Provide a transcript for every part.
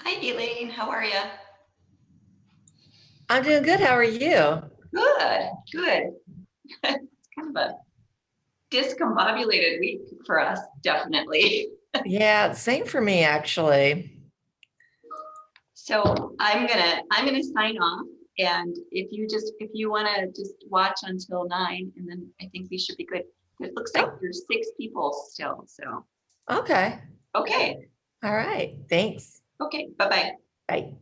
Hi, Elaine. How are you? I'm doing good. How are you? Good, good. It's kind of a discombobulated week for us, definitely. Yeah, same for me actually. So I'm gonna sign off, and if you want to just watch until 9, and then I think we should be good. It looks like Oh, there's 6 people still. So okay. okay, All right. Thanks. okay, bye bye. Bye.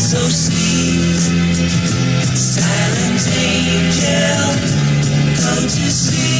So sweet, silent angel, come to sleep.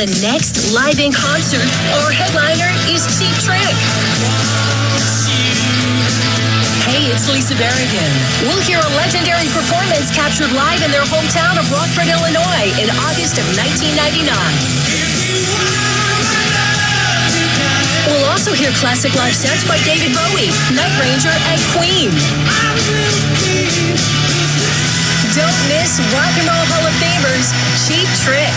The next live in concert or headliner is Cheap Trick. Hey, it's Lisa Berrigan. We'll hear a legendary performance captured live in their hometown of Rockford, Illinois in August of 1999. We'll also hear classic live sets by David Bowie, Night Ranger, and Queen. Don't miss Rock and Roll Hall of Famers, Cheap Trick.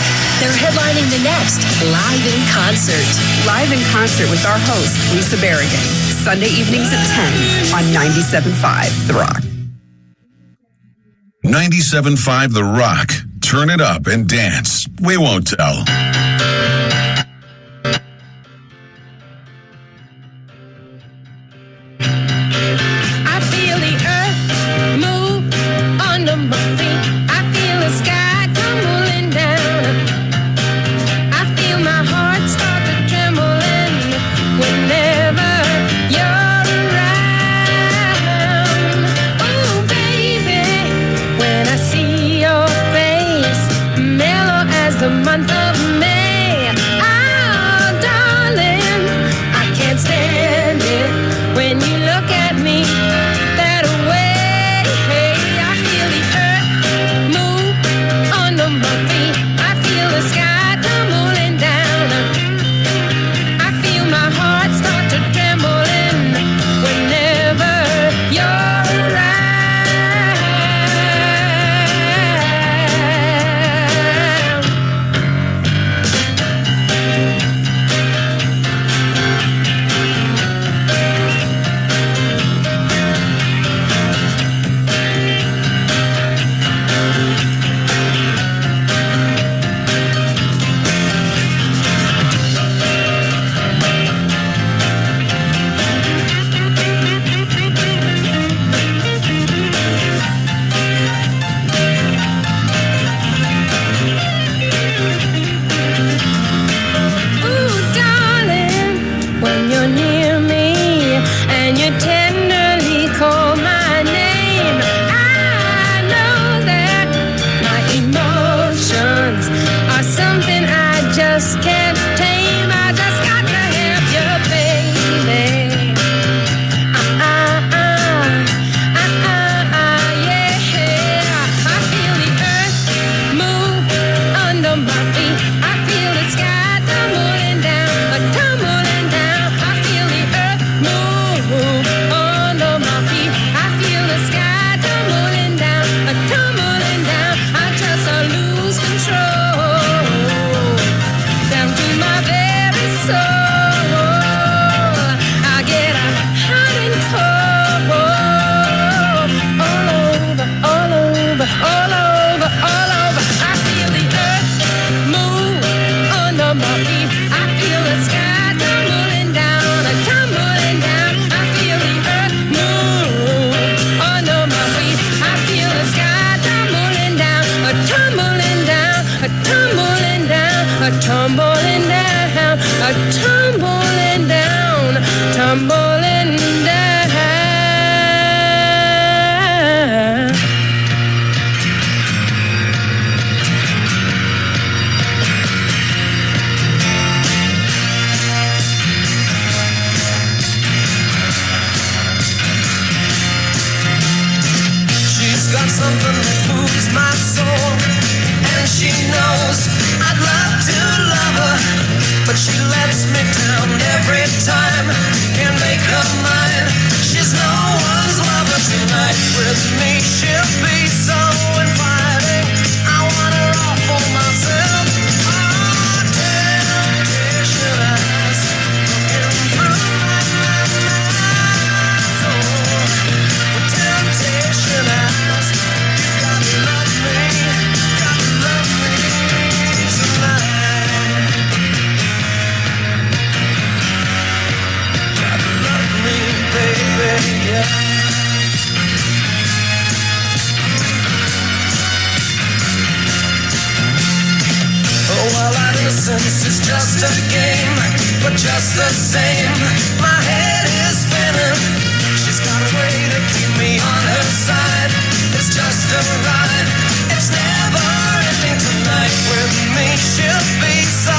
They're headlining the next Live in Concert. Live in concert with our host, Lisa Berrigan. Sunday evenings at 10 on 97.5 The Rock. 97.5 The Rock. Turn it up and dance. We won't tell. I feel the earth move under my feet. I feel the sky tumbling down. I feel my heart start to trembling whenever you're around. Oh, baby, when I see your face, mellow as the month of May. Oh, darling, I can't stand it when you look at me that way. I feel the earth move under my feet. I feel the sky tumbling down. I feel my heart start to trembling whenever you're around. Ooh, darling, when you're near me and you tenderly call my name, I know that my emotions are something I just can't tame. I just got to have you, baby. Yeah. I feel the earth move under my feet. I feel the sky tumbling down, tumbling down. I feel the earth move under my feet. I feel the sky tumbling down, tumbling down. I just lose control down to my very soul. I get hot and cold all over, all over, all over, all over. I feel the earth move under my feet. I feel the sky tumbling down, tumbling down. I feel the earth move under my feet. I feel the sky tumbling down, tumbling down, tumbling down, tumbling down, tumbling down, tumbling down. She's got something that moves my soul, and she knows I'd love to love her, but she lets me down every time. Can't make her mine. She's no one's lover tonight. With me she'll be so inviting. I want her all for myself. Oh, temptation eyes looking through my soul. With temptation eyes, you gotta love me tonight. Gotta love me, baby, yeah. Oh, well, our innocence is just a game, but just the same, my head is spinning. She's got a way to keep me on her side. It's just a ride. It's never ending tonight. With me she'll be so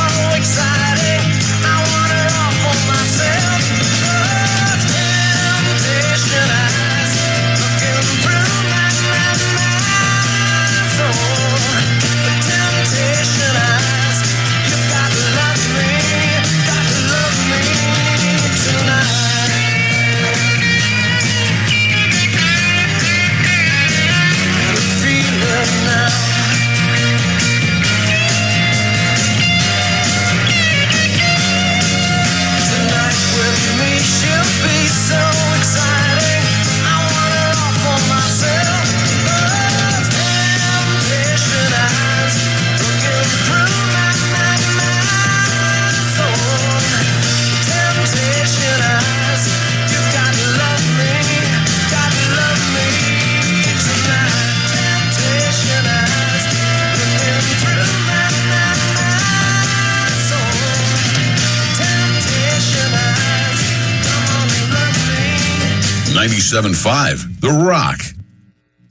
97.5 The Rock.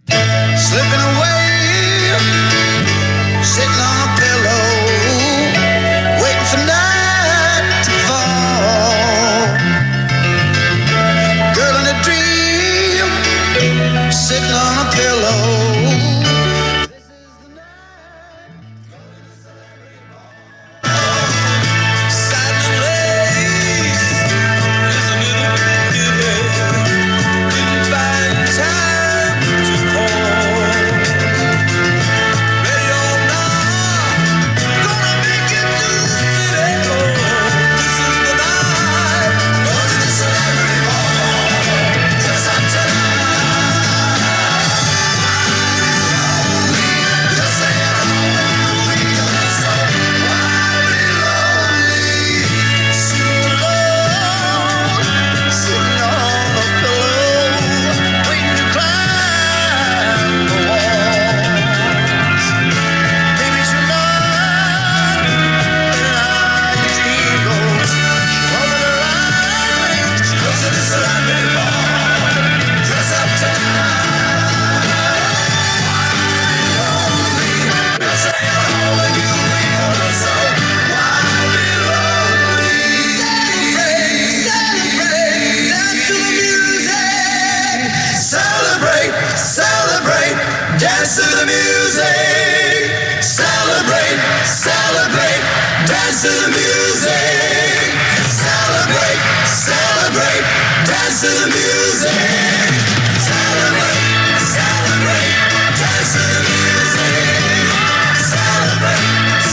Slipping away, sitting on a pillow, waiting for night to fall. Girl in a dream, sitting on a pillow. Dance to the music. Celebrate, celebrate. Dance to the music. Celebrate, celebrate. Dance to the music. Celebrate, celebrate. Dance to the music. Celebrate, celebrate. Dance to the music. Celebrate,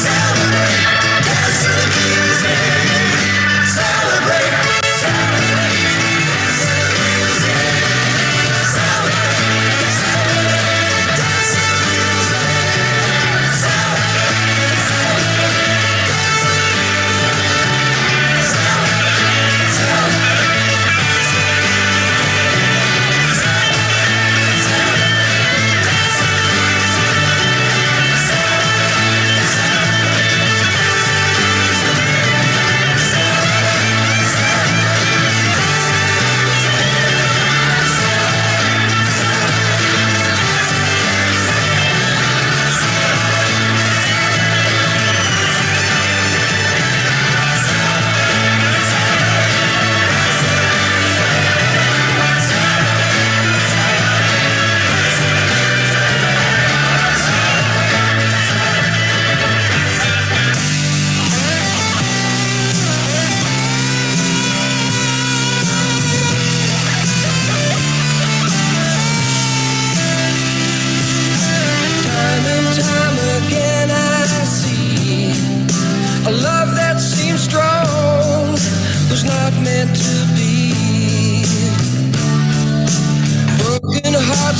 celebrate. Dance to the music.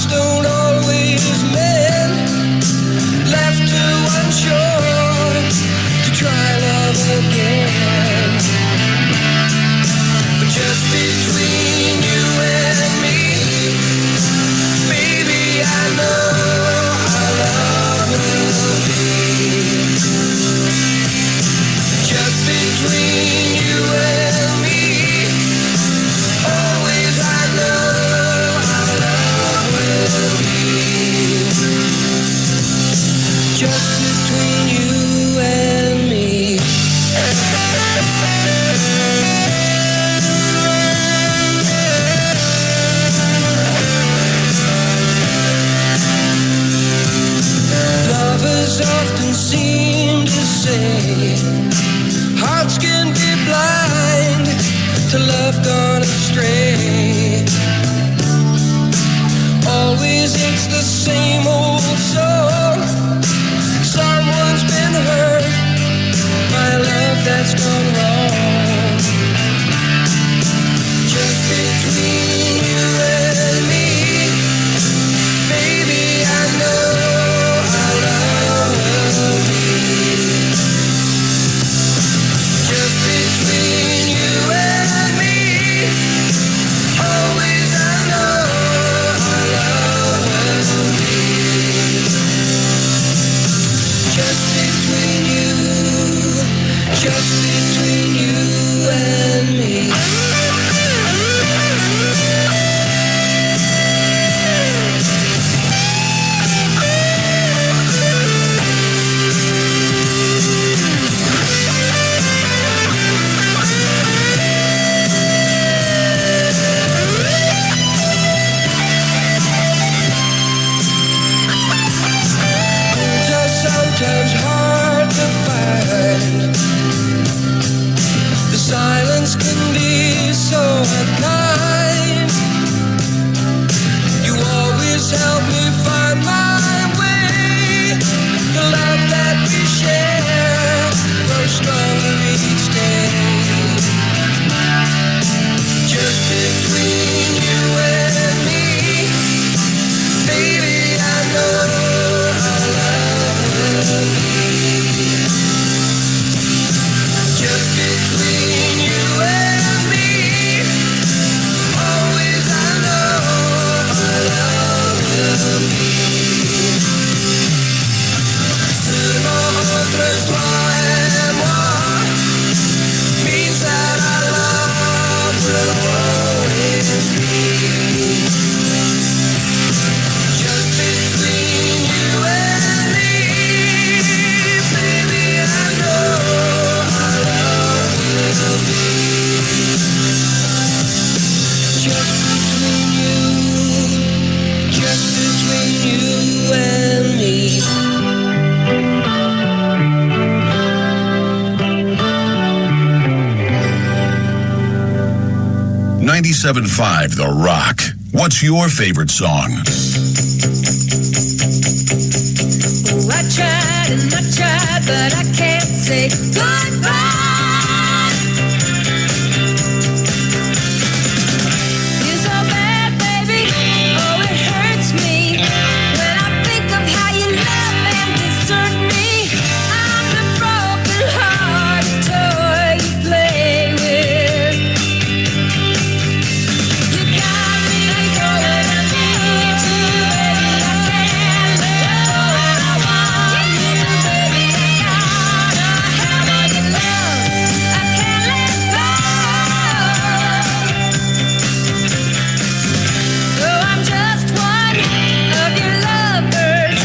Don't always mend, left too unsure to try love again. But just between you and me, baby, I know how love will be. Just between you and me, always I know how love will be. Just between you and me. Lovers often seem to say hearts can be blind to love gone astray. Always it's the same old song. Someone's been hurt by love that's gone wrong. Just between you and me, baby, I know how love will be. 97.5 The Rock. What's your favorite song? Oh, I tried and I tried, but I can't say goodbye. You're so bad, baby. Oh, it hurts me when I think of how you love and desert me. I'm the broken heart toy you play with. You got me going, I need you, baby. I can't let go, and I want you, baby. I gotta have all your love. I can't let go. So I'm just one of your lovers,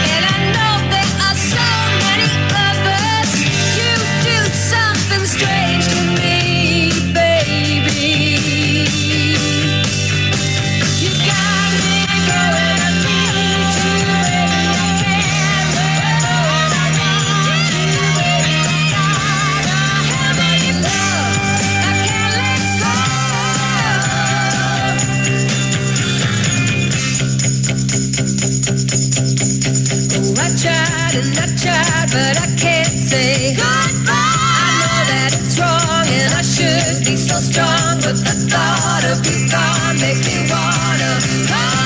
and I know there are so many others. You do something strange to me, baby. You got me going, I need you, baby. I can't let go, and I want you, baby. I gotta have all your love. I can't let go. Oh, I tried and I tried, but I can't say goodbye. I know that it's wrong and I should be so strong, but the thought of you gone makes me wanna hold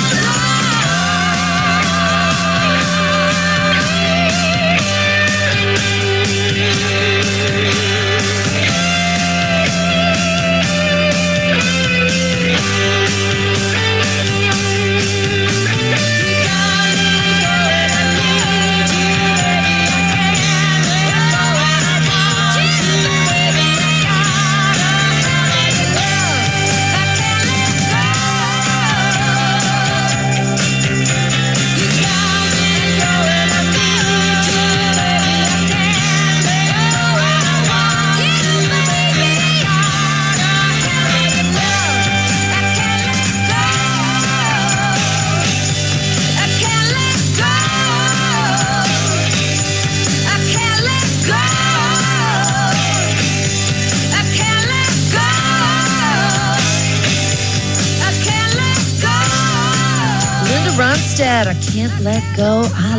Ronstadt, I Can't Let Go. I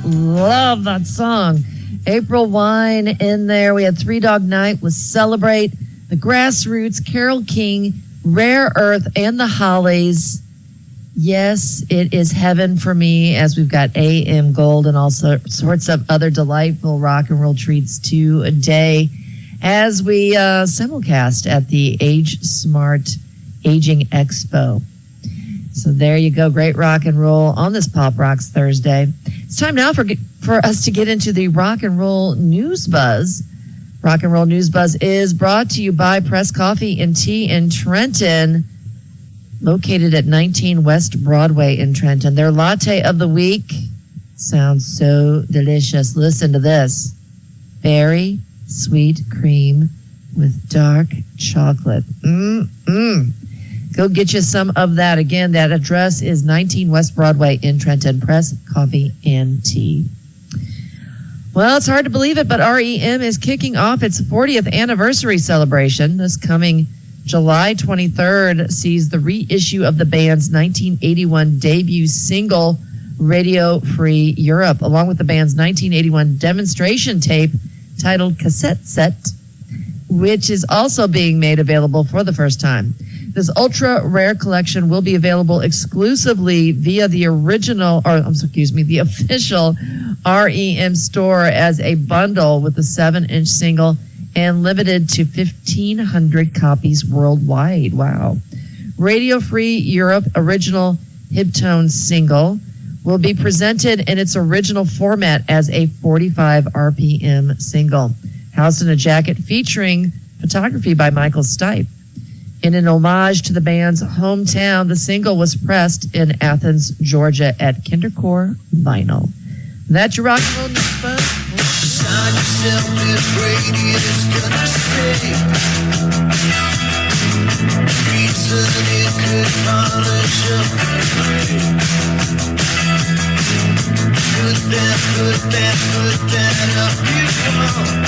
love that song. April Wine in there. We had Three Dog Night with Celebrate, The Grassroots, Carole King, Rare Earth, and the Hollies. Yes, it is heaven for me, as we've got AM Gold and all sorts of other delightful rock and roll treats today as we simulcast at the Age Smart Aging Expo. So there you go. Great rock and roll on this Pop Rocks Thursday. It's time now for us to get into the Rock and Roll News Buzz. Rock and Roll News Buzz is brought to you by Press Coffee and Tea in Trenton, located at 19 West Broadway in Trenton. Their latte of the week sounds so delicious. Listen to this. Berry sweet cream with dark chocolate. Go get you some of that. Again, that address is 19 West Broadway in Trenton. Press Coffee and Tea. Well, it's hard to believe it, but REM is kicking off its 40th anniversary celebration. This coming July 23rd sees the reissue of the band's 1981 debut single, Radio Free Europe, along with the band's 1981 demonstration tape titled Cassette Set, which is also being made available for the first time. This ultra rare collection will be available exclusively via the the official REM store as a bundle with the 7-inch single and limited to 1,500 copies worldwide. Wow. Radio Free Europe original Hiptone single will be presented in its original format as a 45 RPM single. House in a Jacket featuring photography by Michael Stipe. In an homage to the band's hometown, the single was pressed in Athens, Georgia at Kindercore Vinyl. That's your rock and roll news buzz. Decide yourself this radio's gonna stay. Reason it could polish up and break. Put that up you want.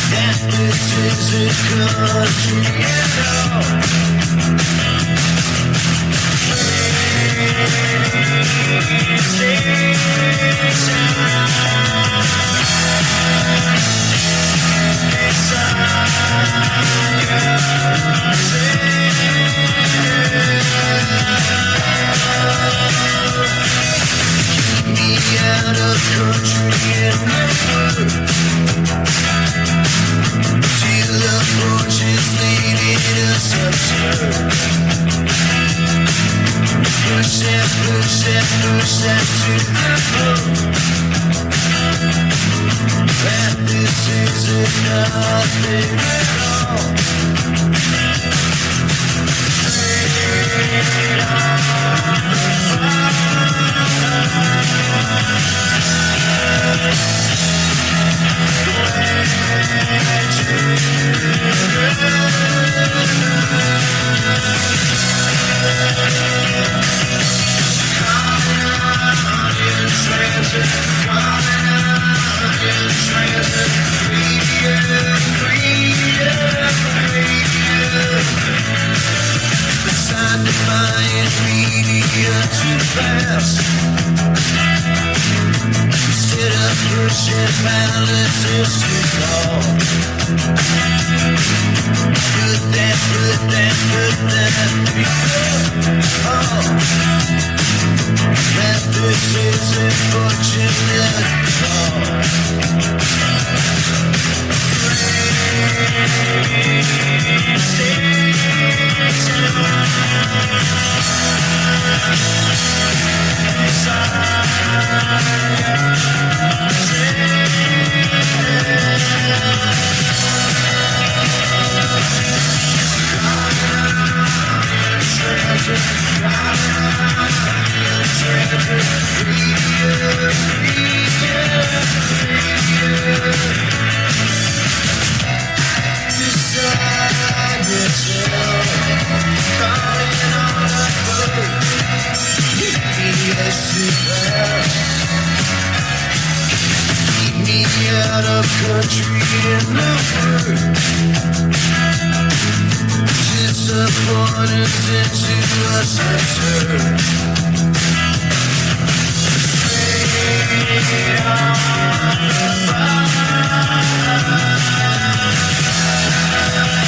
That This is a country and all. Me out of country and river till the porches leading us upstairs. Push that to the floor. That this is nothing at all. Straight on the Defiant media too fast. Instead of pushing balances too far. Put that before. Oh, that this is unfortunate. Out of country and over, disappointments into a center. Straight on the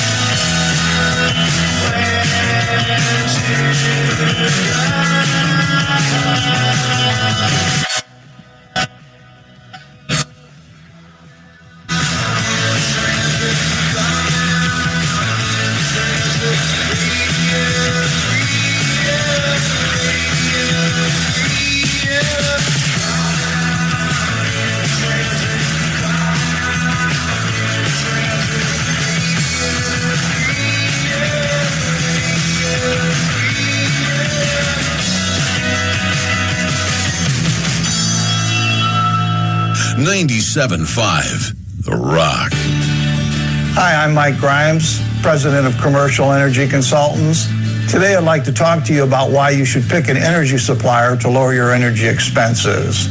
.97.5 The Rock. Hi, I'm Mike Grimes, President of Commercial Energy Consultants. Today I'd like to talk to you about why you should pick an energy supplier to lower your energy expenses.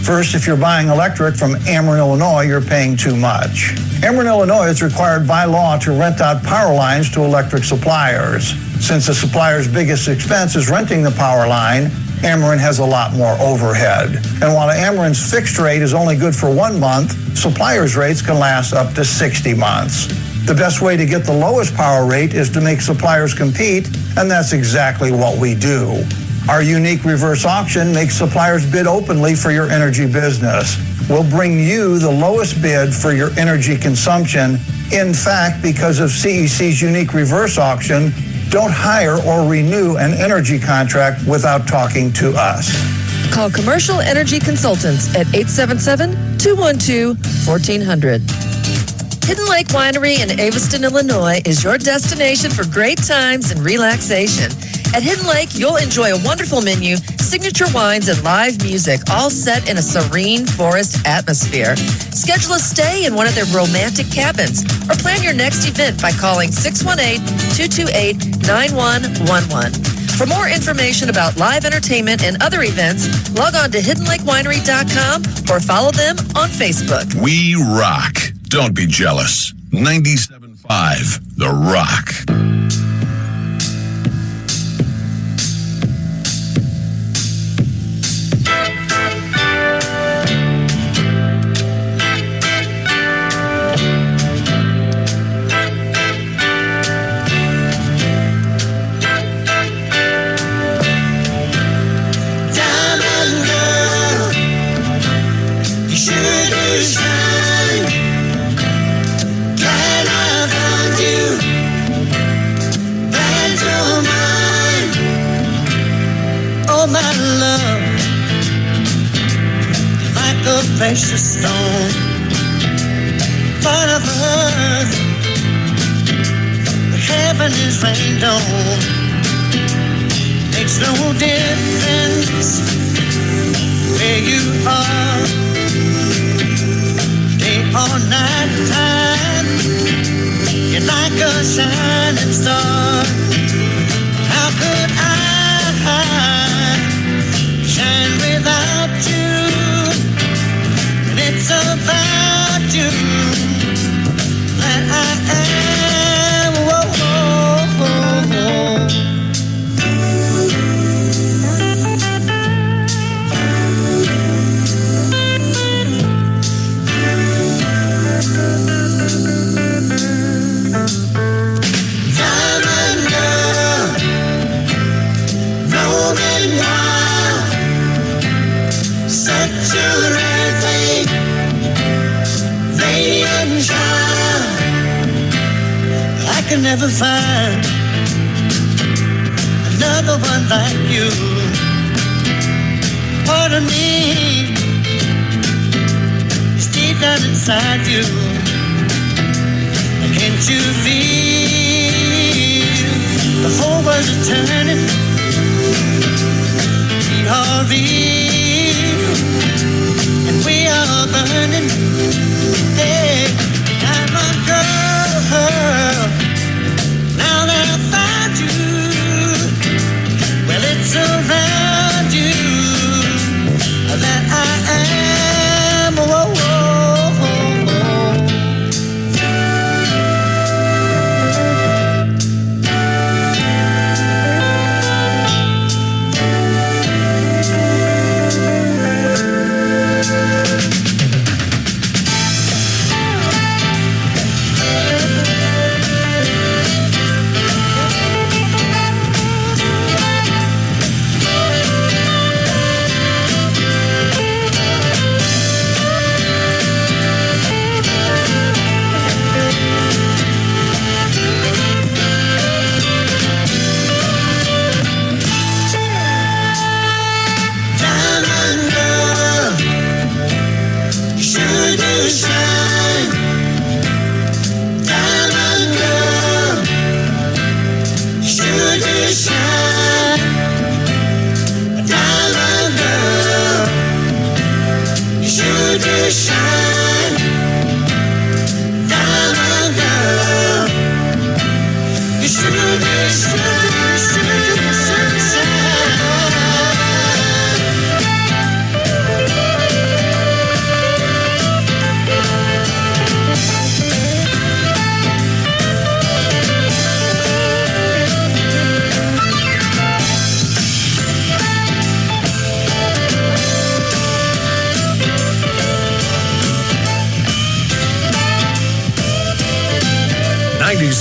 First, if you're buying electric from Ameren, Illinois, you're paying too much. Ameren, Illinois is required by law to rent out power lines to electric suppliers. Since the supplier's biggest expense is renting the power line, Ameren has a lot more overhead. And while Ameren's fixed rate is only good for 1 month, suppliers' rates can last up to 60 months. The best way to get the lowest power rate is to make suppliers compete, and that's exactly what we do. Our unique reverse auction makes suppliers bid openly for your energy business. We'll bring you the lowest bid for your energy consumption. In fact, because of CEC's unique reverse auction, don't hire or renew an energy contract without talking to us. Call Commercial Energy Consultants at 877-212-1400. Hidden Lake Winery in Aveston, Illinois is your destination for great times and relaxation. At Hidden Lake, you'll enjoy a wonderful menu, signature wines, and live music, all set in a serene forest atmosphere. Schedule a stay in one of their romantic cabins or plan your next event by calling 618-228-9111. For more information about live entertainment and other events, log on to hiddenlakewinery.com or follow them on Facebook. We rock. Don't be jealous. 97.5 The Rock. Precious stone, part of earth, heaven is rained on. Makes no difference where you are, day or night time. You're like a shining star. How could I shine without you? It's about you that I am. Whoa, whoa, whoa, whoa. Diamond girl, roaming wild, such a rare thing. Child, I can never find another one like you. Part of me is deep down inside you. Can't you feel the whole world is turning? We are real and we are burning. Hey, diamond girl, now that I found you, well, it's around you that I am. Whoa, whoa,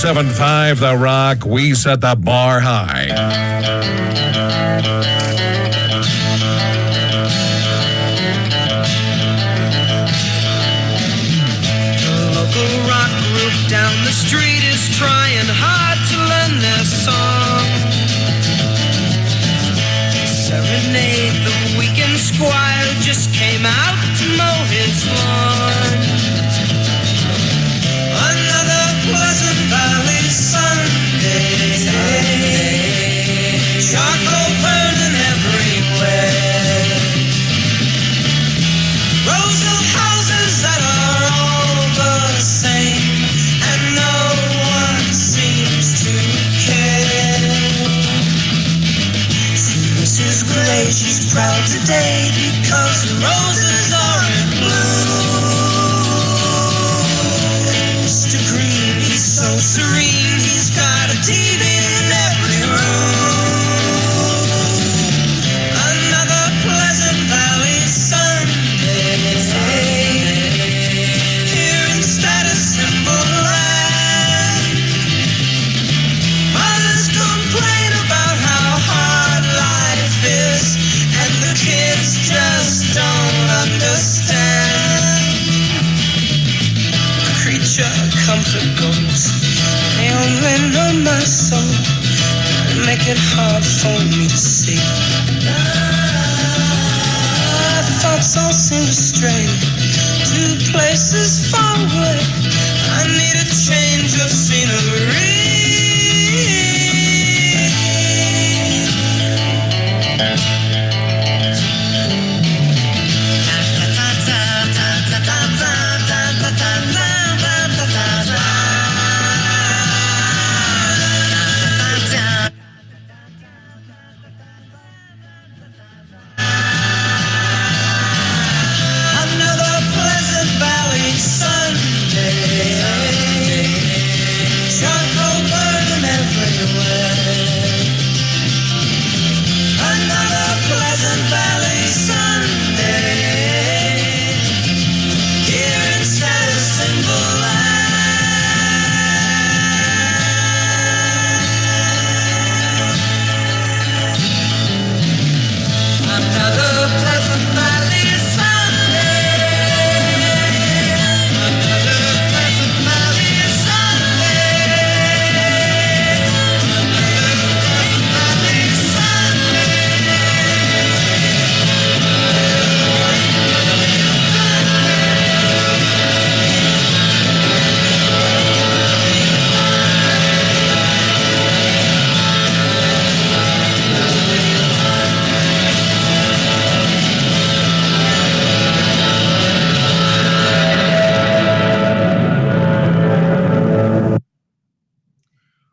.75 The Rock, we set the bar high. The local rock group down the street is trying hard to learn their song. Serenade the weekend squire who just came out to mow his lawn. Another Pleasant Valley Sunday. Charcoal burning everywhere. Rows of houses that are all the same, and no one seems to care. See Mrs. Gray, she's proud today because the roses are in bloom. Mr. Green, comfort goes. They only know my soul and make it hard for me to see. Thoughts all seem to stray to places far away. I need a change of scenery. Another Pleasant Valley Sunday. Charcoal burning everywhere. Another Pleasant Valley Sunday. Here instead of single life. Another Pleasant Valley Sunday. Another Pleasant Valley Sunday. Another Pleasant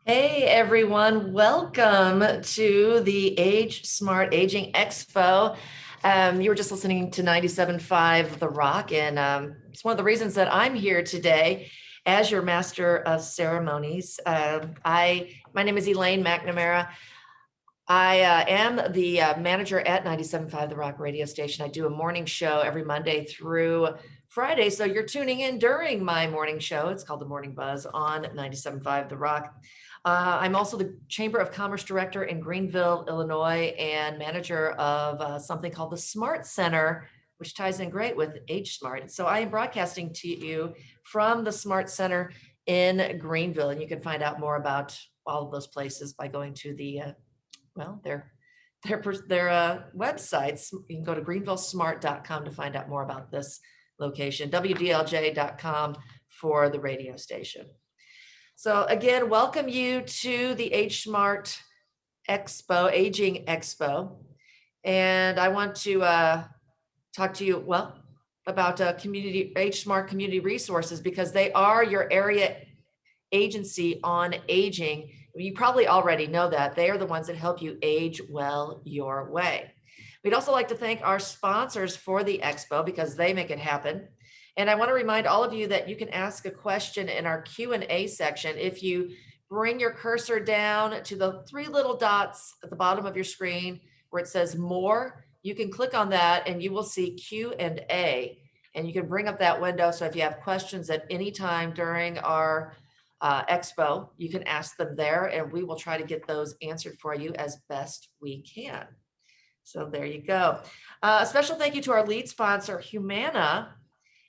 Hey, everyone. Welcome to the Age Smart Aging Expo. You were just listening to 97.5 The Rock, and it's one of the reasons that I'm here today as your Master of Ceremonies. My name is Elaine McNamara. I am the manager at 97.5 The Rock radio station. I do a morning show every Monday through Friday. So you're tuning in during my morning show. It's called The Morning Buzz on 97.5 The Rock. I'm also the Chamber of Commerce Director in Greenville, Illinois, and manager of something called the Smart Center, which ties in great with Age Smart. So I am broadcasting to you from the Smart Center in Greenville, and you can find out more about all of those places by going to the their websites. You can go to greenvillesmart.com to find out more about this location, wdlj.com for the radio station. So again, welcome you to the Age Smart Expo, Aging Expo. And I want to talk to you, about Age Smart Community Resources, because they are your area agency on aging. You probably already know that. They are the ones that help you age well your way. We'd also like to thank our sponsors for the expo because they make it happen. And I want to remind all of you that you can ask a question in our Q&A section. If you bring your cursor down to the three little dots at the bottom of your screen where it says more, you can click on that and you will see Q&A. And you can bring up that window. So if you have questions at any time during our expo, you can ask them there and we will try to get those answered for you as best we can. So there you go. A special thank you to our lead sponsor, Humana.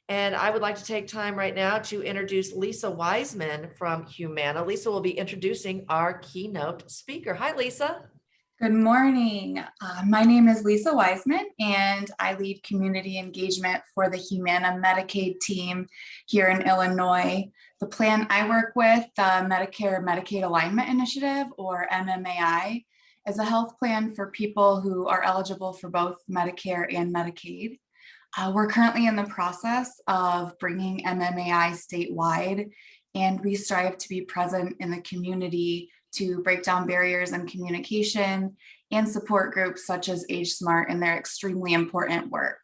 And I would like to take time right now to introduce Lisa Wiseman from Humana. Lisa will be introducing our keynote speaker. Hi, Lisa. Good morning. My name is Lisa Wiseman, and I lead community engagement for the Humana Medicaid team here in Illinois. The plan I work with, the Medicare Medicaid Alignment Initiative, or MMAI, is a health plan for people who are eligible for both Medicare and Medicaid. We're currently in the process of bringing MMAI statewide, and we strive to be present in the community to break down barriers in communication and support groups such as Age Smart in their extremely important work.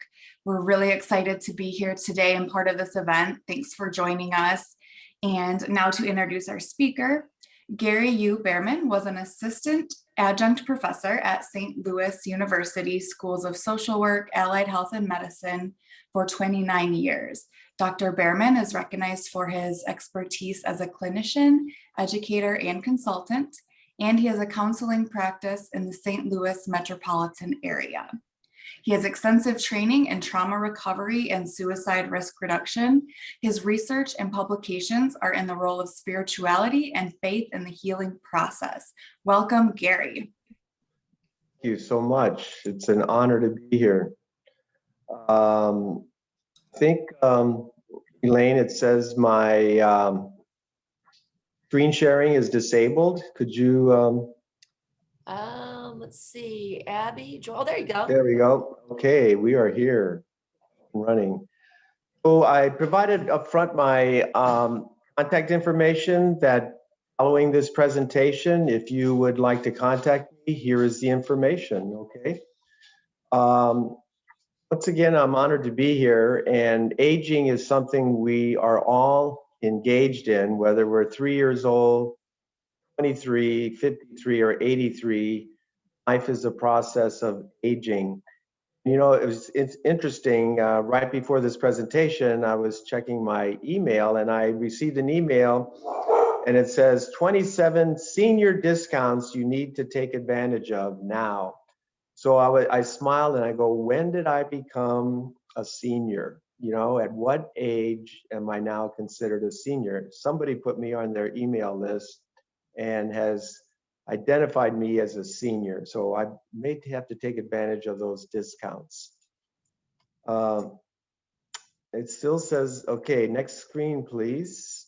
We're really excited to be here today and part of this event. Thanks for joining us. And now to introduce our speaker, Gary U. Behrman was an assistant adjunct professor at St. Louis University Schools of Social Work, Allied Health and Medicine for 29 years. Dr. Behrman is recognized for his expertise as a clinician, educator, and consultant, and he has a counseling practice in the St. Louis metropolitan area. He has extensive training in trauma recovery and suicide risk reduction. His research and publications are in the role of spirituality and faith in the healing process. Welcome, Gary. Thank you so much. It's an honor to be here. I think, Elaine, it says my screen sharing is disabled. Could you? Let's see, Abby, Joel, there you go. There we go. Okay, we are here running. So I provided up front my contact information that following this presentation, if you would like to contact me, here is the information, okay? Once again, I'm honored to be here, and aging is something we are all engaged in, whether we're 3 years old, 23, 53, or 83. Life is a process of aging. You know, it's interesting. Right before this presentation, I was checking my email, and I received an email, and it says 27 senior discounts you need to take advantage of now. So I smiled and I go, when did I become a senior? You know, at what age am I now considered a senior? Somebody put me on their email list and has identified me as a senior. So I may have to take advantage of those discounts. It still says, okay, next screen, please.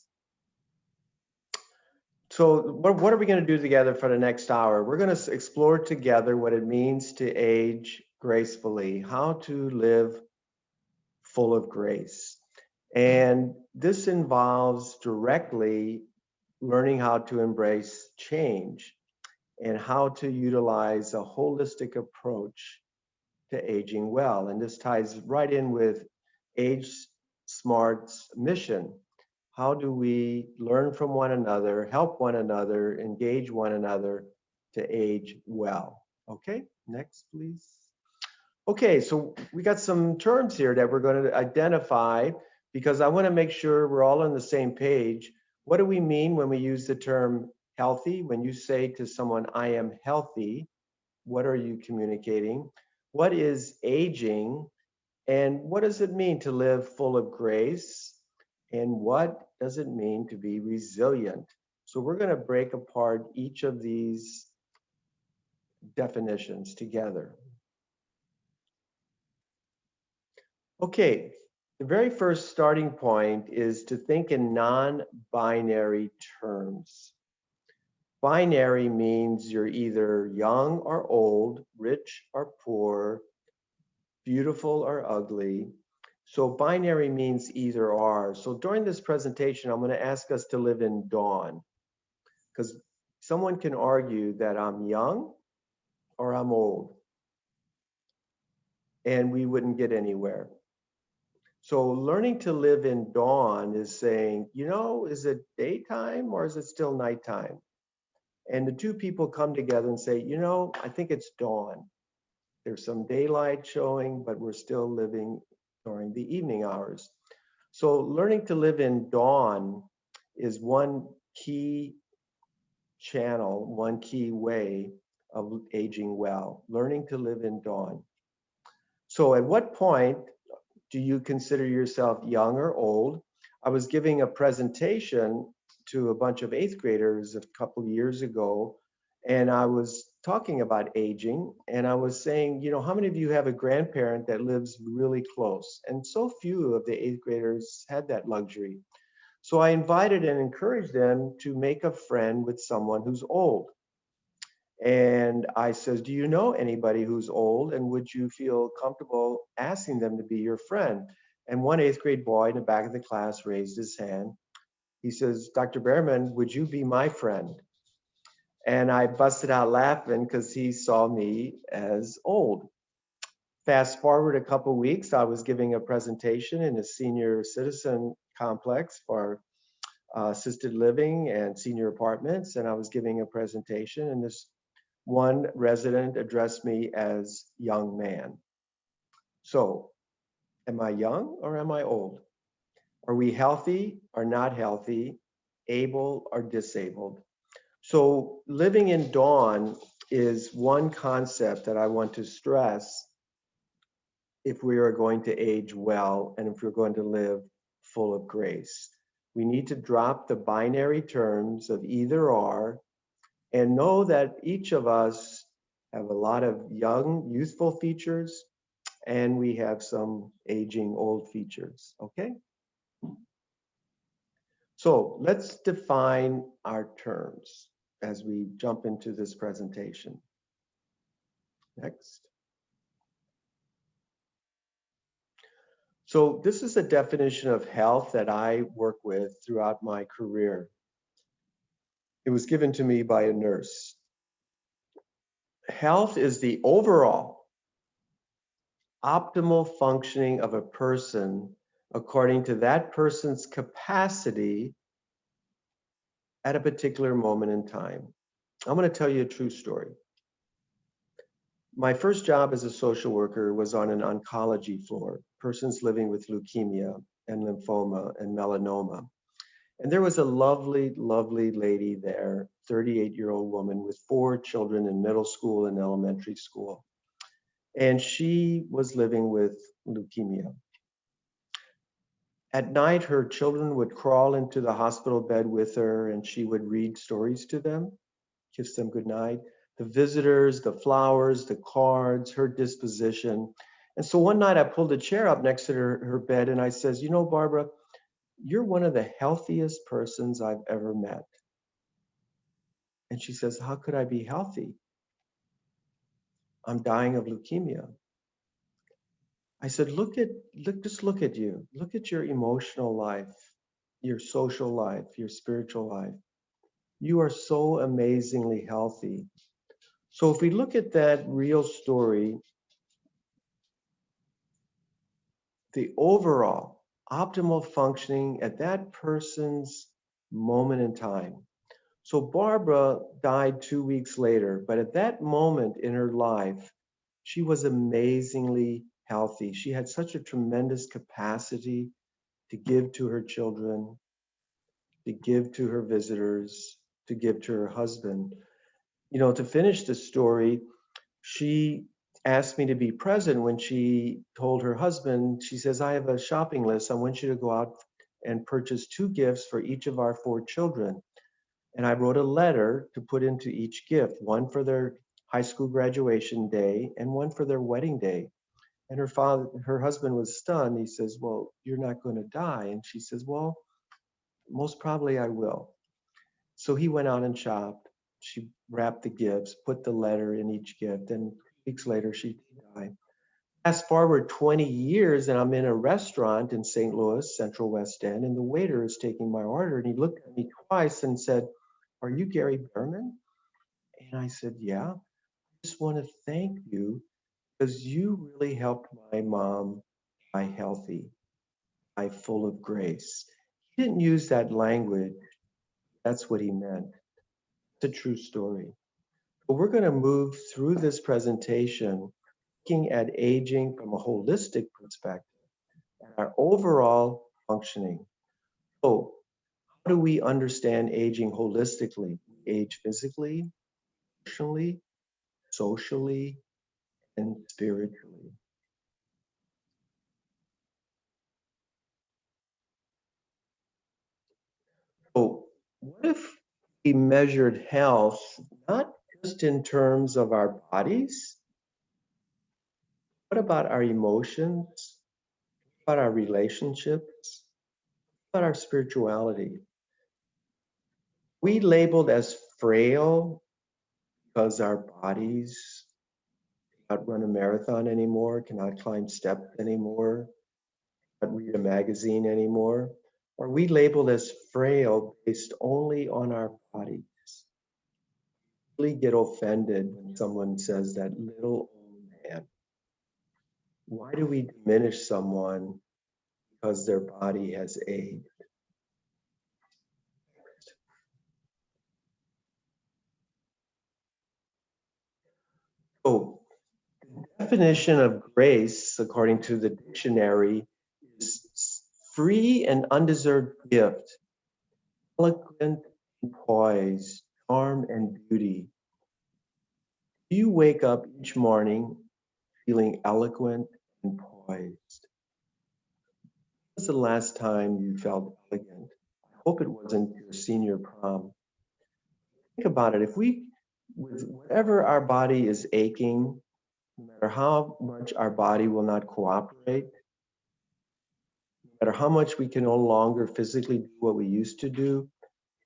So what are we going to do together for the next hour? We're going to explore together what it means to age gracefully, how to live full of grace. And this involves directly learning how to embrace change and how to utilize a holistic approach to aging well. And this ties right in with Age Smart's mission. How do we learn from one another, help one another, engage one another to age well? Okay, next, please. Okay, so we got some terms here that we're going to identify because I want to make sure we're all on the same page. What do we mean when we use the term healthy? When you say to someone, I am healthy, what are you communicating? What is aging? And what does it mean to live full of grace? And what does it mean to be resilient? So we're going to break apart each of these definitions together. Okay, the very first starting point is to think in non-binary terms. Binary means you're either young or old, rich or poor, beautiful or ugly. So binary means either or. So during this presentation, I'm going to ask us to live in dawn, because someone can argue that I'm young or I'm old, and we wouldn't get anywhere. So learning to live in dawn is saying, you know, is it daytime or is it still nighttime? And the two people come together and say, you know, I think it's dawn. There's some daylight showing, but we're still living during the evening hours. So learning to live in dawn is one key channel, one key way of aging well, learning to live in dawn. So at what point do you consider yourself young or old? I was giving a presentation to a bunch of 8th graders a couple of years ago, and I was talking about aging, and I was saying, you know, how many of you have a grandparent that lives really close? And so few of the 8th graders had that luxury. So I invited and encouraged them to make a friend with someone who's old. And I says, do you know anybody who's old, and would you feel comfortable asking them to be your friend? And one 8th grade boy in the back of the class raised his hand. He says, Dr. Behrman, would you be my friend? And I busted out laughing because he saw me as old. Fast forward a couple weeks, I was giving a presentation in a senior citizen complex for assisted living and senior apartments. And I was giving a presentation, and this one resident addressed me as young man. So am I young or am I old? Are we healthy or not healthy, able or disabled? So living in dawn is one concept that I want to stress if we are going to age well and if we're going to live full of grace. We need to drop the binary terms of either or and know that each of us have a lot of young, youthful features, and we have some aging, old features, okay? So let's define our terms as we jump into this presentation. Next. So this is a definition of health that I work with throughout my career. It was given to me by a nurse. Health is the overall optimal functioning of a person according to that person's capacity at a particular moment in time. I'm going to tell you a true story. My first job as a social worker was on an oncology floor, persons living with leukemia and lymphoma and melanoma. And there was a lovely, lovely lady there, 38-year-old woman with 4 children in middle school and elementary school. And she was living with leukemia. At night, her children would crawl into the hospital bed with her and she would read stories to them, kiss them goodnight. The visitors, the flowers, the cards, her disposition. And so one night I pulled a chair up next to her bed and I says, you know, Barbara, you're one of the healthiest persons I've ever met. And she says, how could I be healthy? I'm dying of leukemia. I said, just look at you. Look at your emotional life, your social life, your spiritual life. You are so amazingly healthy. So if we look at that real story, the overall optimal functioning at that person's moment in time. So Barbara died 2 weeks later, but at that moment in her life, she was amazingly healthy. She had such a tremendous capacity to give to her children, to give to her visitors, to give to her husband. You know, to finish the story, she asked me to be present when she told her husband, she says, I have a shopping list. I want you to go out and purchase 2 gifts for each of our 4 children. And I wrote a letter to put into each gift, one for their high school graduation day and one for their wedding day. And her husband was stunned. He says, well, you're not going to die. And she says, well, most probably I will. So he went out and shopped. She wrapped the gifts, put the letter in each gift, and 2 weeks later she died. Fast forward 20 years and I'm in a restaurant in St. Louis, Central West End, and the waiter is taking my order and he looked at me twice and said, are you Gary Behrman? And I said, yeah. I just want to thank you because you really helped my mom die healthy, die full of grace. He didn't use that language. That's what he meant. It's a true story. But we're going to move through this presentation looking at aging from a holistic perspective and our overall functioning. So how do we understand aging holistically? We age physically, emotionally, socially, and spiritually. So what if we measured health not just in terms of our bodies? What about our emotions? What about our relationships? What about our spirituality? We labeled as frail because our bodies cannot run a marathon anymore, cannot climb steps anymore, cannot read a magazine anymore. Or we labeled as frail based only on our bodies. Really get offended when someone says that little old man. Why do we diminish someone because their body has aged? So, the definition of grace, according to the dictionary, is free and undeserved gift, eloquent and poise, charm and beauty. Do you wake up each morning feeling eloquent and poised? poised. When was the last time you felt elegant? I hope it wasn't your senior prom. Think about it. If we, with whatever our body is aching, no matter how much our body will not cooperate, no matter how much we can no longer physically do what we used to do,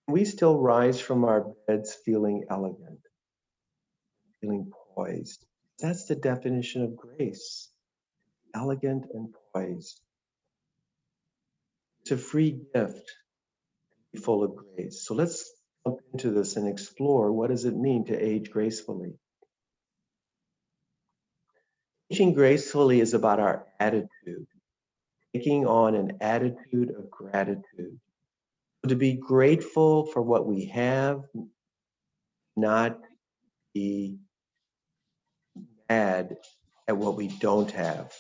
we still rise from our beds feeling elegant, feeling poised. That's the definition of grace, elegant and poised. It's a free gift to be full of grace. So let's jump into this and explore, what does it mean to age gracefully? Aging gracefully is about our attitude, taking on an attitude of gratitude. To be grateful for what we have, not be mad at what we don't have.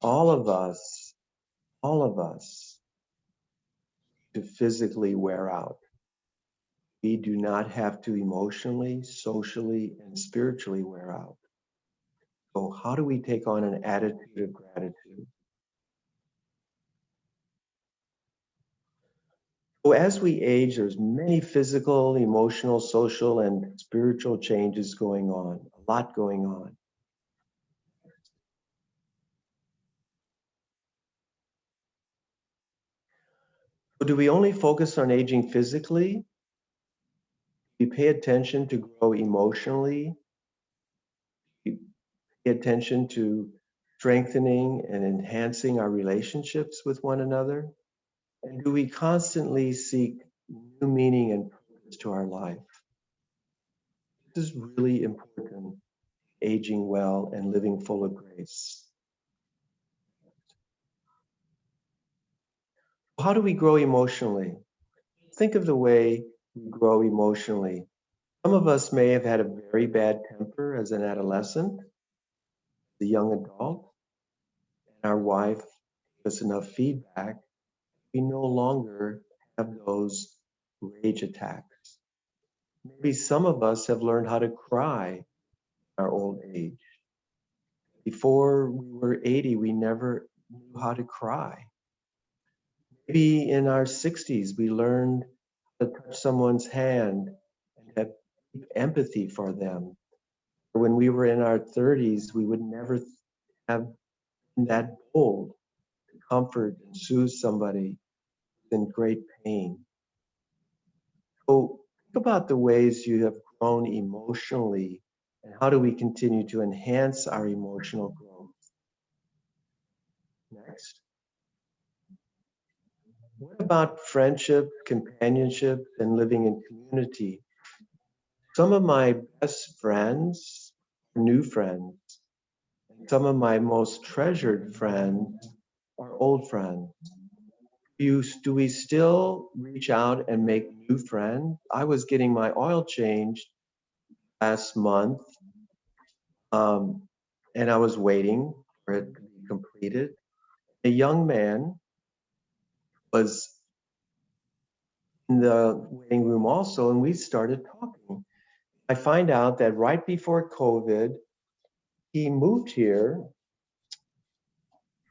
All of us to physically wear out. We do not have to emotionally, socially, and spiritually wear out. So how do we take on an attitude of gratitude? So as we age, there's many physical, emotional, social, and spiritual changes going on, a lot going on. So do we only focus on aging physically? We pay attention to grow emotionally. We pay attention to strengthening and enhancing our relationships with one another. And do we constantly seek new meaning and purpose to our life? This is really important, aging well and living full of grace. How do we grow emotionally? Think of the way we grow emotionally. Some of us may have had a very bad temper as an adolescent, as a young adult, and our wife gave us enough feedback. We no longer have those rage attacks. Maybe some of us have learned how to cry in our old age. Before we were 80, we never knew how to cry. Maybe in our 60s, we learned how to touch someone's hand and have deep empathy for them. When we were in our 30s, we would never have been that bold to comfort and soothe somebody in great pain. So think about the ways you have grown emotionally, and how do we continue to enhance our emotional growth? Next. What about friendship, companionship, and living in community? Some of my best friends are new friends. And some of my most treasured friends are old friends. Do we still reach out and make new friends? I was getting my oil changed last month, and I was waiting for it to be completed. A young man was in the waiting room also, and we started talking. I find out that right before COVID, he moved here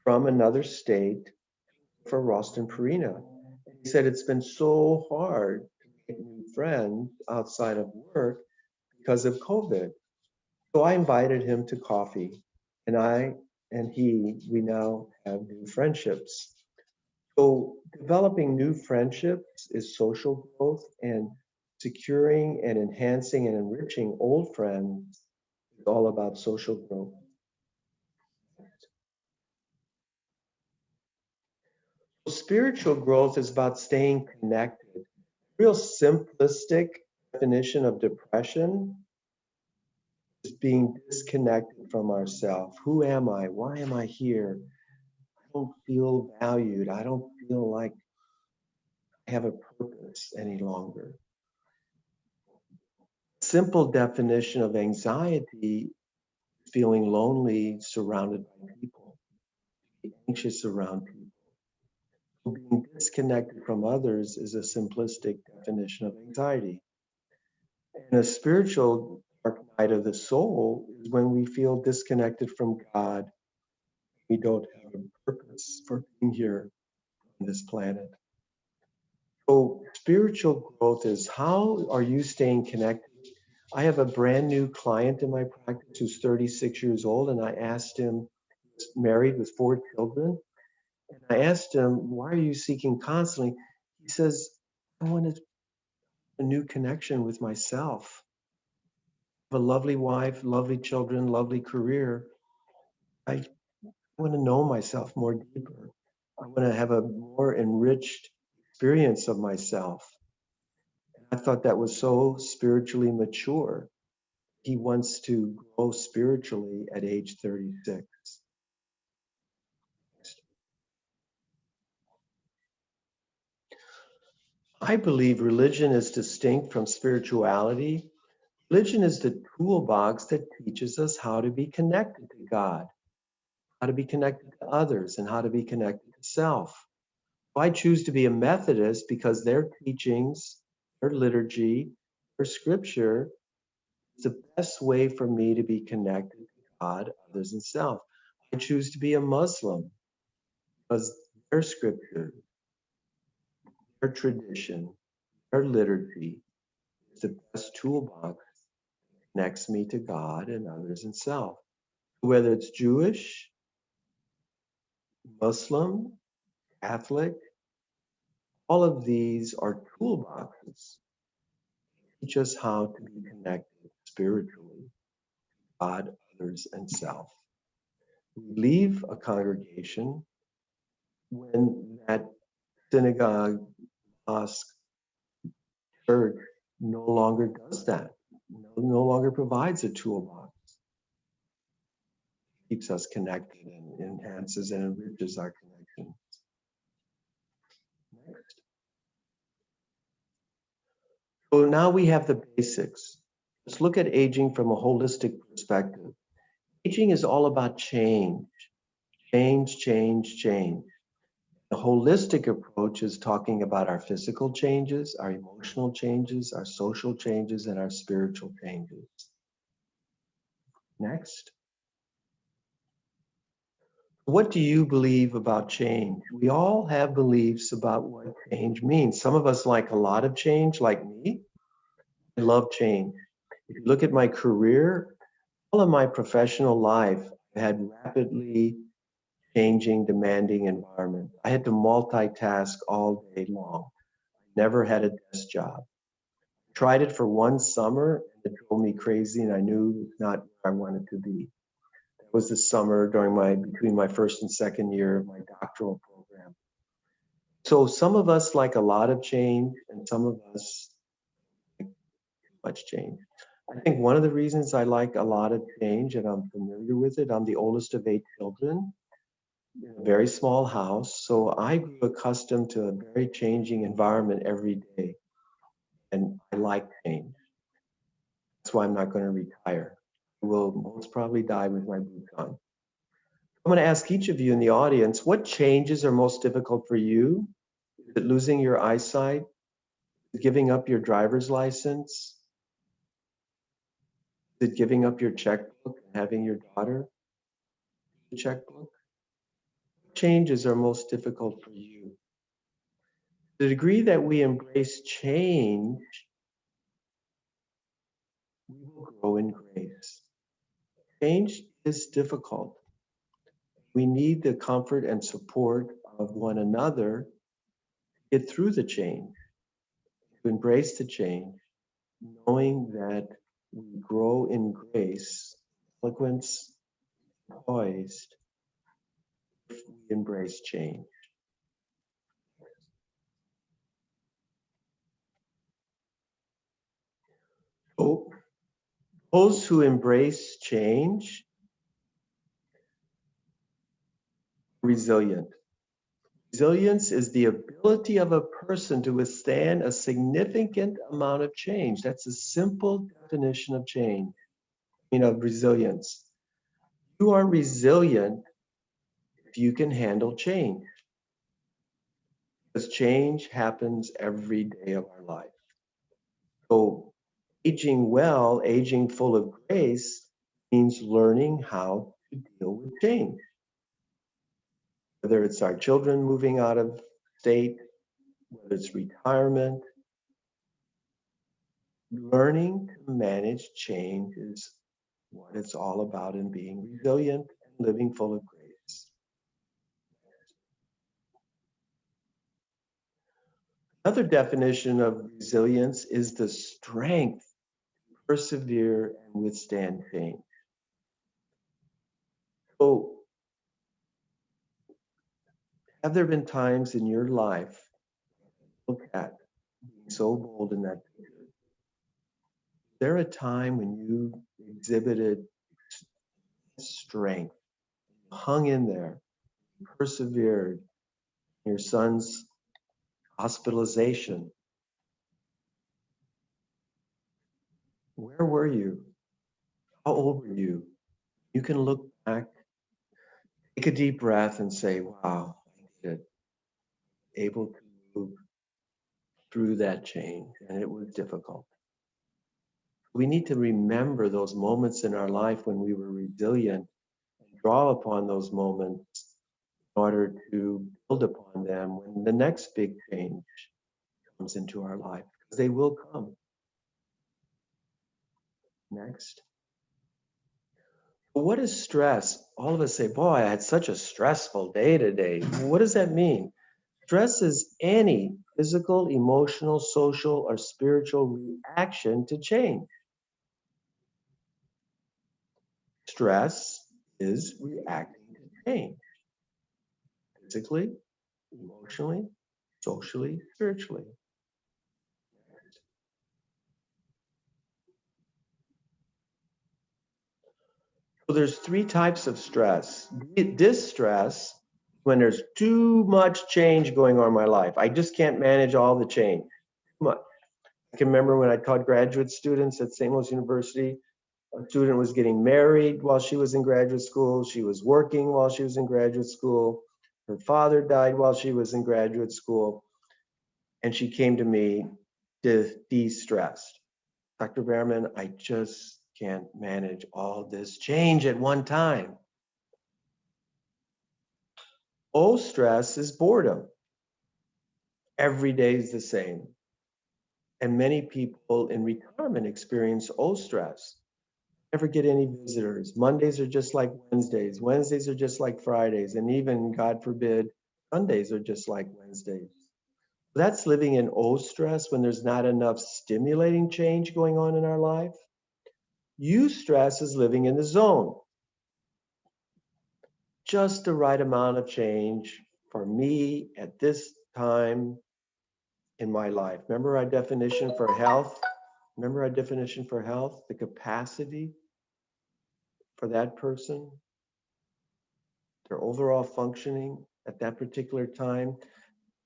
from another state for Roston Purina. He said it's been so hard to make new friends outside of work because of COVID. So I invited him to coffee, and we now have new friendships. So developing new friendships is social growth, and securing and enhancing and enriching old friends is all about social growth. Spiritual growth is about staying connected. Real simplistic definition of depression is being disconnected from ourselves. Who am I? Why am I here? I don't feel valued. I don't feel like I have a purpose any longer. Simple definition of anxiety is feeling lonely surrounded by people, anxious around people. Being disconnected from others is a simplistic definition of anxiety. And a spiritual dark night of the soul is when we feel disconnected from God, We don't have a purpose for being here on this planet. So spiritual growth is, how are you staying connected? I have a brand new client in my practice who's 36 years old, and I asked him, he's married with 4 children, and I asked him, why are you seeking constantly? He says, I want a new connection with myself. I have a lovely wife, lovely children, lovely career. I want to know myself more deeper. I want to have a more enriched experience of myself. And I thought that was so spiritually mature. He wants to grow spiritually at age 36. I believe religion is distinct from spirituality. Religion is the toolbox that teaches us how to be connected to God, how to be connected to others, and how to be connected to self. I choose to be a Methodist because their teachings, their liturgy, their scripture is the best way for me to be connected to God, others, and self. I choose to be a Muslim because their scripture, their tradition, their liturgy is the best toolbox that connects me to God and others and self. Whether it's Jewish, Muslim, Catholic, all of these are toolboxes to teach us how to be connected spiritually, God, others, and self. We leave a congregation when that synagogue, mosque, church no longer does that, no longer provides a toolbox. Keeps us connected and enhances and enriches our connections. Next. So now we have the basics. Let's look at aging from a holistic perspective. Aging is all about change. Change, change, change. The holistic approach is talking about our physical changes, our emotional changes, our social changes, and our spiritual changes. Next. What do you believe about change? We all have beliefs about what change means. Some of us like a lot of change, like me. I love change. If you look at my career, all of my professional life, I had rapidly changing, demanding environment. I had to multitask all day long. Never had a desk job. Tried it for one summer, and it drove me crazy, and I knew it's not where I wanted to be. That was the summer between my first and second year of my doctoral program. So some of us like a lot of change, and some of us like too much change. I think one of the reasons I like a lot of change, and I'm familiar with it, I'm the oldest of 8 children, in a very small house. So I grew accustomed to a very changing environment every day. And I like change. That's why I'm not going to retire. I will most probably die with my boots on. I'm going to ask each of you in the audience, what changes are most difficult for you? Is it losing your eyesight? Is it giving up your driver's license? Is it giving up your checkbook and having your daughter the checkbook? What changes are most difficult for you? The degree that we embrace change, we will grow in grace. Change is difficult. We need the comfort and support of one another to get through the change, to embrace the change, knowing that we grow in grace, eloquence, poised, if we embrace change. So, those who embrace change, resilient. Resilience is the ability of a person to withstand a significant amount of change. That's a simple definition of change, of resilience. You are resilient if you can handle change. Because change happens every day of our life. So aging well, aging full of grace, means learning how to deal with change. whether it's our children moving out of state, whether it's retirement. Learning to manage change is what it's all about in being resilient and living full of grace. Another definition of resilience is the strength to persevere and withstand change. So, have there been times in your life, look at being so bold in that picture, is there a time when you exhibited strength, hung in there, persevered, your son's hospitalization? Where were you? How old were you? You can look back, take a deep breath and say, wow, I did it. Able to move through that change, and it was difficult. We need to remember those moments in our life when we were resilient and draw upon those moments in order to build upon them when the next big change comes into our life, because they will come. Next. What is stress? All of us say, boy, I had such a stressful day today. What does that mean? Stress is any physical, emotional, social, or spiritual reaction to change. Stress is reacting to change. Physically, emotionally, socially, spiritually. So there's three types of stress. Distress, when there's too much change going on in my life. I just can't manage all the change. Too much. I can remember when I taught graduate students at St. Louis University, a student was getting married while she was in graduate school. She was working while she was in graduate school. Her father died while she was in graduate school. And she came to me de-stressed. Dr. Behrman, I just can't manage all this change at one time. O stress is boredom. Every day is the same. And many people in retirement experience O stress. Never get any visitors. Mondays are just like Wednesdays. Wednesdays are just like Fridays. And even, God forbid, Sundays are just like Wednesdays. That's living in O stress when there's not enough stimulating change going on in our life. U stress is living in the zone. Just the right amount of change for me at this time in my life. Remember our definition for health? Remember our definition for health? The capacity for that person, their overall functioning at that particular time.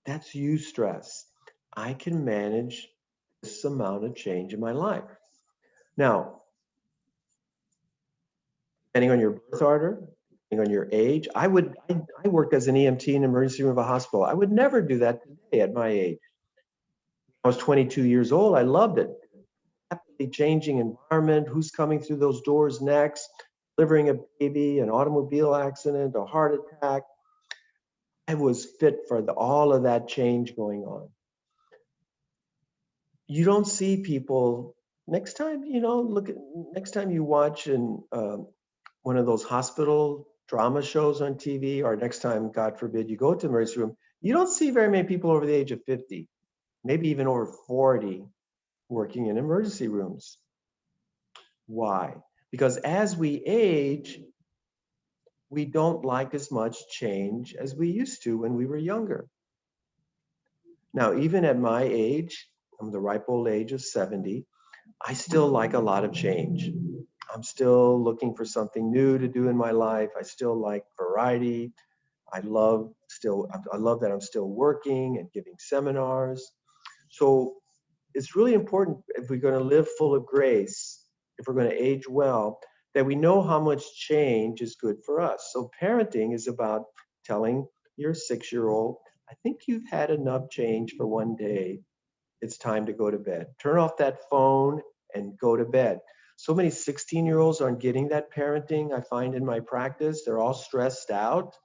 That's U stress. I can manage this amount of change in my life. Now, depending on your birth order, depending on your age, I worked as an EMT in the emergency room of a hospital. I would never do that today at my age. I was 22 years old. I loved it. Rapidly changing environment. Who's coming through those doors next? Delivering a baby, an automobile accident, a heart attack. I was fit for all of that change going on. You don't see people, next time, next time you watch one of those hospital drama shows on TV, or next time, God forbid, you go to the emergency room, you don't see very many people over the age of 50, maybe even over 40, working in emergency rooms. Why? Because as we age, we don't like as much change as we used to when we were younger. Now, even at my age, I'm the ripe old age of 70, I still like a lot of change. I'm still looking for something new to do in my life. I still like variety. I love that I'm still working and giving seminars. So it's really important, if we're going to live full of grace, if we're going to age well, that we know how much change is good for us. So parenting is about telling your 6-year-old, I think you've had enough change for one day. It's time to go to bed. Turn off that phone and go to bed. So many 16-year-olds aren't getting that parenting. I find in my practice, they're all stressed out.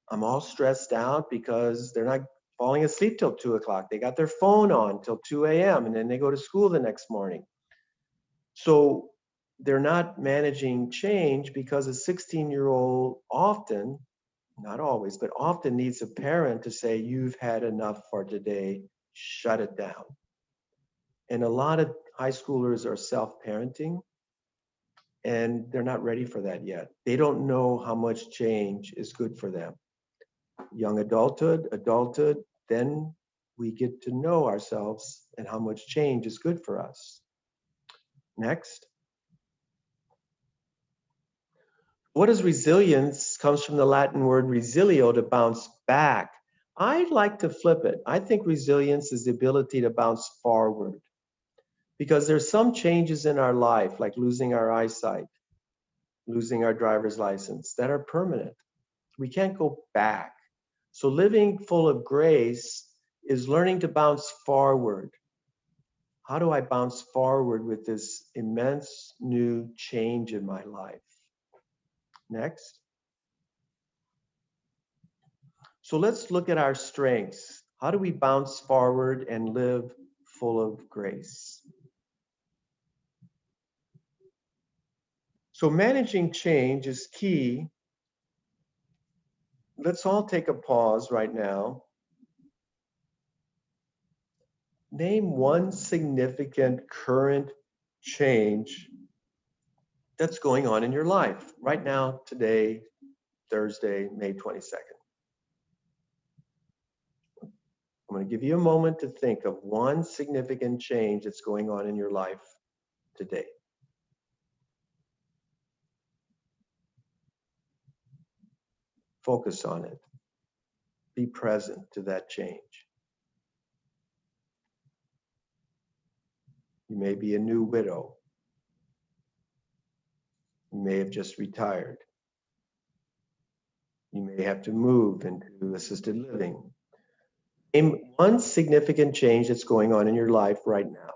I'm all stressed out because they're not falling asleep till 2 o'clock. They got their phone on till 2 a.m. and then they go to school the next morning. So they're not managing change because a 16-year-old often, not always, but often needs a parent to say, you've had enough for today, shut it down. And a lot of high schoolers are self-parenting, and they're not ready for that yet. They don't know how much change is good for them. Young adulthood, then we get to know ourselves and how much change is good for us. Next. What is resilience? Comes from the Latin word resilio, to bounce back. I'd like to flip it. I think resilience is the ability to bounce forward, because there's some changes in our life, like losing our eyesight, losing our driver's license, that are permanent. We can't go back. So living full of grace is learning to bounce forward. How do I bounce forward with this immense new change in my life? Next. So let's look at our strengths. How do we bounce forward and live full of grace? So managing change is key. Let's all take a pause right now. Name one significant current change that's going on in your life right now, today, Thursday, May 22nd. I'm going to give you a moment to think of one significant change that's going on in your life today. Focus on it. Be present to that change. You may be a new widow. You may have just retired. You may have to move into assisted living. Name one significant change that's going on in your life right now.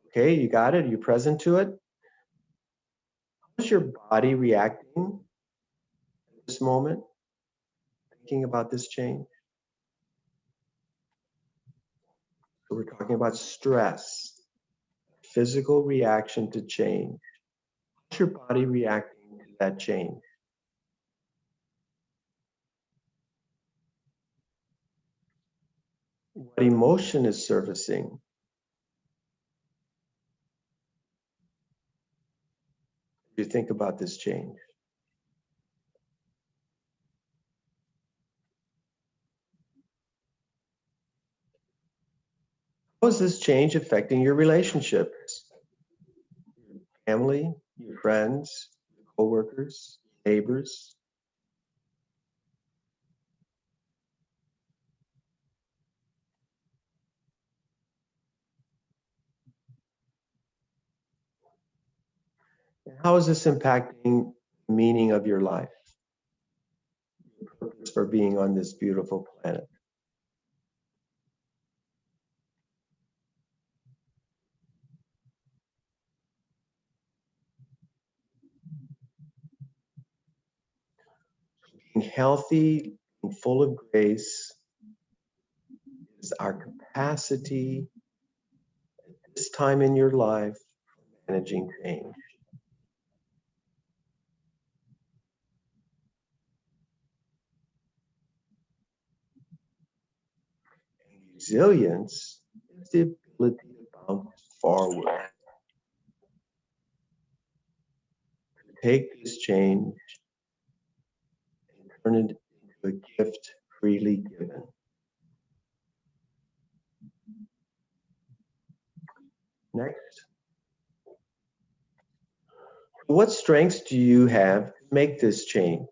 Okay, you got it? Are you present to it? How's your body reacting at this moment? Thinking about this change? So we're talking about stress, physical reaction to change. How's your body reacting to that change? What emotion is surfacing? You think about this change. How is this change affecting your relationships? Your family, your friends, your coworkers, neighbors? How is this impacting the meaning of your life? Your purpose for being on this beautiful planet? Being healthy and full of grace is our capacity at this time in your life for managing change. And resilience is the ability to bounce forward, to take this change and turn it into a gift freely given. Next. What strengths do you have to make this change?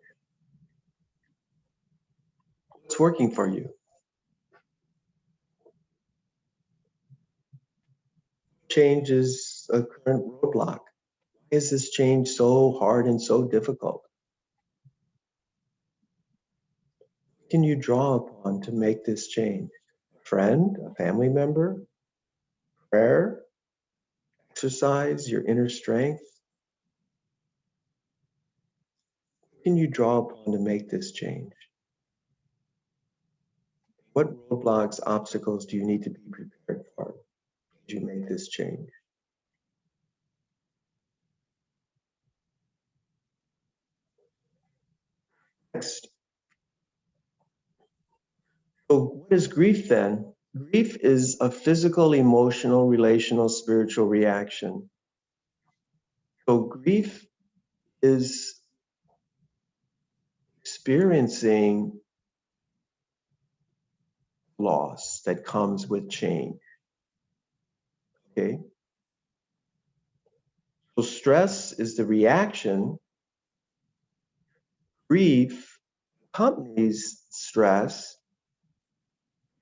What's working for you? Change is a current roadblock. Why is this change so hard and so difficult? What can you draw upon to make this change? A friend, a family member, prayer, exercise, your inner strength? What can you draw upon to make this change? What roadblocks, obstacles do you need to be prepared for as you make this change? Next. So what is grief then? Grief is a physical, emotional, relational, spiritual reaction. So grief is experiencing loss that comes with change. Okay? So stress is the reaction. Grief accompanies stress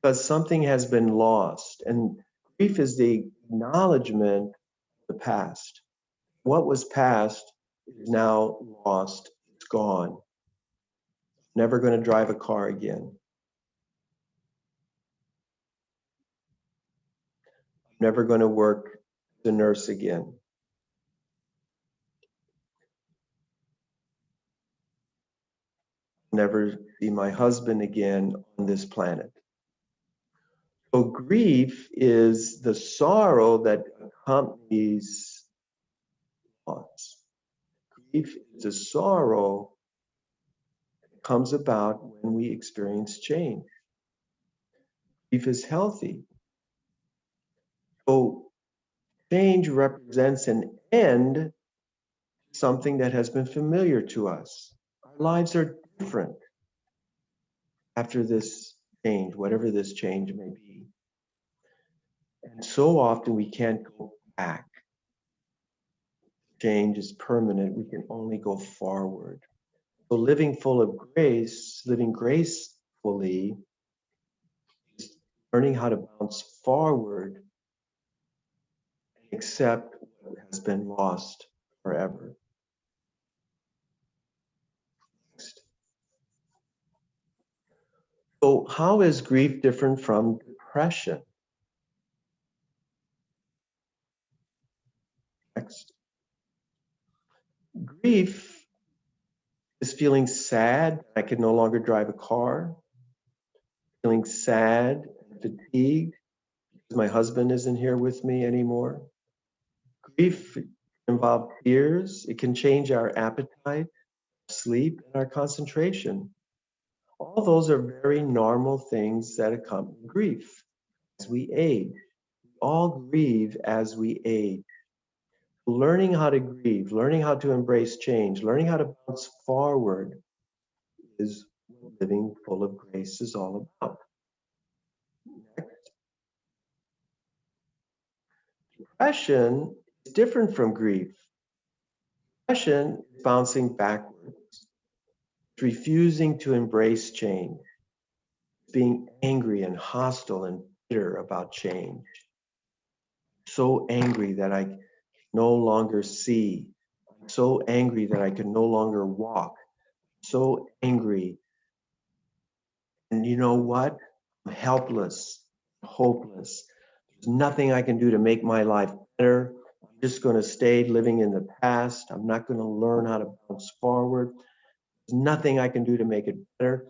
because something has been lost. And grief is the acknowledgement of the past. What was past is now lost. It's gone. Never going to drive a car again. Never going to work as a nurse again. Never see my husband again on this planet. So grief is the sorrow that accompanies loss. Grief is a sorrow that comes about when we experience change. Grief is healthy. So change represents an end, something that has been familiar to us. Our lives are different after this change, whatever this change may be. And so often we can't go back. Change is permanent. We can only go forward. So living full of grace, living gracefully, is learning how to bounce forward and accept what has been lost forever. Next. So how is grief different from depression? Next. Grief is feeling sad. I can no longer drive a car. Feeling sad and fatigued because my husband isn't here with me anymore. Grief involves tears. It can change our appetite, sleep, and our concentration. All those are very normal things that accompany grief as we age. We all grieve as we age. Learning how to grieve, learning how to embrace change, learning how to bounce forward is what living full of grace is all about. Next. Depression is different from grief. Depression is bouncing backwards. It's refusing to embrace change. It's being angry and hostile and bitter about change. So angry that I can no longer see. I'm so angry that I can no longer walk. So angry. And you know what? I'm helpless, hopeless. There's nothing I can do to make my life better. I'm just going to stay living in the past. I'm not going to learn how to bounce forward. There's nothing I can do to make it better.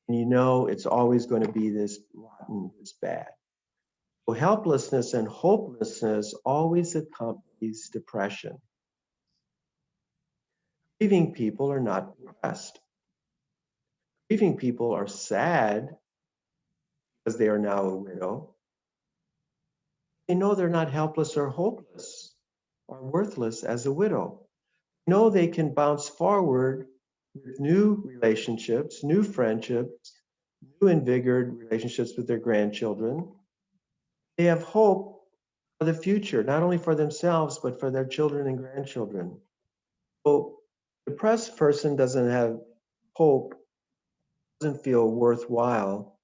And you know, it's always going to be this rotten, this bad. So helplessness and hopelessness always accompanies depression. Grieving people are not depressed. Grieving people are sad because they are now a widow. They know they're not helpless or hopeless or worthless as a widow. They know they can bounce forward with new relationships, new friendships, new invigorated relationships with their grandchildren. They have hope for the future, not only for themselves, but for their children and grandchildren. So a depressed person doesn't have hope, doesn't feel worthwhile,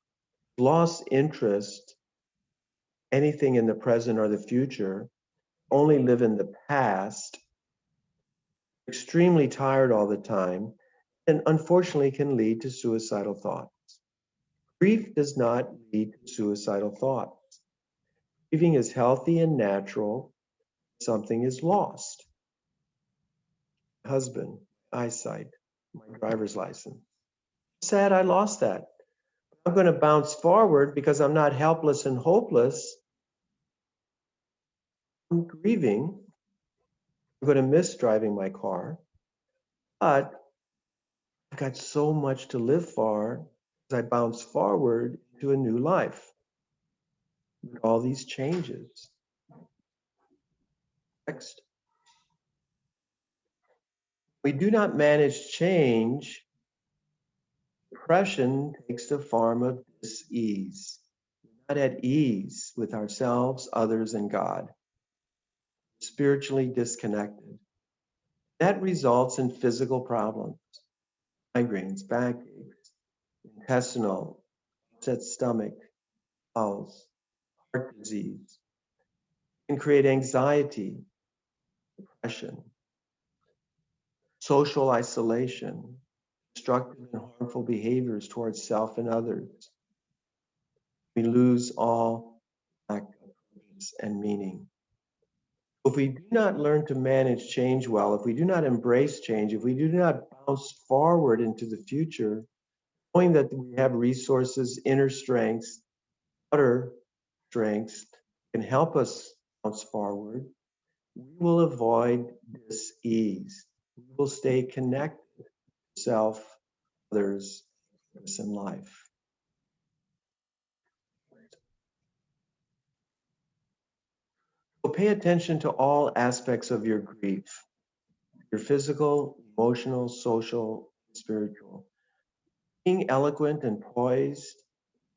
lost interest, anything in the present or the future, only live in the past, extremely tired all the time, and unfortunately can lead to suicidal thoughts. Grief does not lead to suicidal thoughts. Grieving is healthy and natural. Something is lost. My husband, eyesight, my driver's license. Sad I lost that. I'm going to bounce forward because I'm not helpless and hopeless. I'm grieving. I'm going to miss driving my car, but I've got so much to live for as I bounce forward to a new life with all these changes. Next. We do not manage change. Depression takes the form of dis-ease. We're not at ease with ourselves, others, and God. Spiritually disconnected. That results in physical problems, migraines, backaches, intestinal, upset stomach, bowels, heart disease. It can create anxiety, depression, social isolation, destructive and harmful behaviors towards self and others. We lose all lack of purpose and meaning. If we do not learn to manage change well, if we do not embrace change, if we do not bounce forward into the future, knowing that we have resources, inner strengths, outer strengths can help us bounce forward, we will avoid dis-ease. We will stay connected to self, others, purpose, and life. So pay attention to all aspects of your grief, your physical, emotional, social, spiritual. Being eloquent and poised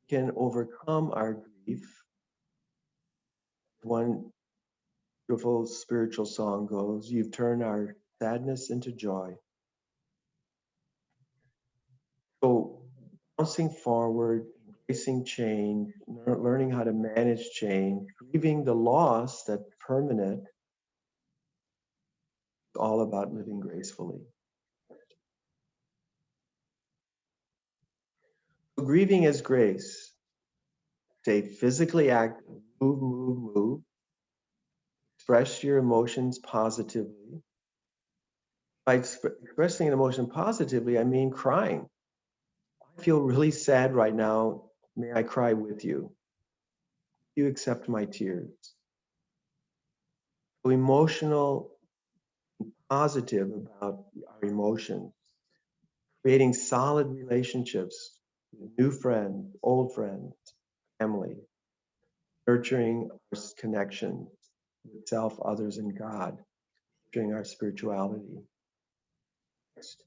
can overcome our grief. One beautiful spiritual song goes, "You've turned our sadness into joy." So bouncing forward, embracing change, learning how to manage change, grieving the loss that's permanent, it's all about living gracefully. So grieving is grace. Stay physically active, move, move, move. Express your emotions positively. By expressing an emotion positively, I mean crying. I feel really sad right now. May I cry with you? You accept my tears. So emotional, positive about our emotions, creating solid relationships with new friends, old friends, family, nurturing our connections with self, others, and God, nurturing our spirituality. Next.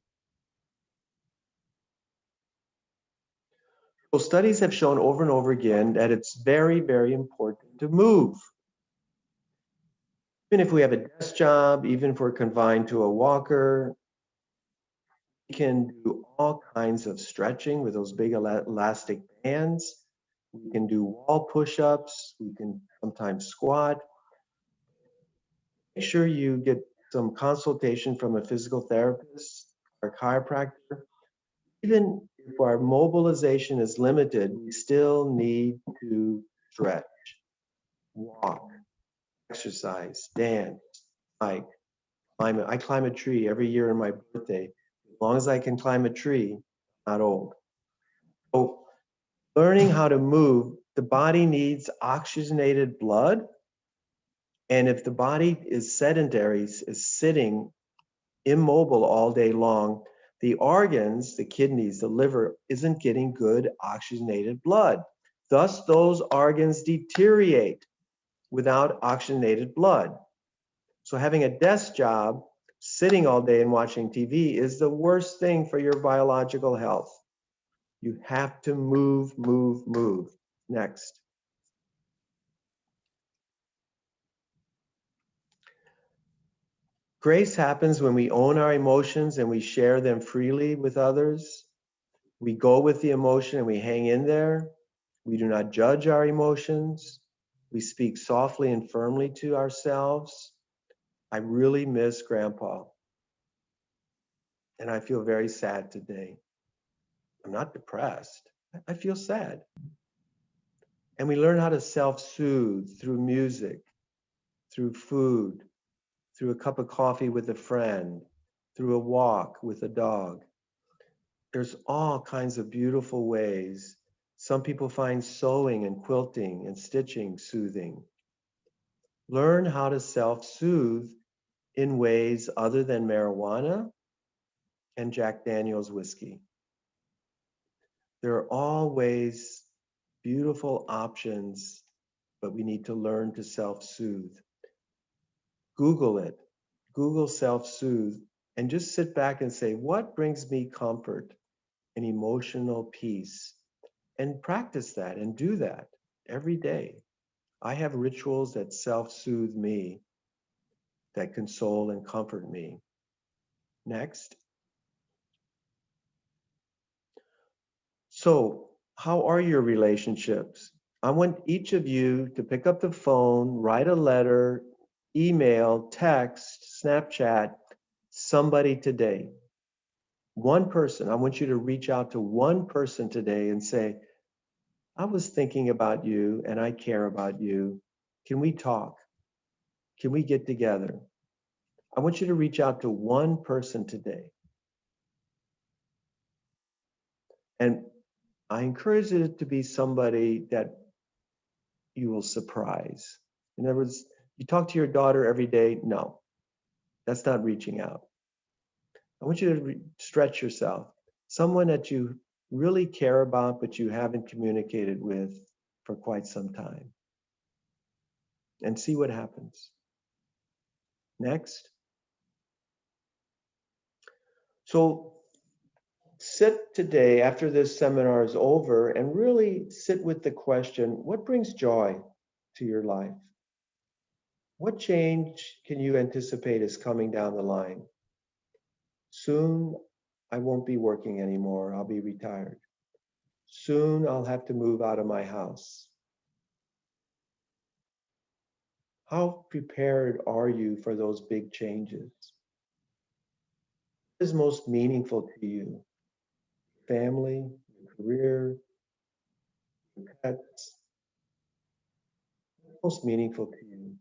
Well, studies have shown over and over again that it's very, very important to move. Even if we have a desk job, even if we're confined to a walker, we can do all kinds of stretching with those big elastic bands. We can do wall push-ups. We can sometimes squat. Make sure you get some consultation from a physical therapist or chiropractor. Even if our mobilization is limited, we still need to stretch, walk, exercise, dance, hike, climb it. I climb a tree every year on my birthday. As long as I can climb a tree, I'm not old. So learning how to move, the body needs oxygenated blood. And if the body is sedentary, is sitting immobile all day long, the organs, the kidneys, the liver, isn't getting good oxygenated blood. Thus, those organs deteriorate without oxygenated blood. So having a desk job, sitting all day and watching TV is the worst thing for your biological health. You have to move, move, move. Next. Grace happens when we own our emotions and we share them freely with others. We go with the emotion and we hang in there. We do not judge our emotions. We speak softly and firmly to ourselves. I really miss Grandpa. And I feel very sad today. I'm not depressed. I feel sad. And we learn how to self-soothe through music, through food, through a cup of coffee with a friend, through a walk with a dog. There's all kinds of beautiful ways Some people find sewing and quilting and stitching soothing. Learn how to self-soothe in ways other than marijuana and Jack Daniel's whiskey. There are always beautiful options, but we need to learn to self-soothe. Google it. Google self-soothe and just sit back and say, what brings me comfort and emotional peace? And practice that and do that every day. I have rituals that self-soothe me, that console and comfort me. Next. So, how are your relationships? I want each of you to pick up the phone, write a letter, email, text, Snapchat, somebody today. One person. I want you to reach out to one person today and say, I was thinking about you and I care about you. Can we talk? Can we get together? I want you to reach out to one person today. And I encourage it to be somebody that you will surprise. In other words, you talk to your daughter every day. No, that's not reaching out. I want you to stretch yourself. Someone that you really care about, but you haven't communicated with for quite some time. And see what happens. Next. So sit today after this seminar is over and really sit with the question, what brings joy to your life? What change can you anticipate is coming down the line? Soon, I won't be working anymore. I'll be retired. Soon, I'll have to move out of my house. How prepared are you for those big changes? What is most meaningful to you? Family, your career, your pets? What's most meaningful to you?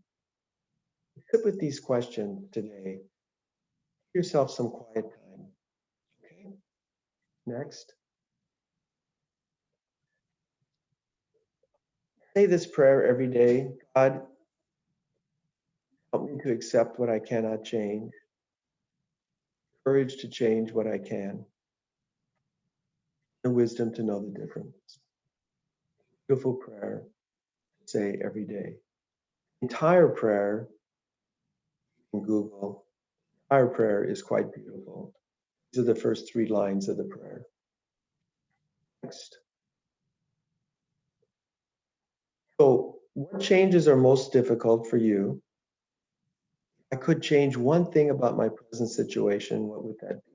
Sit with these questions today. Give yourself some quiet time. Okay? Next. Say this prayer every day. God, help me to accept what I cannot change. Courage to change what I can. The wisdom to know the difference. Beautiful prayer to say every day. Entire prayer in Google. Entire prayer is quite beautiful. These are the first 3 lines of the prayer. Next. So, what changes are most difficult for you? I could change one thing about my present situation. What would that be?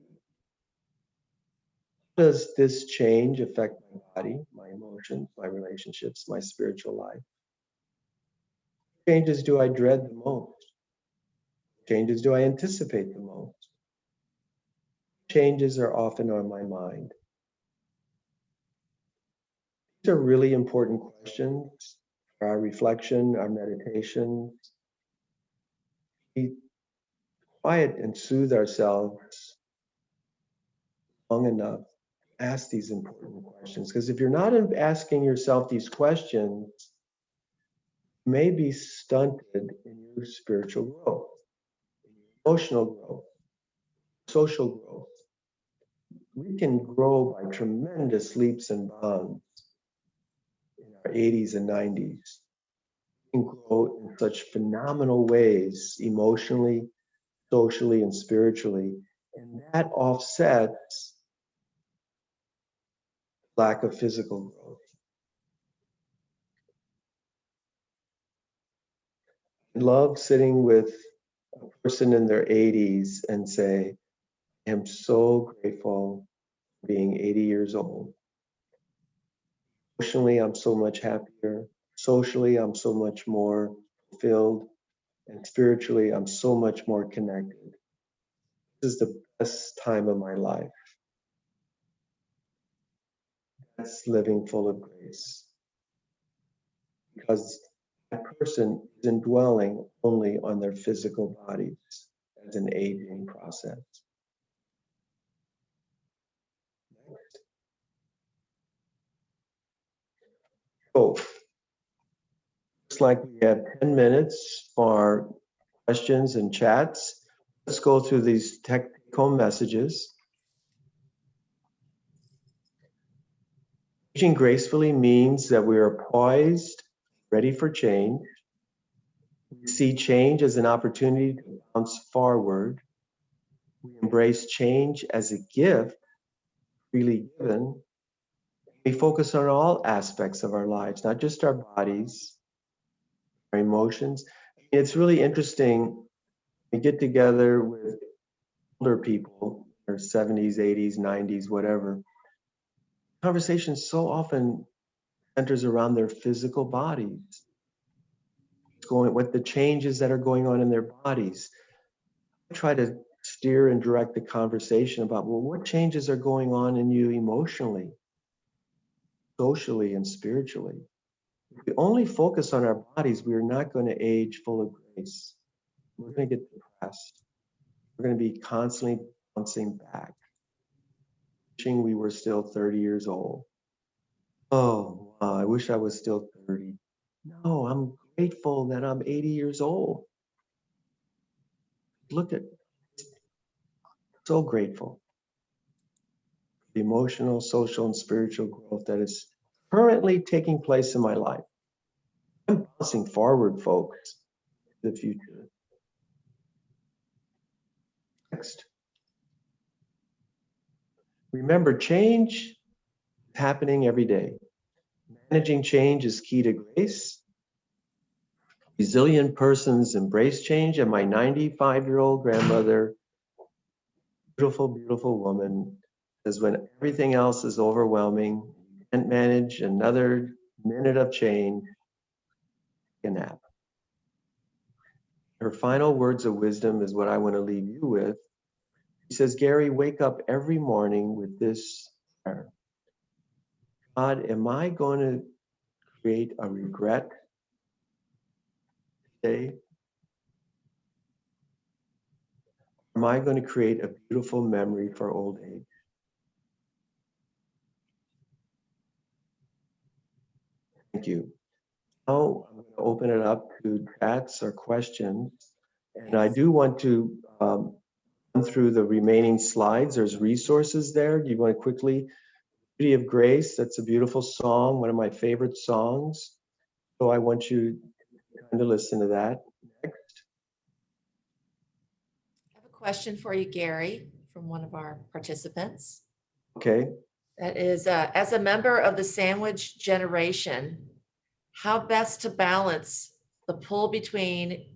How does this change affect my body, my emotions, my relationships, my spiritual life? What changes do I dread the most? What changes do I anticipate the most? Changes are often on my mind. These are really important questions for our reflection, our meditation. We quiet and soothe ourselves long enough to ask these important questions. Because if you're not asking yourself these questions, you may be stunted in your spiritual growth, in your emotional growth, social growth. We can grow by tremendous leaps and bounds in our 80s and 90s. We can grow in such phenomenal ways, emotionally, socially, and spiritually. And that offsets lack of physical growth. I love sitting with a person in their 80s and say, I am so grateful for being 80 years old. Emotionally, I'm so much happier. Socially, I'm so much more fulfilled. And spiritually, I'm so much more connected. This is the best time of my life. That's living full of grace. Because that person isn't dwelling only on their physical bodies as an aging process. Next. So, looks like we have 10 minutes for questions and chats. Let's go through these take-home messages. Aging gracefully means that we are poised, ready for change. We see change as an opportunity to bounce forward. We embrace change as a gift freely given. We focus on all aspects of our lives, not just our bodies, our emotions. It's really interesting. We get together with older people, their 70s, 80s, 90s, whatever. Conversation so often centers around their physical bodies. What the changes that are going on in their bodies. I try to steer and direct the conversation about, well, what changes are going on in you emotionally, socially, and spiritually? If we only focus on our bodies, we are not going to age full of grace. We're going to get depressed. We're going to be constantly bouncing back, wishing we were still 30 years old. Oh, wow, I wish I was still 30. No, I'm grateful that I'm 80 years old. Look at, so grateful. The emotional, social, and spiritual growth that is currently taking place in my life. I'm bouncing forward, folks, to the future. Next. Remember, change is happening every day. Managing change is key to grace. Resilient persons embrace change, and my 95-year-old grandmother, beautiful, beautiful woman, says when everything else is overwhelming, you can't manage another minute of change, take a nap. Her final words of wisdom is what I want to leave you with. She says, Gary, wake up every morning with this prayer. God, am I going to create a regret today? Am I going to create a beautiful memory for old age? Thank you. Now I'm going to open it up to chats or questions. And I do want to run through the remaining slides. There's resources there. Do you want to quickly? Beauty of Grace, that's a beautiful song, one of my favorite songs. So I want you to listen to that. Next. I have a question for you, Gary, from one of our participants. Okay. That is, as a member of the sandwich generation, how best to balance the pull between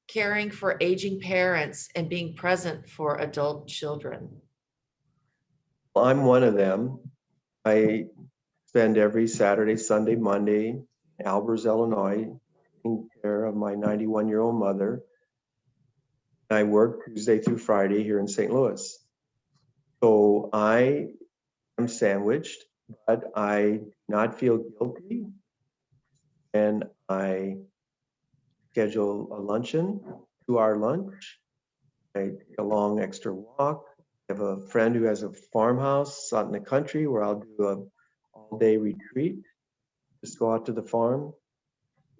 caring for aging parents and being present for adult children? Well, I'm one of them. I spend every Saturday, Sunday, Monday in Albers, Illinois, taking care of my 91-year-old mother. I work Tuesday through Friday here in St. Louis. So I am sandwiched, but I do not feel guilty. And I schedule a luncheon, 2-hour lunch. I take a long extra walk. I have a friend who has a farmhouse out in the country where I'll do a all-day retreat. Just go out to the farm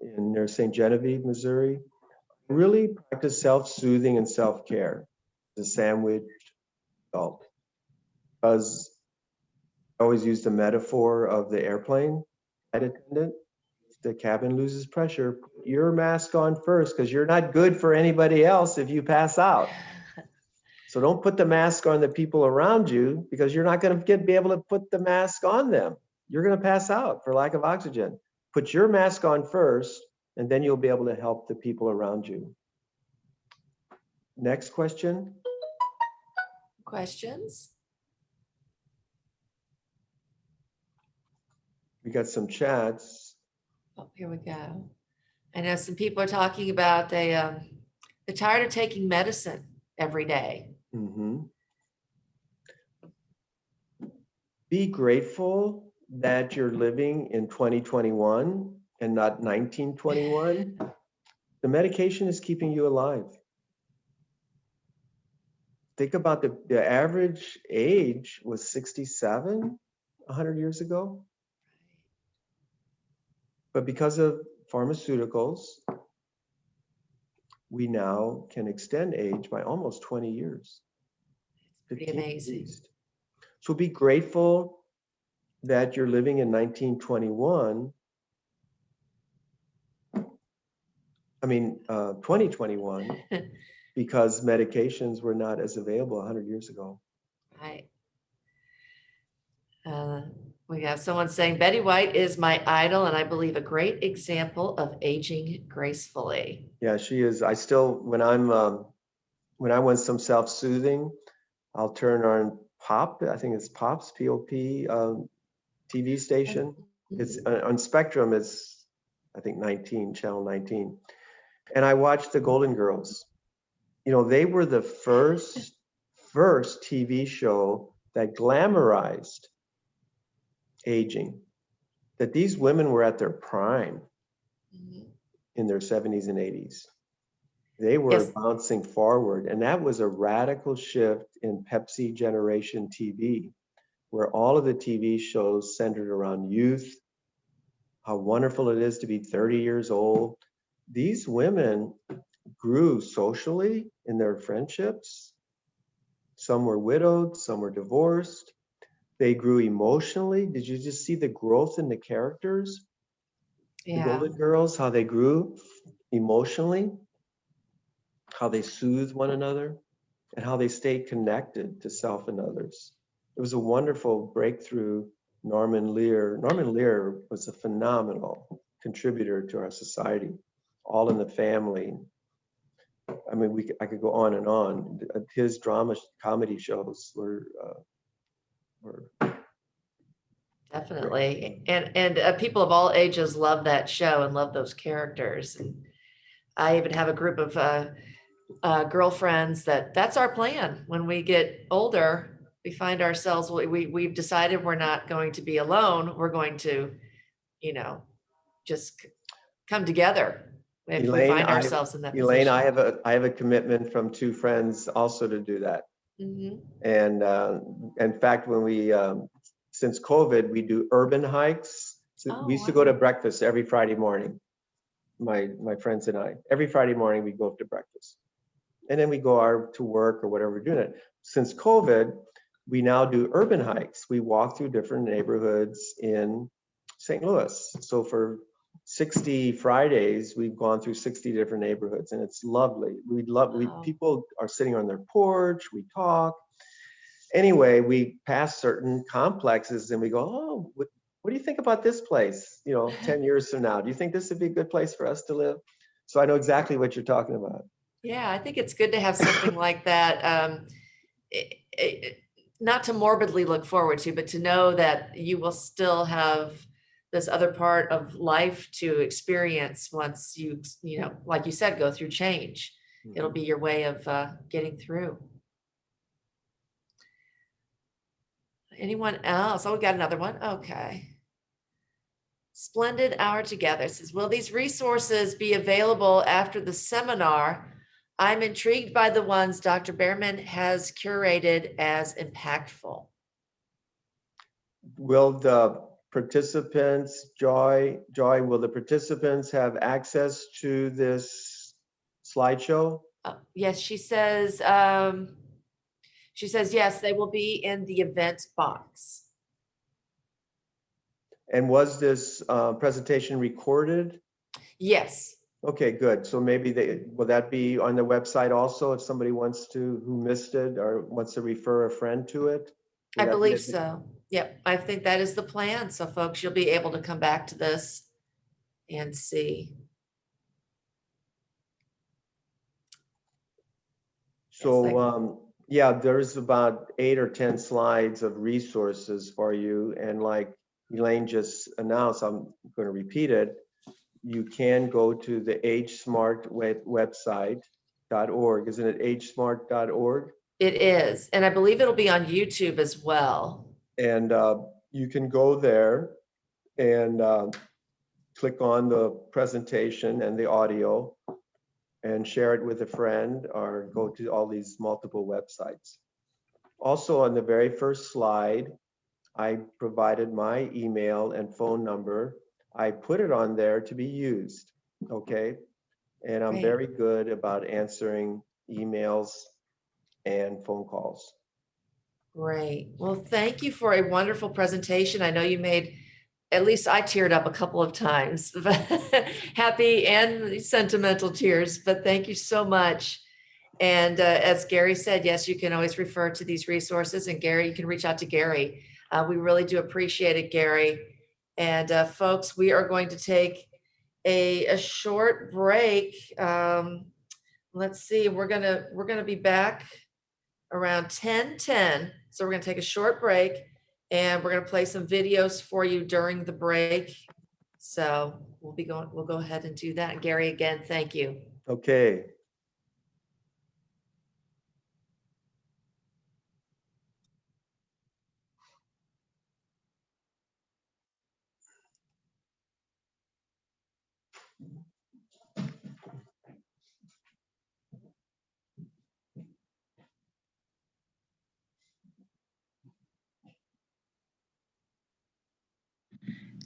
near St. Genevieve, Missouri. I really practice self-soothing and self-care as a sandwiched adult. Because I always use the metaphor of the airplane flight attendant. If the cabin loses pressure, put your mask on first because you're not good for anybody else if you pass out. So don't put the mask on the people around you because you're not going to be able to put the mask on them. You're going to pass out for lack of oxygen. Put your mask on first, and then you'll be able to help the people around you. Next question. Questions? We got some chats. Oh, here we go. I know some people are talking about they're tired of taking medicine every day. Mm-hmm. Be grateful that you're living in 2021 and not 1921. The medication is keeping you alive. Think about the average age was 67 100 years ago. But because of pharmaceuticals, we now can extend age by almost 20 years. Pretty 15 at amazing. least. So be grateful that you're living in 2021, because medications were not as available 100 years ago. Right. We have someone saying Betty White is my idol and I believe a great example of aging gracefully. Yeah, she is. I still, when I want some self-soothing, I'll turn on Pop. I think it's Pop's P-O-P TV station. It's on Spectrum. It's I think channel 19, and I watched the Golden Girls. You know, they were the first TV show that glamorized aging. That these women were at their prime in their 70s and 80s. They were bouncing forward, and that was a radical shift in Pepsi generation TV, where all of the TV shows centered around youth, how wonderful it is to be 30 years old. These women grew socially in their friendships. Some were widowed, some were divorced. They grew emotionally. Did you just see the growth in the characters? Yeah. The Golden Girls, how they grew emotionally, how they soothed one another, and how they stayed connected to self and others. It was a wonderful breakthrough. Norman Lear was a phenomenal contributor to our society, All in the Family. I mean, I could go on and on. His drama comedy shows were Definitely. And people of all ages love that show and love those characters. And I even have a group of girlfriends that's our plan. When we get older, we find ourselves, we've decided we're not going to be alone. We're going to, just come together if we find ourselves in that position. Elaine, I have a commitment from two friends also to do that. And in fact, when we since COVID, we do urban hikes. So we used to go to breakfast every Friday morning. My friends and I, every Friday morning we go up to breakfast, and then we go to work or whatever we're doing it. Since COVID, we now do urban hikes. We walk through different neighborhoods in St. Louis. So for 60 Fridays, we've gone through 60 different neighborhoods, and it's lovely. People are sitting on their porch, we talk. Anyway, we pass certain complexes and we go, oh, what do you think about this place? 10 years from now, do you think this would be a good place for us to live? So I know exactly what you're talking about. Yeah, I think it's good to have something like that. Not to morbidly look forward to, but to know that you will still have this other part of life to experience once you like you said, go through change. It'll be your way of getting through. Anyone else? Oh, we got another one. Okay. Splendid hour together. It says, will these resources be available after the seminar? I'm intrigued by the ones Dr. Behrman has curated as impactful. Will the participants, Joy, will the participants have access to this slideshow? Yes, she says yes, they will be in the event box. And was this presentation recorded? Yes. Okay, good. So maybe will that be on the website also if somebody who missed it or wants to refer a friend to it? I believe so. Yep, I think that is the plan. So folks, you'll be able to come back to this and see. So yeah, there's about 8 or 10 slides of resources for you. And like Elaine just announced, I'm going to repeat it. You can go to the AgeSmart website.org. Isn't it agesmart.org? It is. And I believe it'll be on YouTube as well. And you can go there and click on the presentation and the audio and share it with a friend or go to all these multiple websites. Also on the very first slide, I provided my email and phone number I put it on there to be used, okay? And I'm Great. very good about answering emails and phone calls. Great. Well, thank you for a wonderful presentation. I know you made, at least I teared up a couple of times, happy and sentimental tears, but thank you so much. And as Gary said, yes, you can always refer to these resources, and Gary, you can reach out to Gary. We really do appreciate it, Gary. And folks, we are going to take a short break. Let's see, we're gonna be back around 10:10. So we're gonna take a short break, and we're gonna play some videos for you during the break. So we'll go ahead and do that. And Gary, again, thank you. Okay.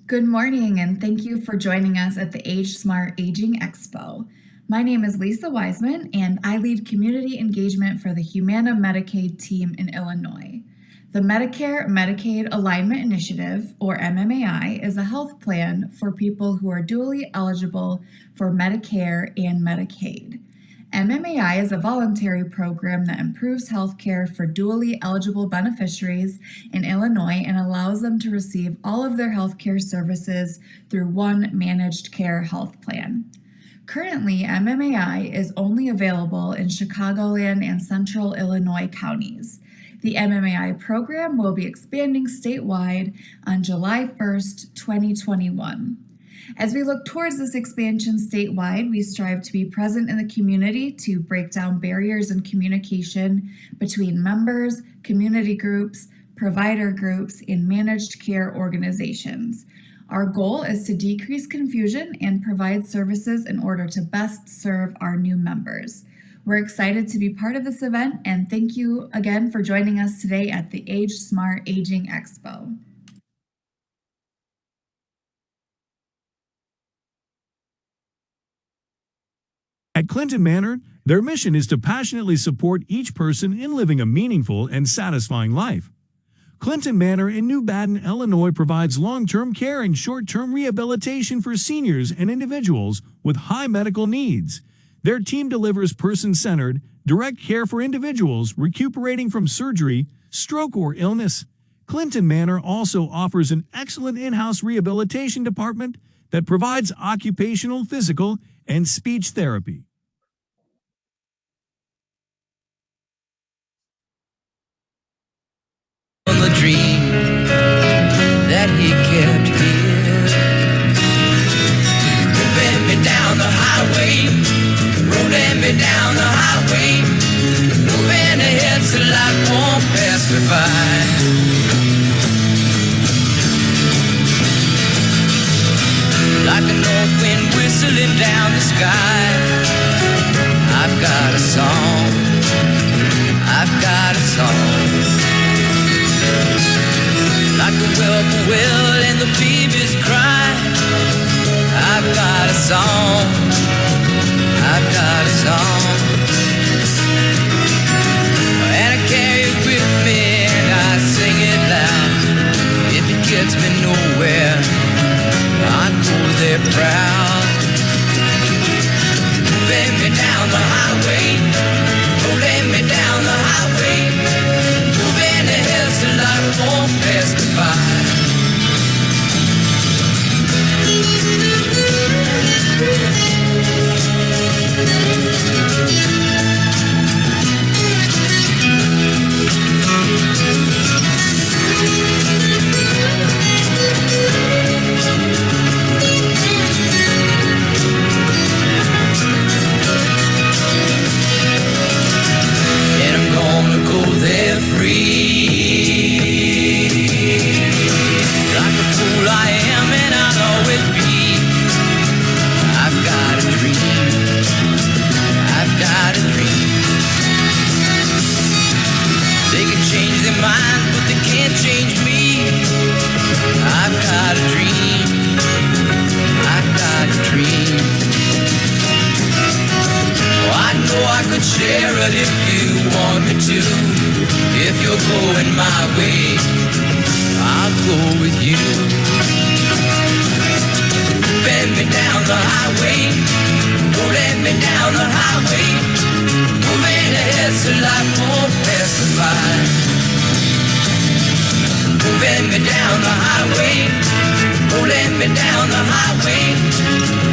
Good morning, and thank you for joining us at the Age Smart Aging Expo. My name is Lisa Wiseman, and I lead community engagement for the Humana Medicaid team in Illinois. The Medicare-Medicaid Alignment Initiative, or MMAI, is a health plan for people who are dually eligible for Medicare and Medicaid. MMAI is a voluntary program that improves health care for dually eligible beneficiaries in Illinois and allows them to receive all of their health care services through one managed care health plan. Currently, MMAI is only available in Chicagoland and Central Illinois counties. The MMAI program will be expanding statewide on July 1st, 2021. As we look towards this expansion statewide, we strive to be present in the community to break down barriers in communication between members, community groups, provider groups, and managed care organizations. Our goal is to decrease confusion and provide services in order to best serve our new members. We're excited to be part of this event, and thank you again for joining us today at the Age Smart Aging Expo. At Clinton Manor, their mission is to passionately support each person in living a meaningful and satisfying life. Clinton Manor in New Baden, Illinois provides long-term care and short-term rehabilitation for seniors and individuals with high medical needs. Their team delivers person-centered, direct care for individuals recuperating from surgery, stroke, or illness. Clinton Manor also offers an excellent in-house rehabilitation department that provides occupational, physical, and speech therapy. The dream that he kept here, moving me down the highway, rolling me down the highway, moving ahead so life won't pass me by. Like a north wind whistling down the sky, I've got a song, I've got a song. Like the whippoorwill and the babies cry, I've got a song, I've got a song. And I carry it with me and I sing it loud. If it gets me nowhere, I go there proud. Moving me down the highway, rolling me down the highway, moving ahead so life won't pass me by. share it if you want me to. If you're going my way, I'll go with you. Bend me down the highway, don't let me down the highway. Moving ahead so life won't pass me by. Moving me down the highway, don't let me down the highway.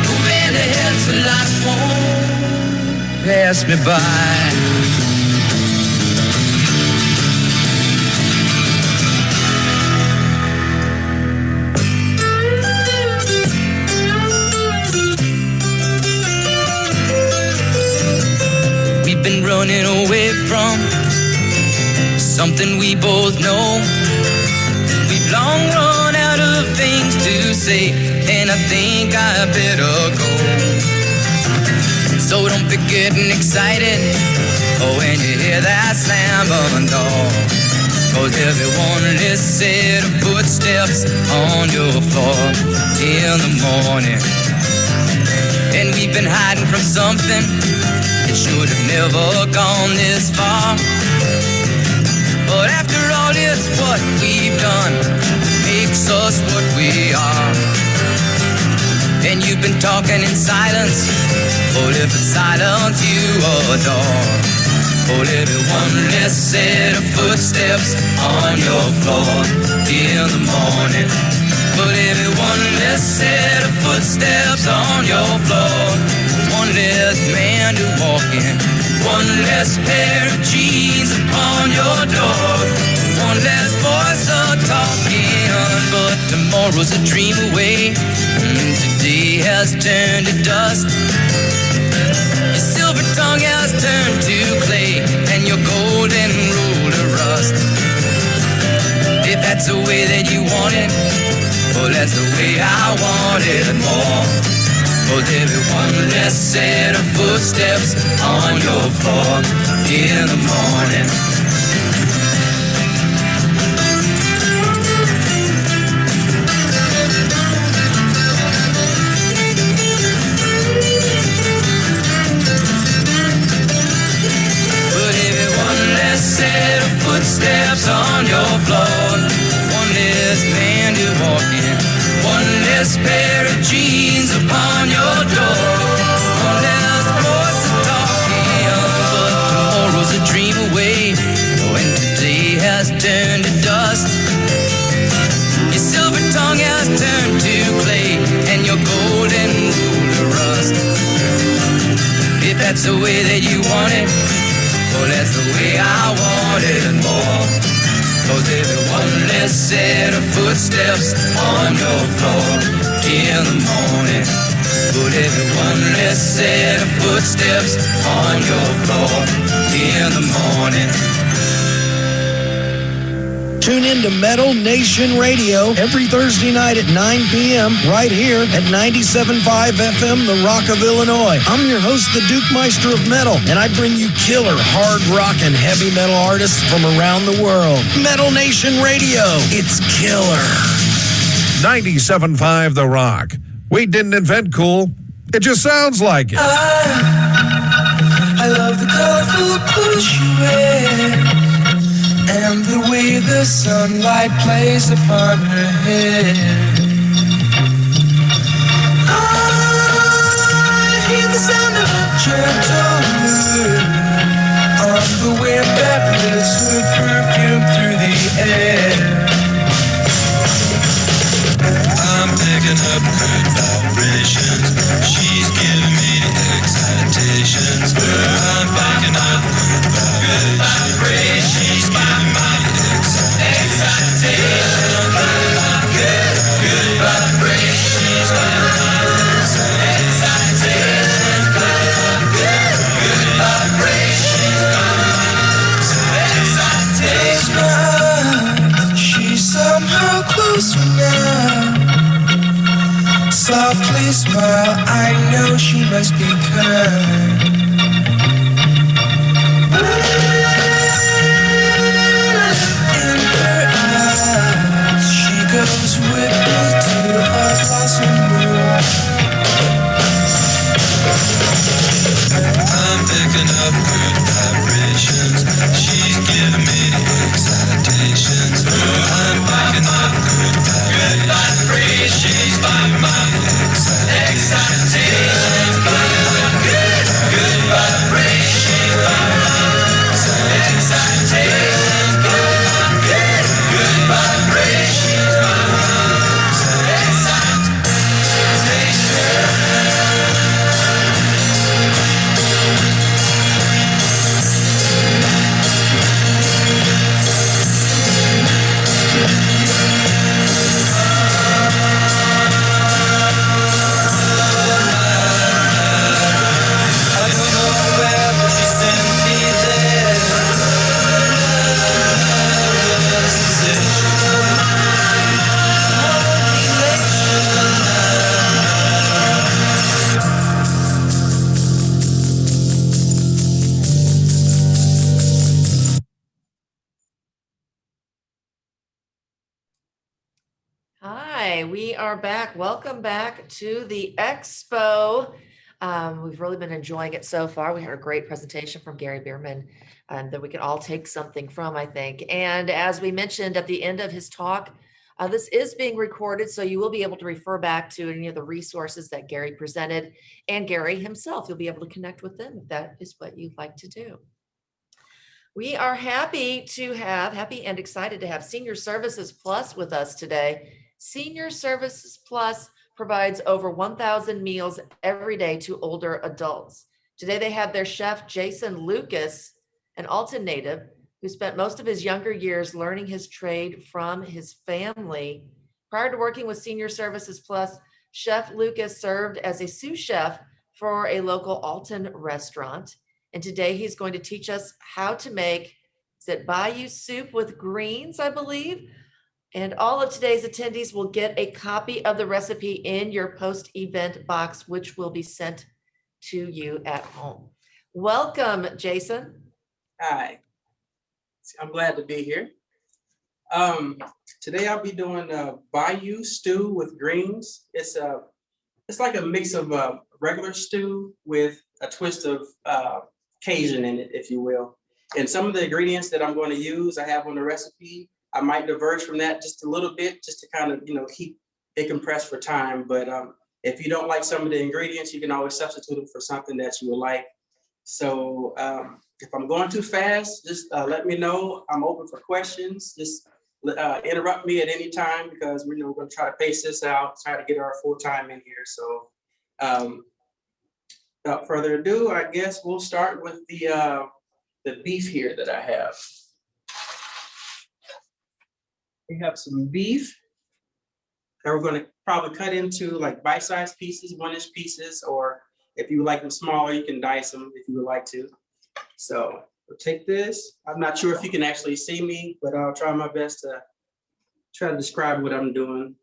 Moving ahead so life won't pass me by. Been running away from something we both know. We've long run out of things to say, and I think I better go. So don't be getting excited when you hear that slam on the door, 'cause there'll be one less set of footsteps on your floor in the morning. And we've been hiding from something that should have never gone this far. But after all, it's what we've done makes us what we are. And you've been talking in silence, but if it's silence you adore, but every one less set of footsteps on your floor in the morning. But every one less set of footsteps on your floor, one less man to walk in, one less pair of jeans upon your door, one less voice a-talking. But tomorrow's a dream away, and today has turned to dust. Your silver tongue has turned to clay, and your golden rule to rust. If that's the way that you want it, well, that's the way I want it more. But every one less set of footsteps on your floor in the morning. But every one less set of footsteps on your floor, one less man to walk in, one less pair of jeans upon your door, one less voice to talking. But tomorrow's a dream away, when today has turned to dust. Your silver tongue has turned to clay, and your golden rule to rust. If that's the way that you want it, well, that's the way I want it more. 'Cause every one less set of footsteps on your floor in the morning. But every one less set of footsteps on your floor in the morning. Tune in to Metal Nation Radio every Thursday night at 9 p.m. right here at 97.5 FM, The Rock of Illinois. I'm your host, the Duke Meister of Metal, and I bring you killer hard rock and heavy metal artists from around the world. Metal Nation Radio, it's killer. 97.5 The Rock. We didn't invent cool. It just sounds like it. I love the colorful clothes you wear, and the way the sunlight plays upon her hair. I hear the sound of a gentle word on the wind that lifts her perfume through the air. I'm picking up good vibrations. She's giving me excitations. I'm picking up good vibrations. She's giving me excitations. Good vibrations. She's giving me excitations. Good vibrations. She's somehow closer now. Softly smile, I know she must be kind. In her eyes, she goes with me to a blossom room. I'm picking up good Okay, we are back. Welcome back to the expo. We've really been enjoying it so far. We had a great presentation from Gary Behrman that we can all take something from, I think. And as we mentioned at the end of his talk, this is being recorded, so you will be able to refer back to any of the resources that Gary presented, and Gary himself. You'll be able to connect with them if that is what you'd like to do. We are happy and excited to have Senior Services Plus with us today. Senior Services Plus provides over 1,000 meals every day to older adults. Today they have their chef, Jason Lucas, an Alton native who spent most of his younger years learning his trade from his family. Prior to working with Senior Services Plus, Chef Lucas served as a sous chef for a local Alton restaurant. And today he's going to teach us how to make, is it Bayou soup with greens, I believe? And all of today's attendees will get a copy of the recipe in your post-event box, which will be sent to you at home. Welcome, Jason. Hi, I'm glad to be here. Today I'll be doing Bayou stew with greens. It's like a mix of regular stew with a twist of Cajun in it, if you will. And some of the ingredients that I'm going to use, I have on the recipe. I might diverge from that just a little bit, just to kind of, keep it compressed for time. But if you don't like some of the ingredients, you can always substitute them for something that you would like. So if I'm going too fast, just let me know. I'm open for questions. Just interrupt me at any time, because we're going to try to pace this out, try to get our full time in here. So without further ado, I guess we'll start with the beef here that I have. We have some beef that we're going to probably cut into like bite-sized pieces, 1-inch pieces, or if you would like them smaller, you can dice them if you would like to. So we'll take this. I'm not sure if you can actually see me, but I'll try my best to try to describe what I'm doing.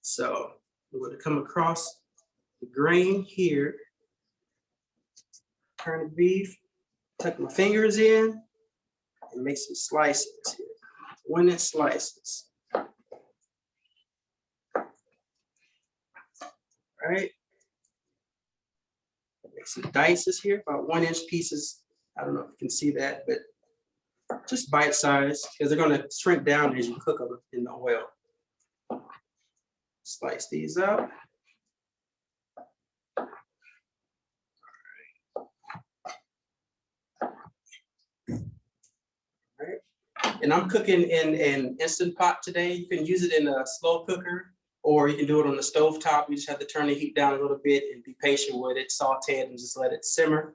So I'm going to come across the grain here, turn the beef, tuck my fingers in, and make some slices here. 1-inch slices. All right. Make some dices here, about 1-inch pieces. I don't know if you can see that, but just bite size, because they're going to shrink down as you cook them in the oil. Slice these up. And I'm cooking in an Instant Pot today. You can use it in a slow cooker, or you can do it on the stove top. You just have to turn the heat down a little bit and be patient with it, saute it, and just let it simmer.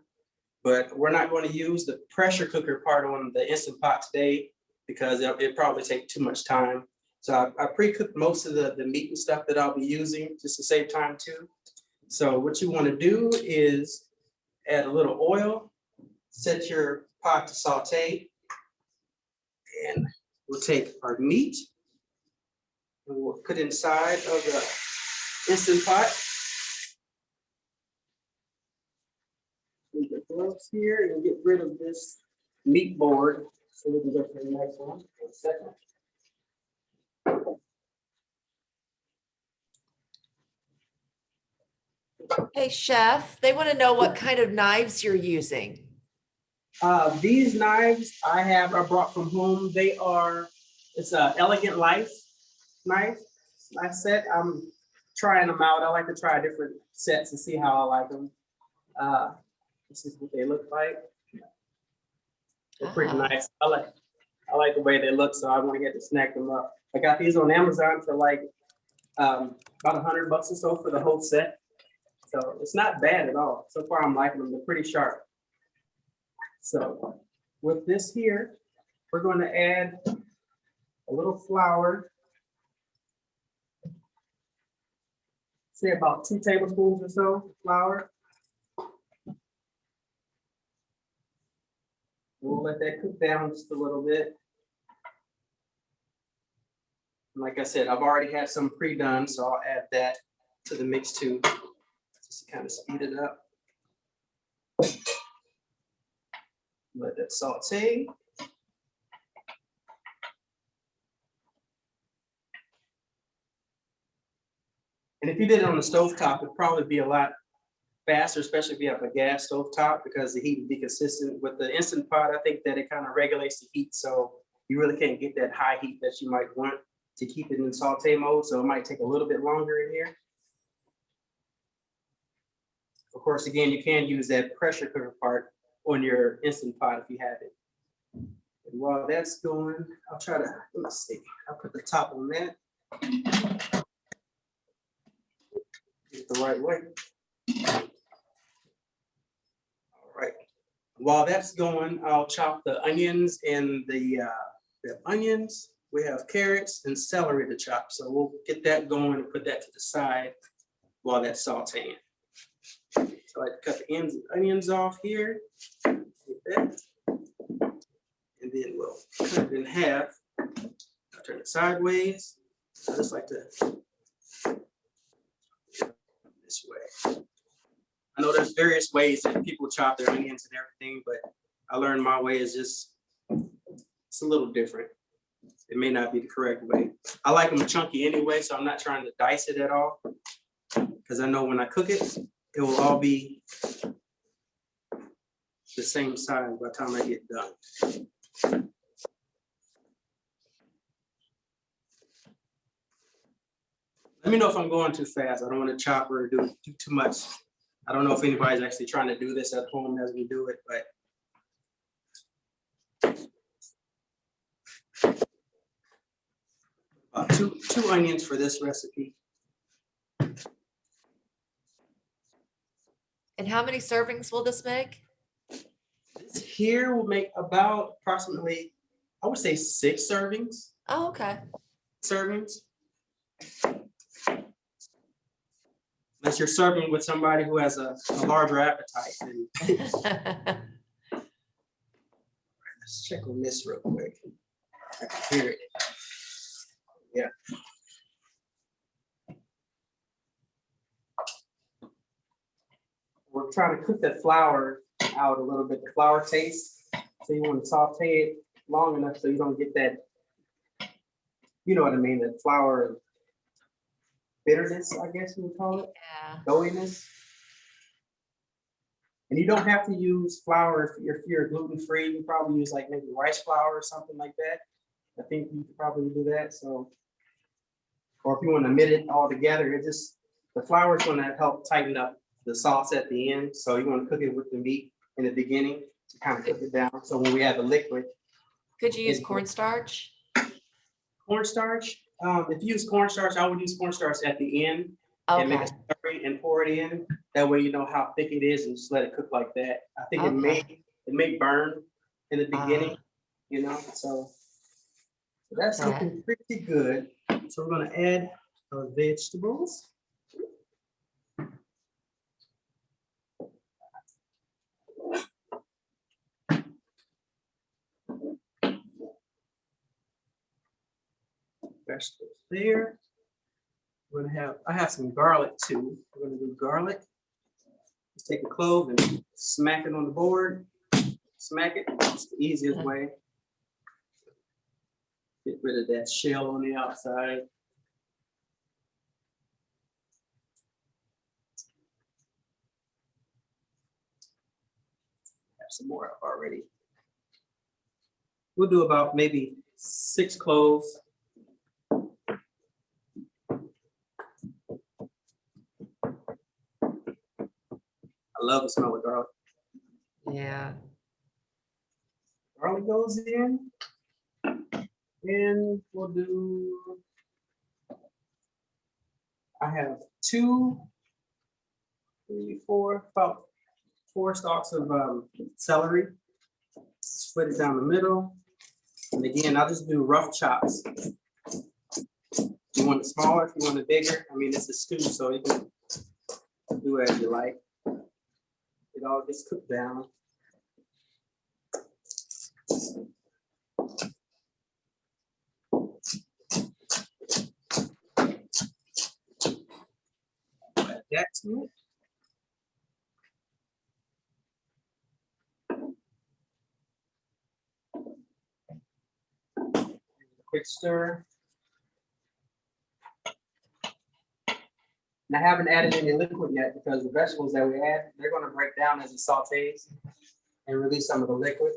But we're not going to use the pressure cooker part on the Instant Pot today, because it probably take too much time. So I pre-cooked most of the meat and stuff that I'll be using, just to save time too. So what you want to do is add a little oil, set your pot to saute. And we'll take our meat and we'll put inside of the Instant Pot. Leave the gloves here and get rid of this meat board so we can go to the next one. 1 second. Hey, Chef, they want to know what kind of knives you're using. These knives I brought from home. It's an Elegant Life knife set. I'm trying them out. I like to try different sets and see how I like them. This is what they look like. They're pretty nice. I like the way they look, so I want to get to snack them up. I got these on Amazon for like about $100 or so for the whole set. So it's not bad at all. So far I'm liking them. They're pretty sharp. So with this here, we're going to add a little flour. Say about 2 tablespoons or so flour. We'll let that cook down just a little bit. And like I said, I've already had some pre-done, so I'll add that to the mix too, just to kind of speed it up. Let that saute. And if you did it on the stove top, it'd probably be a lot faster, especially if you have a gas stove top, because the heat would be consistent. With the Instant Pot, I think that it kind of regulates the heat, so you really can't get that high heat that you might want to keep it in saute mode. So it might take a little bit longer in here. Of course, again, you can use that pressure cooker part on your Instant Pot if you have it. And while that's going, I'll try to, let me see, I'll put the top on that. Get it the right way. All right. While that's going, I'll chop the onions and the onions. We have carrots and celery to chop. So we'll get that going and put that to the side while that's sauteing. So I cut the ends of the onions off here. Like that. And then we'll cut it in half. I'll turn it sideways. I just like to this way. I know there's various ways that people chop their onions and everything, but I learned my way is just, it's a little different. It may not be the correct way. I like them chunky anyway, so I'm not trying to dice it at all, because I know when I cook it, it will all be the same size by the time I get done. Let me know if I'm going too fast. I don't want to chop or do too much. I don't know if anybody's actually trying to do this at home as we do it, but two onions for this recipe. And how many servings will this make? This here will make about approximately, I would say 6 servings. Oh, okay. Servings. Unless you're serving with somebody who has a larger appetite. Let's check on this real quick. I can hear it. Yeah. We're trying to cook that flour out a little bit, the flour taste. So you want to saute it long enough so you don't get that, you know what I mean, that flour bitterness, I guess you would call it. Yeah. Doughiness. And you don't have to use flour if you're gluten-free. You probably use like maybe rice flour or something like that. I think you could probably do that. So, or if you want to knit it all together, it just, the flour is going to help tighten up the sauce at the end. So you want to cook it with the meat in the beginning to kind of cook it down. So when we add the liquid. Could you use cornstarch? Cornstarch? If you use cornstarch, I would use cornstarch at the end. Okay. And make a slurry and pour it in. That way you know how thick it is and just let it cook like that. I think it may burn in the beginning, you know, so that's looking pretty good. So we're gonna add our vegetables. Vegetables there. We're gonna have, I have some garlic too. We're gonna do garlic. Just take a clove and smack it on the board. Smack it, it's the easiest way. Get rid of that shell on the outside. Have some more up already. We'll do about maybe 6 cloves. I love the smell of garlic. Yeah. Garlic goes in. And we'll do, I have 2, 3, 4, about 4 stalks of celery. Split it down the middle. And again, I'll just do rough chops. You want it smaller, if you want it bigger. I mean, it's a stew, so you can do as you like. It all gets cooked down. Add that to it. Quick stir. And I haven't added any liquid yet because the vegetables that we add, they're going to break down as it sautés and release some of the liquid.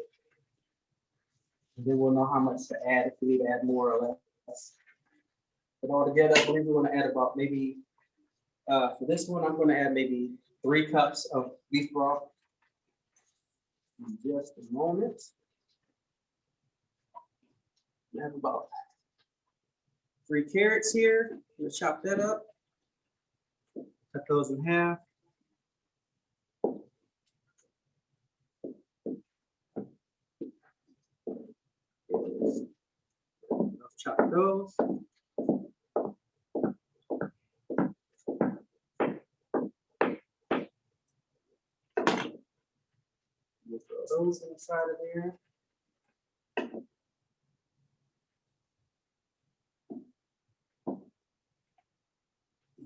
And then we'll know how much to add, if we need to add more or less. But altogether, I believe we're going to add about maybe, for this one, I'm going to add maybe 3 cups of beef broth. In just a moment. I have about 3 carrots here. I'm going to chop that up. Cut those in half. Chop those. We'll throw those inside of there.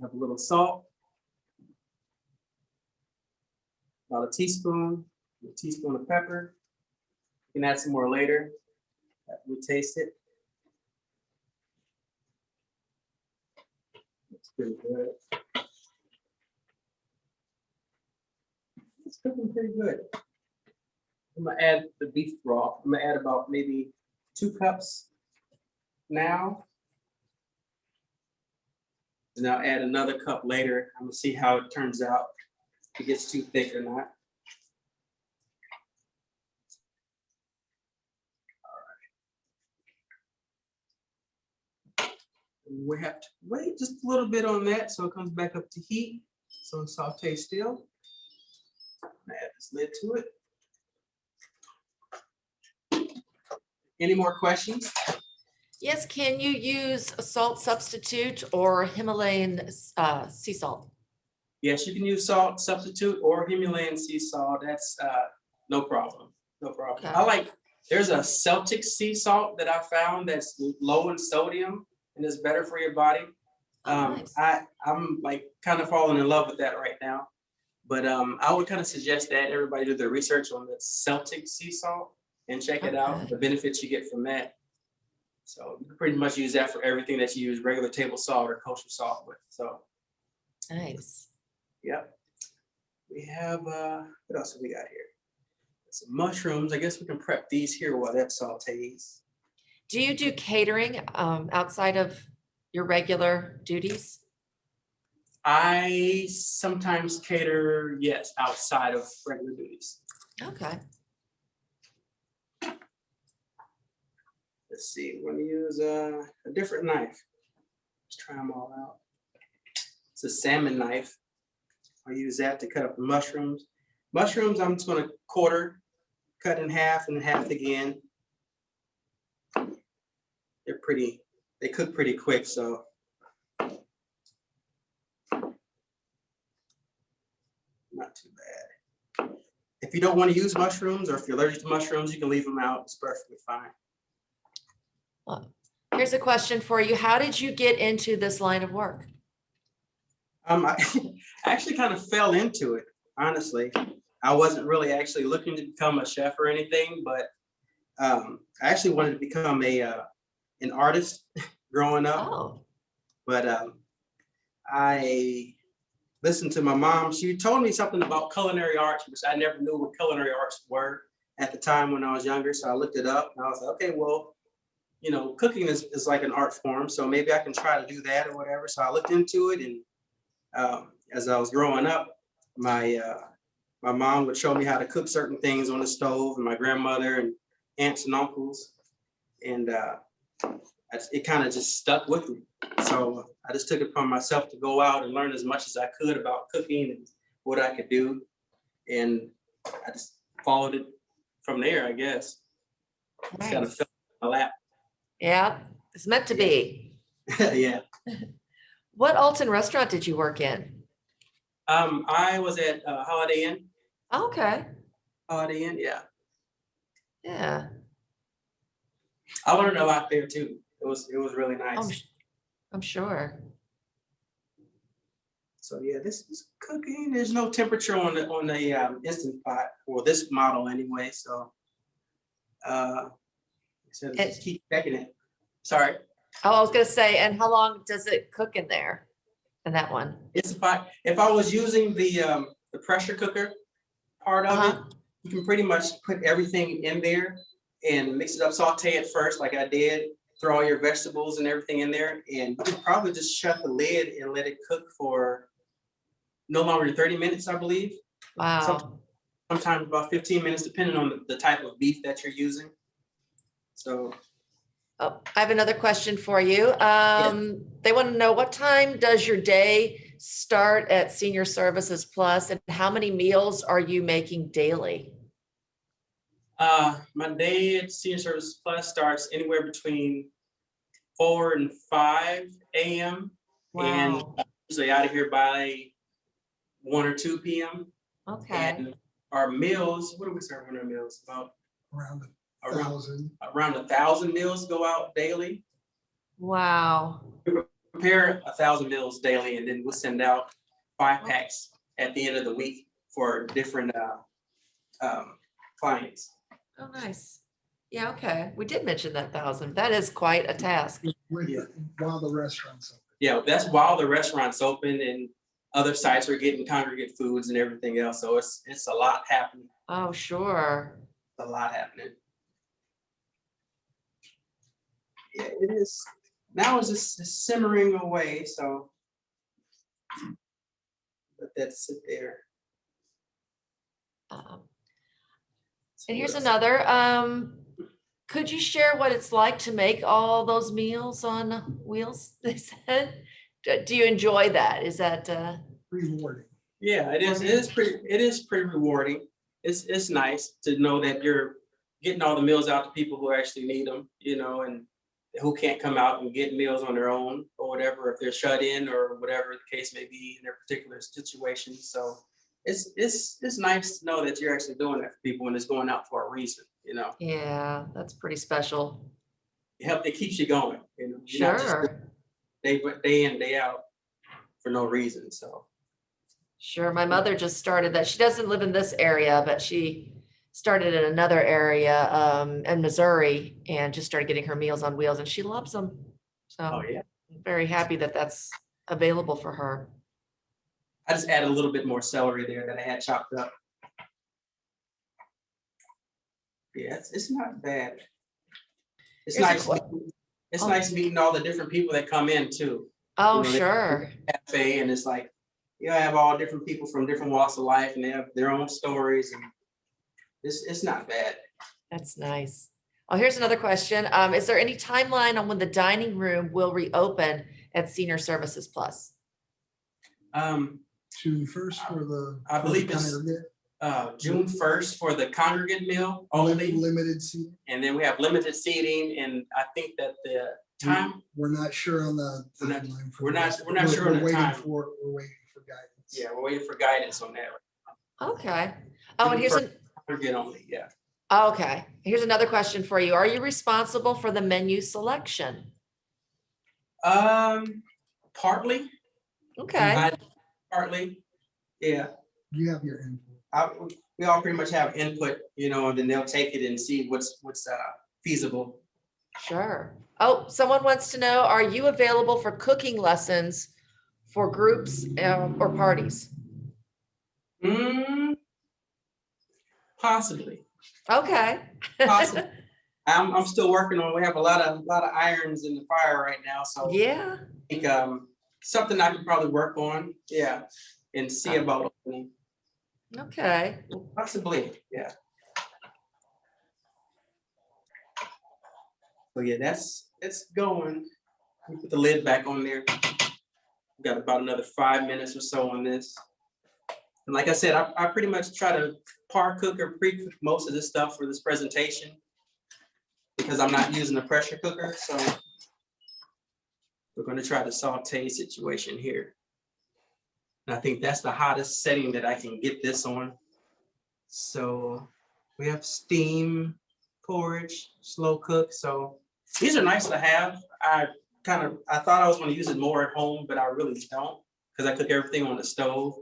Have a little salt. About a teaspoon of pepper. You can add some more later after we taste it. It's pretty good. It's cooking pretty good. I'm gonna add the beef broth. I'm gonna add about maybe 2 cups now. And I'll add another cup later. I'm gonna see how it turns out. If it gets too thick or not. All right. We have to wait just a little bit on that so it comes back up to heat. So it sautés still. Add this lid to it. Any more questions? Yes, can you use a salt substitute or Himalayan sea salt? Yes, you can use salt substitute or Himalayan sea salt. That's no problem. No problem. Okay. There's a Celtic sea salt that I found that's low in sodium and is better for your body. Nice. I'm like kind of falling in love with that right now. But I would kind of suggest that everybody do their research on the Celtic sea salt and check it out, the benefits you get from that. So you can pretty much use that for everything that you use regular table salt or kosher salt with. So nice. Yep. We have, what else have we got here? Some mushrooms. I guess we can prep these here while that sautés. Do you do catering outside of your regular duties? I sometimes cater, yes, outside of regular duties. Okay. Let's see, we're gonna use a different knife. Let's try them all out. It's a salmon knife. I'll use that to cut up the mushrooms. Mushrooms, I'm just gonna quarter, cut in half and half again. They're pretty, they cook pretty quick, so. Not too bad. If you don't want to use mushrooms or if you're allergic to mushrooms, you can leave them out. It's perfectly fine. Well, here's a question for you. How did you get into this line of work? I actually kind of fell into it, honestly. I wasn't really actually looking to become a chef or anything, but I actually wanted to become an artist growing up. Oh. But I listened to my mom. She told me something about culinary arts, which I never knew what culinary arts were at the time when I was younger. So I looked it up and I was like, okay, well, you know, cooking is like an art form. So maybe I can try to do that or whatever. So I looked into it, and as I was growing up, my mom would show me how to cook certain things on the stove, and my grandmother and aunts and uncles. And it kind of just stuck with me. So I just took it upon myself to go out and learn as much as I could about cooking and what I could do. And I just followed it from there, I guess. Nice. Just kind of fell in my lap. Yeah, it's meant to be. Yeah. What Alton restaurant did you work in? I was at Holiday Inn. Okay. Holiday Inn, yeah. Yeah. I learned a lot there too. It was really nice. I'm sure. So yeah, this is cooking. There's no temperature on the Instant Pot, or this model anyway. So just keep checking it. Sorry. Oh, I was gonna say, and how long does it cook in there? in that one? It's if I was using the pressure cooker part of it, you can pretty much put everything in there and mix it up, saute it first like I did, throw all your vegetables and everything in there, and you can probably just shut the lid and let it cook for no longer than 30 minutes, I believe. Wow. Sometimes about 15 minutes, depending on the type of beef that you're using. So. Oh, I have another question for you. They want to know, what time does your day start at Senior Services Plus, and how many meals are you making daily? My day at Senior Services Plus starts anywhere between 4 and 5 a.m. and usually out of here by 1 or 2 p.m. Okay. And our meals, what do we serve on our meals? About around 1,000 meals go out daily. Wow. We prepare 1,000 meals daily, and then we'll send out 5 packs at the end of the week for different clients. Oh, nice. Yeah, okay. We did mention that 1,000. That is quite a task. While the restaurant's open. Yeah, that's while the restaurant's open and other sites are getting congregate foods and everything else. So it's a lot happening. Oh, sure. A lot happening. Yeah, it is. Now it's just simmering away. So let that sit there. And here's another. Could you share what it's like to make all those meals on wheels? They said. Do you enjoy that? Is that rewarding? Yeah, it is. It is pretty rewarding. It's nice to know that you're getting all the meals out to people who actually need them, you know, and who can't come out and get meals on their own or whatever, if they're shut in or whatever the case may be in their particular situation. So it's nice to know that you're actually doing that for people and it's going out for a reason, you know. Yeah, that's pretty special. It keeps you going, you know. You're not Sure. just day in, day out for no reason. So Sure. My mother just started that. She doesn't live in this area, but she started in another area in Missouri and just started getting her Meals on Wheels, and she loves them. So I'm very happy that that's available for her. I just added a little bit more celery there that I had chopped up. Yeah, it's not bad. It's nice. It's nice meeting all the different people that come in too. Oh, you know, sure. Cafe, and it's like, you know, I have all different people from different walks of life, and they have their own stories, and it's not bad. That's nice. Oh, here's another question. Is there any timeline on when the dining room will reopen at Senior Services Plus? June 1st for the. I believe it's June 1st for the congregate meal only. Limited seating. And then we have limited seating, and I think that the time. We're not sure on the timeline. We're not sure on the time. We're waiting for guidance. Yeah, we're waiting for guidance on that. Okay. Oh, and here's congregate only. Yeah. Okay. Here's another question for you. Are you responsible for the menu selection? Partly. Okay. Partly. Yeah. You have your input. We all pretty much have input, you know, and then they'll take it and see what's feasible. Sure. Oh, someone wants to know, are you available for cooking lessons for groups or parties? Possibly. Okay. Possibly. I'm still working on. We have a lot of irons in the fire right now, so yeah. I think something I could probably work on. Yeah, and see about opening. Okay. Possibly. Yeah. So yeah, it's going. Let me put the lid back on there. We've got about another 5 minutes or so on this. And like I said, I pretty much try to par cook or pre-cook most of this stuff for this presentation because I'm not using a pressure cooker. So we're going to try the saute situation here. And I think that's the hottest setting that I can get this on. So we have steam, porridge, slow cook. So these are nice to have. I thought I was going to use it more at home, but I really don't because I cook everything on the stove.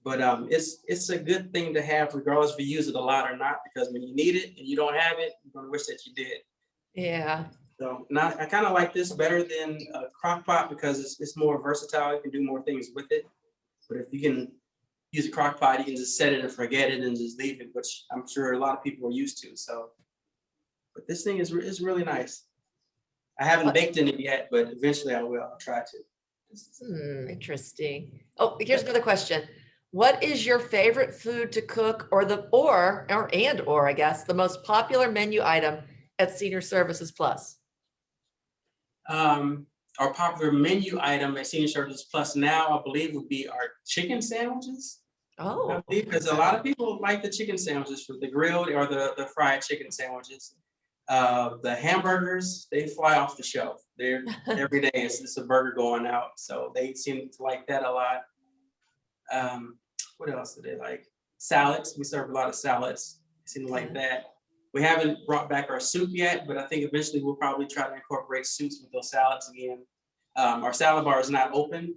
But it's a good thing to have regardless if you use it a lot or not, because when you need it and you don't have it, you're going to wish that you did. Yeah. So I kind of like this better than a crock pot because it's more versatile. You can do more things with it. But if you can use a crock pot, you can just set it and forget it and just leave it, which I'm sure a lot of people are used to. So, but this thing is really nice. I haven't baked in it yet, but eventually I will. I'll try to. Interesting. Oh, here's another question. What is your favorite food to cook or I guess, the most popular menu item at Senior Services Plus? Our popular menu item at Senior Services Plus now, I believe, would be our chicken sandwiches. Oh, I believe because a lot of people like the chicken sandwiches for the grilled or the fried chicken sandwiches. The hamburgers, they fly off the shelf. They're every day it's a burger going out. So they seem to like that a lot. What else do they like? Salads. We serve a lot of salads. They seem to like that. We haven't brought back our soup yet, but I think eventually we'll probably try to incorporate soups with those salads again. Our salad bar is not open,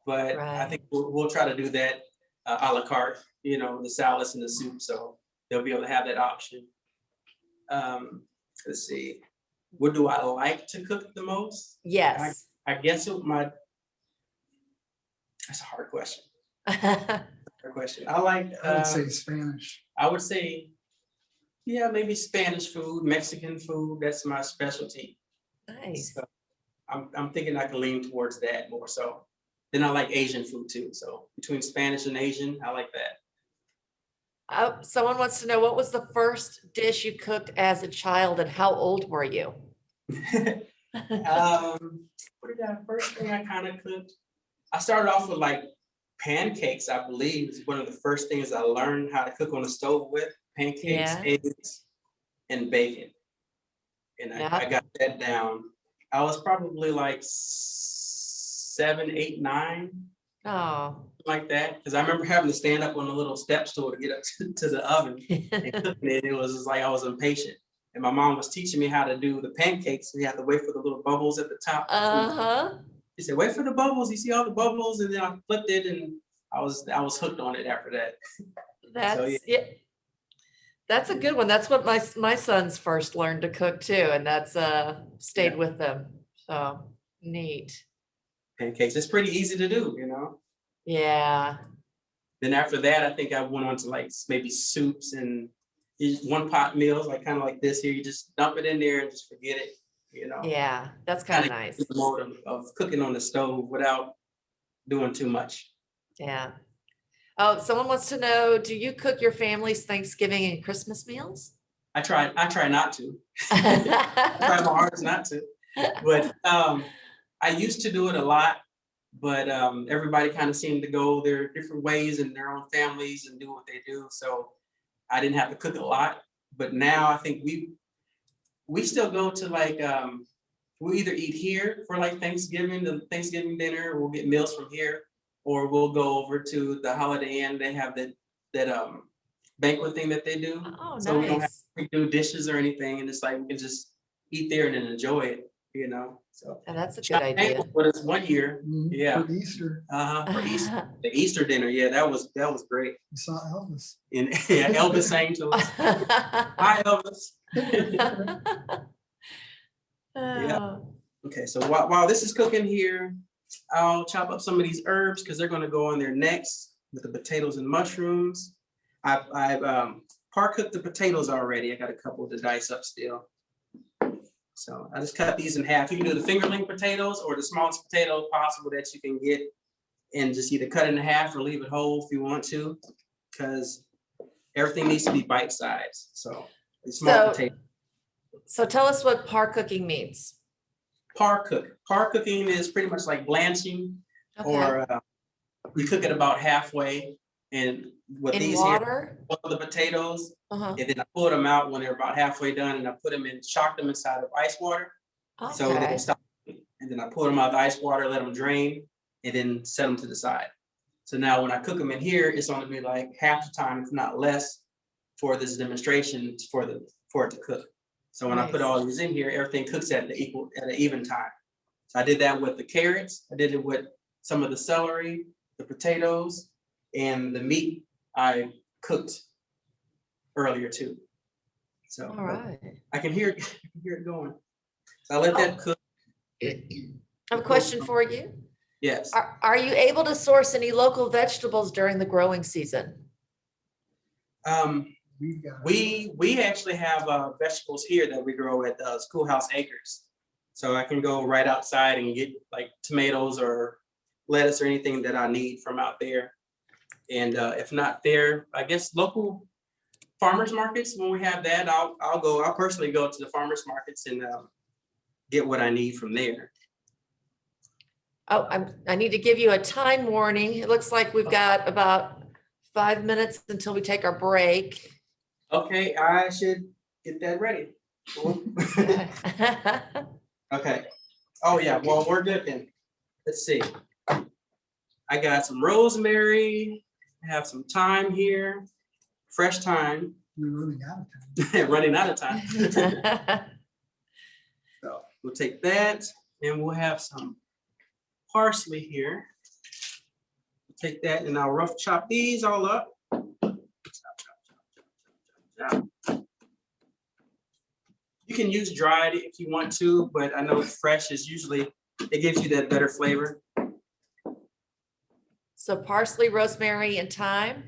but I think we'll try to do that a la carte, you know, the salads and the soup. So they'll be able to have that option. Let's see. What do I like to cook the most? Yes. I guess that's a hard question. I like. I would say Spanish. I would say, yeah, maybe Spanish food, Mexican food. That's my specialty. Nice. So I'm thinking I can lean towards that more so. Then I like Asian food too. So between Spanish and Asian, I like that. Someone wants to know, what was the first dish you cooked as a child and how old were you? First thing I kind of cooked? I started off with like pancakes, I believe, is one of the first things I learned how to cook on the stove with. Pancakes, eggs, and bacon. And I got that down. I was probably like 7, 8, 9. Oh. Like that. Because I remember having to stand up on a little step stool to get up to the oven and cooking it. It was just like I was impatient. And my mom was teaching me how to do the pancakes. We had to wait for the little bubbles at the top. She said, wait for the bubbles. You see all the bubbles? And then I flipped it and I was hooked on it after that. That's a good one. That's what my sons first learned to cook too. And that's stayed with them. So neat. Pancakes. It's pretty easy to do, you know? Yeah. Then after that, I think I went on to like maybe soups and one pot meals, like kind of like this here. You just dump it in there and just forget it, you know? Yeah, that's kind of nice. The mode of cooking on the stove without doing too much. Yeah. Oh, someone wants to know, do you cook your family's Thanksgiving and Christmas meals? I try not to. I try my hardest not to. But I used to do it a lot, but everybody kind of seemed to go their different ways in their own families and do what they do. So I didn't have to cook a lot. But now I think we still go to like, we'll either eat here for like the Thanksgiving dinner, we'll get meals from here, or we'll go over to the Holiday Inn. They have that banquet thing that they do. Oh, so we don't have to do dishes or anything. And it's like, we can just eat there and then enjoy it, you know? So that's a good idea. But it's one year. Yeah. For Easter. For Easter. The Easter dinner. Yeah, that was great. We saw Elvis. And yeah, Elvis sang to us. Hi, Elvis. Yeah. Okay, so while this is cooking here, I'll chop up some of these herbs because they're going to go on there next with the potatoes and mushrooms. I've par cooked the potatoes already. I got a couple to dice up still. So I just cut these in half. You can do the fingerling potatoes or the smallest potato possible that you can get, and just either cut it in half or leave it whole if you want to, because everything needs to be bite sized. So small potato. So tell us what par cooking means. Par cooking is pretty much like blanching, or we cook it about halfway. And with these water? Here, the potatoes, and then I pull them out when they're about halfway done, and I shock them inside of ice water, so they can stop. And then I pull them out of the ice water, let them drain, and then set them to the side. So now when I cook them in here, it's only be like half the time, if not less, for this demonstration for it to cook. So when I put all these in here, everything cooks at an even time. So I did that with the carrots. I did it with some of the celery, the potatoes, and the meat I cooked earlier too. So I can hear it going. So I let that cook. I have a question for you. Yes. Are you able to source any local vegetables during the growing season? We actually have vegetables here that we grow at Schoolhouse Acres. So I can go right outside and get like tomatoes or lettuce or anything that I need from out there. And if not there, I guess local farmers markets, when we have that, I'll personally go to the farmers markets and get what I need from there. Oh, I need to give you a time warning. It looks like we've got about 5 minutes until we take our break. Okay, I should get that ready. Okay. Oh yeah, well, we're good then. Let's see. I got some rosemary. I have some thyme here. Fresh thyme. You're running out of time. Running out of time. So we'll take that and we'll have some parsley here. Take that and I'll rough chop these all up. Chop. You can use dried if you want to, but I know fresh is usually, it gives you that better flavor. So parsley, rosemary, and thyme?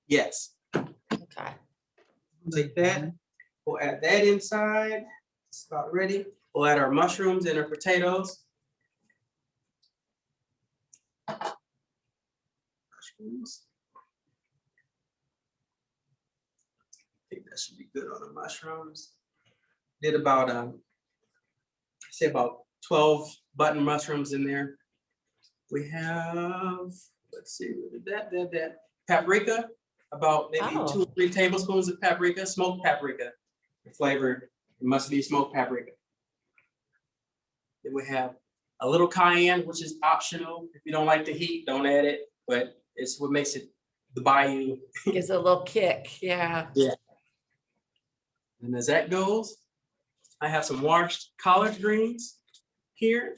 Yes. Okay. Take that. We'll add that inside. It's about ready. We'll add our mushrooms and our potatoes. Mushrooms. I think that should be good on the mushrooms. Did about say about 12 button mushrooms in there. We have, let's see, that paprika, about maybe 2 or 3 tablespoons of paprika, smoked paprika. The flavor, it must be smoked paprika. Then we have a little cayenne, which is optional. If you don't like the heat, don't add it, but it's what makes it the Bayou. Gives it a little kick, yeah. Yeah. And as that goes, I have some washed collard greens here.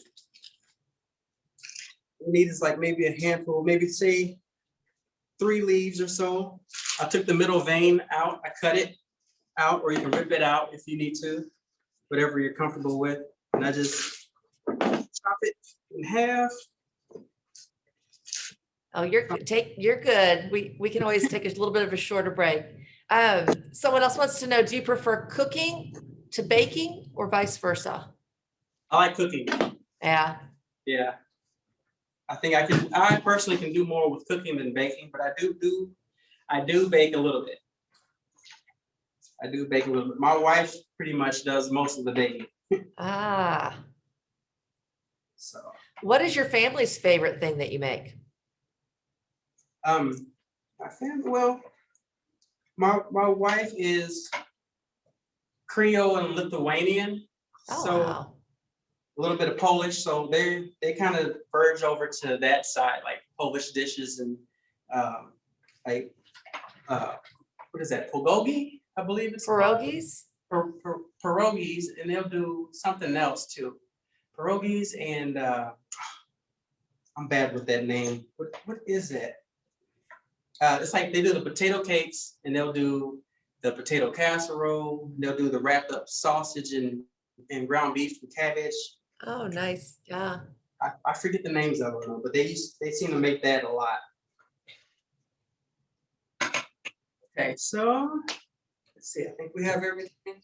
We need is like maybe a handful, maybe say 3 leaves or so. I took the middle vein out, I cut it out, or you can rip it out if you need to, whatever you're comfortable with. And I just chop it in half. Oh, you're good. We can always take a little bit of a shorter break. Someone else wants to know, do you prefer cooking to baking or vice versa? I like cooking. Yeah. Yeah. I personally can do more with cooking than baking, but I do bake a little bit. I do bake a little bit. My wife pretty much does most of the baking. Ah. So. What is your family's favorite thing that you make? My family, well, my wife is Creole and Lithuanian. Oh, so wow. A little bit of Polish, so they kind of verge over to that side, like Polish dishes and what is that? Bulgogi, I believe it's pierogies. Pierogies, and they'll do something else too. Pierogies and I'm bad with that name. What is that? It's like they do the potato cakes, and they'll do the potato casserole. They'll do the wrapped up sausage and ground beef and cabbage. Oh, nice. Yeah. I forget the names of them, but they seem to make that a lot. Okay, so let's see. I think we have everything.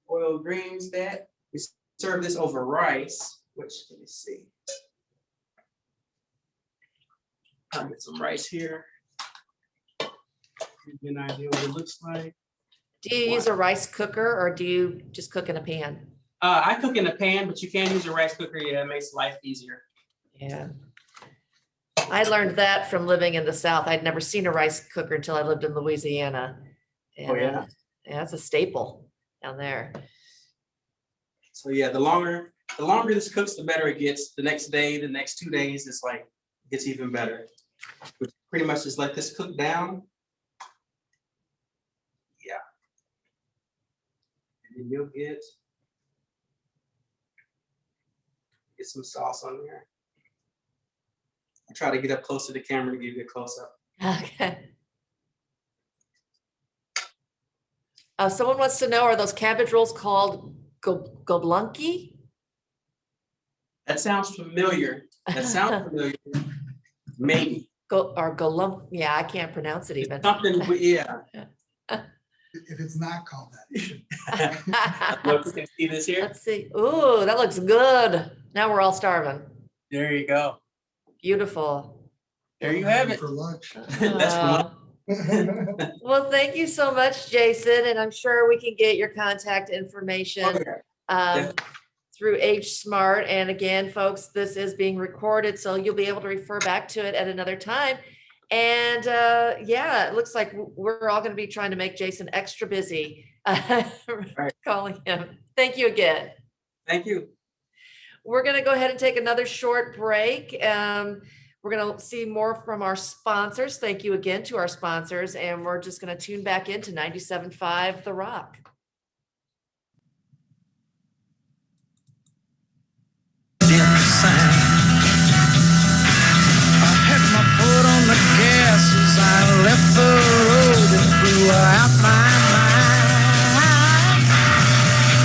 Boiled greens. That we serve this over rice. Which let me see. I'll get some rice here. Give you an idea what it looks like. Do you use a rice cooker or do you just cook in a pan? I cook in a pan, but you can use a rice cooker. Yeah, it makes life easier. Yeah. I learned that from living in the South. I'd never seen a rice cooker until I lived in Louisiana. And, Oh, yeah. Yeah, it's a staple down there. So yeah, the longer this cooks, the better it gets. The next day, the next 2 days, it's like it gets even better. But pretty much just let this cook down. Yeah. And then you'll get some sauce on there. I try to get up close to the camera to give you a close up. Okay. Someone wants to know, are those cabbage rolls called goblunki? That sounds familiar. That sounds familiar. Maybe. Yeah, I can't pronounce it even. Something, yeah. If it's not called that, it should. Look, you can see this here. Let's see. Ooh, that looks good. Now we're all starving. There you go. Beautiful. There you have it. For lunch. That's for Well, thank you so much, Jason. And I'm sure we can get your contact information through Age Smart. And again, folks, this is being recorded, so you'll be able to refer back to it at another time. And yeah, it looks like we're all going to be trying to make Jason extra busy calling him. Thank you again. Thank you. We're going to go ahead and take another short break. We're going to see more from our sponsors. Thank you again to our sponsors. And we're just going to tune back into 97.5 The Rock. I had my foot on the gas as I left the road and blew out my mind.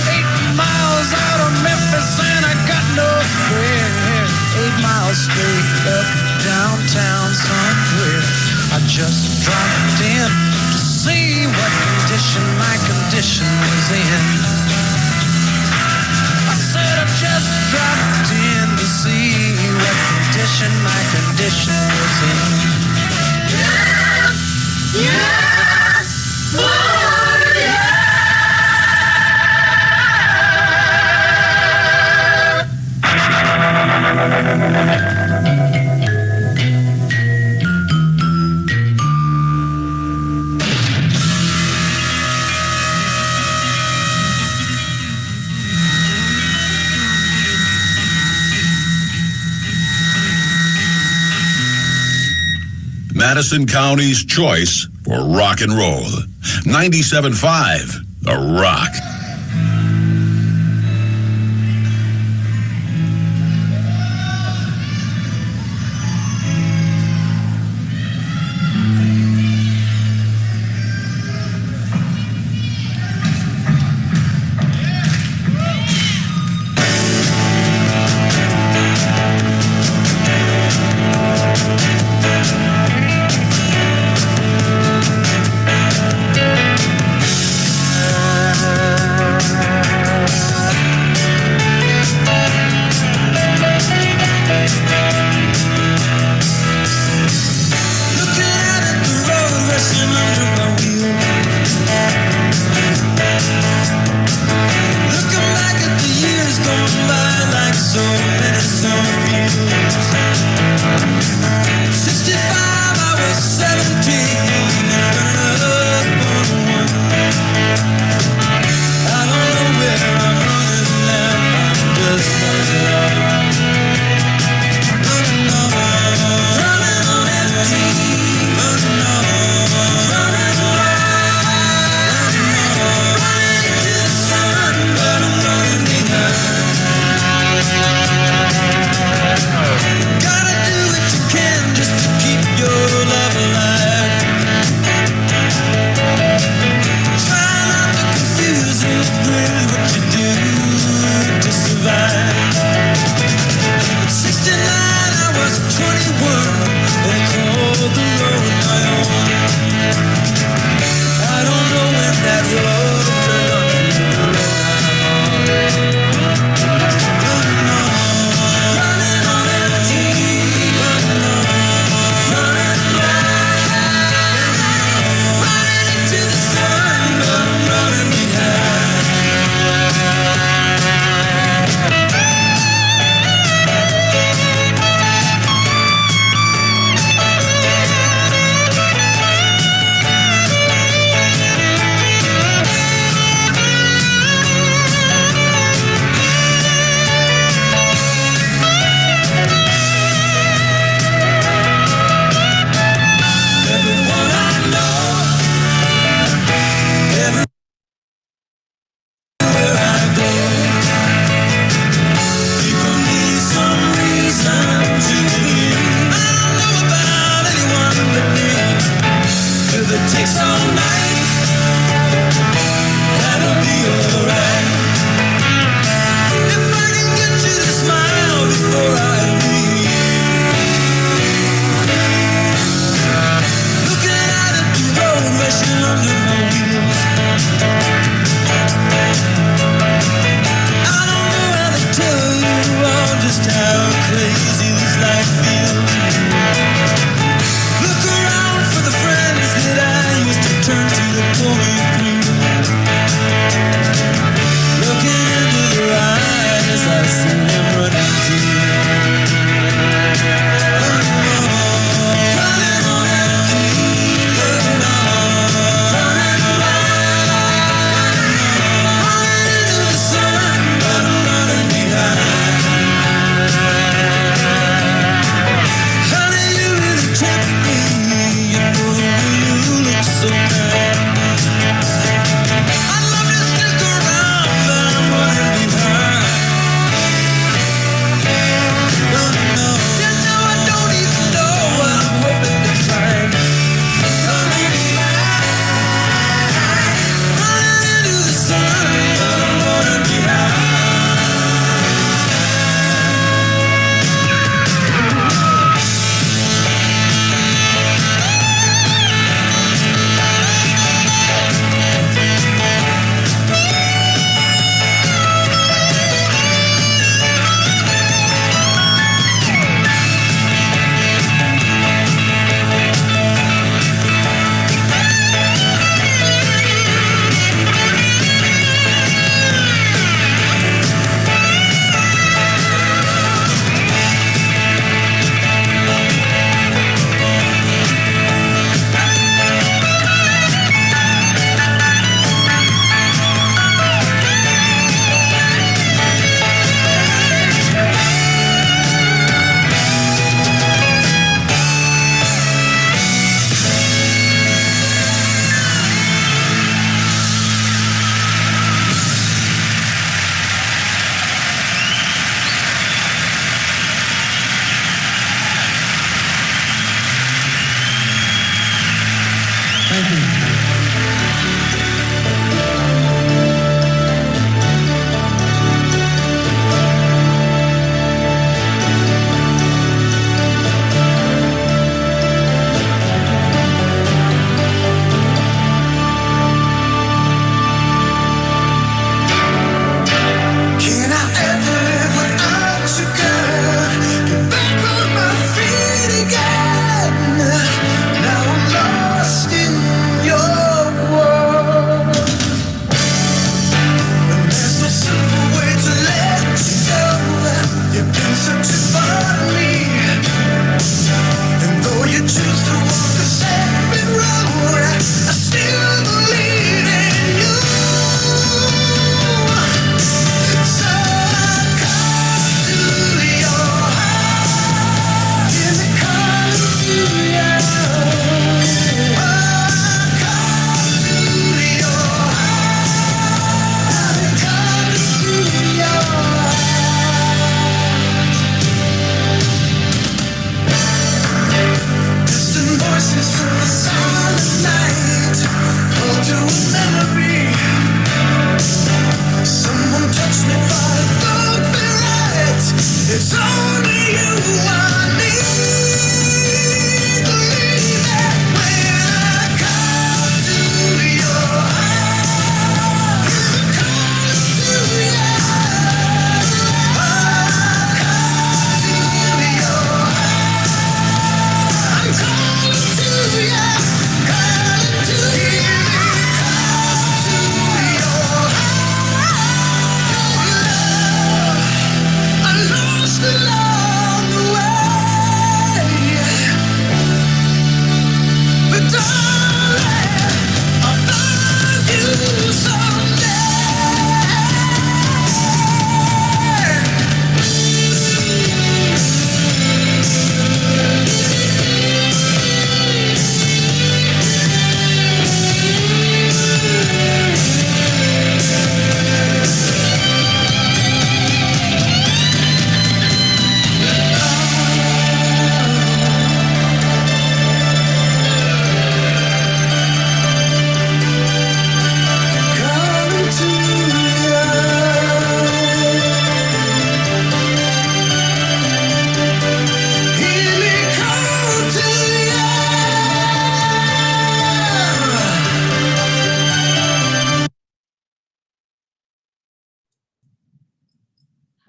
8 miles out of Memphis and I got no spare. 8 miles straight up downtown somewhere. I just dropped in to see what condition my condition was in. I said I just dropped in to see what condition my condition was in. Yeah, yeah, oh yeah. Madison County's choice for rock and roll. 97.5 The Rock.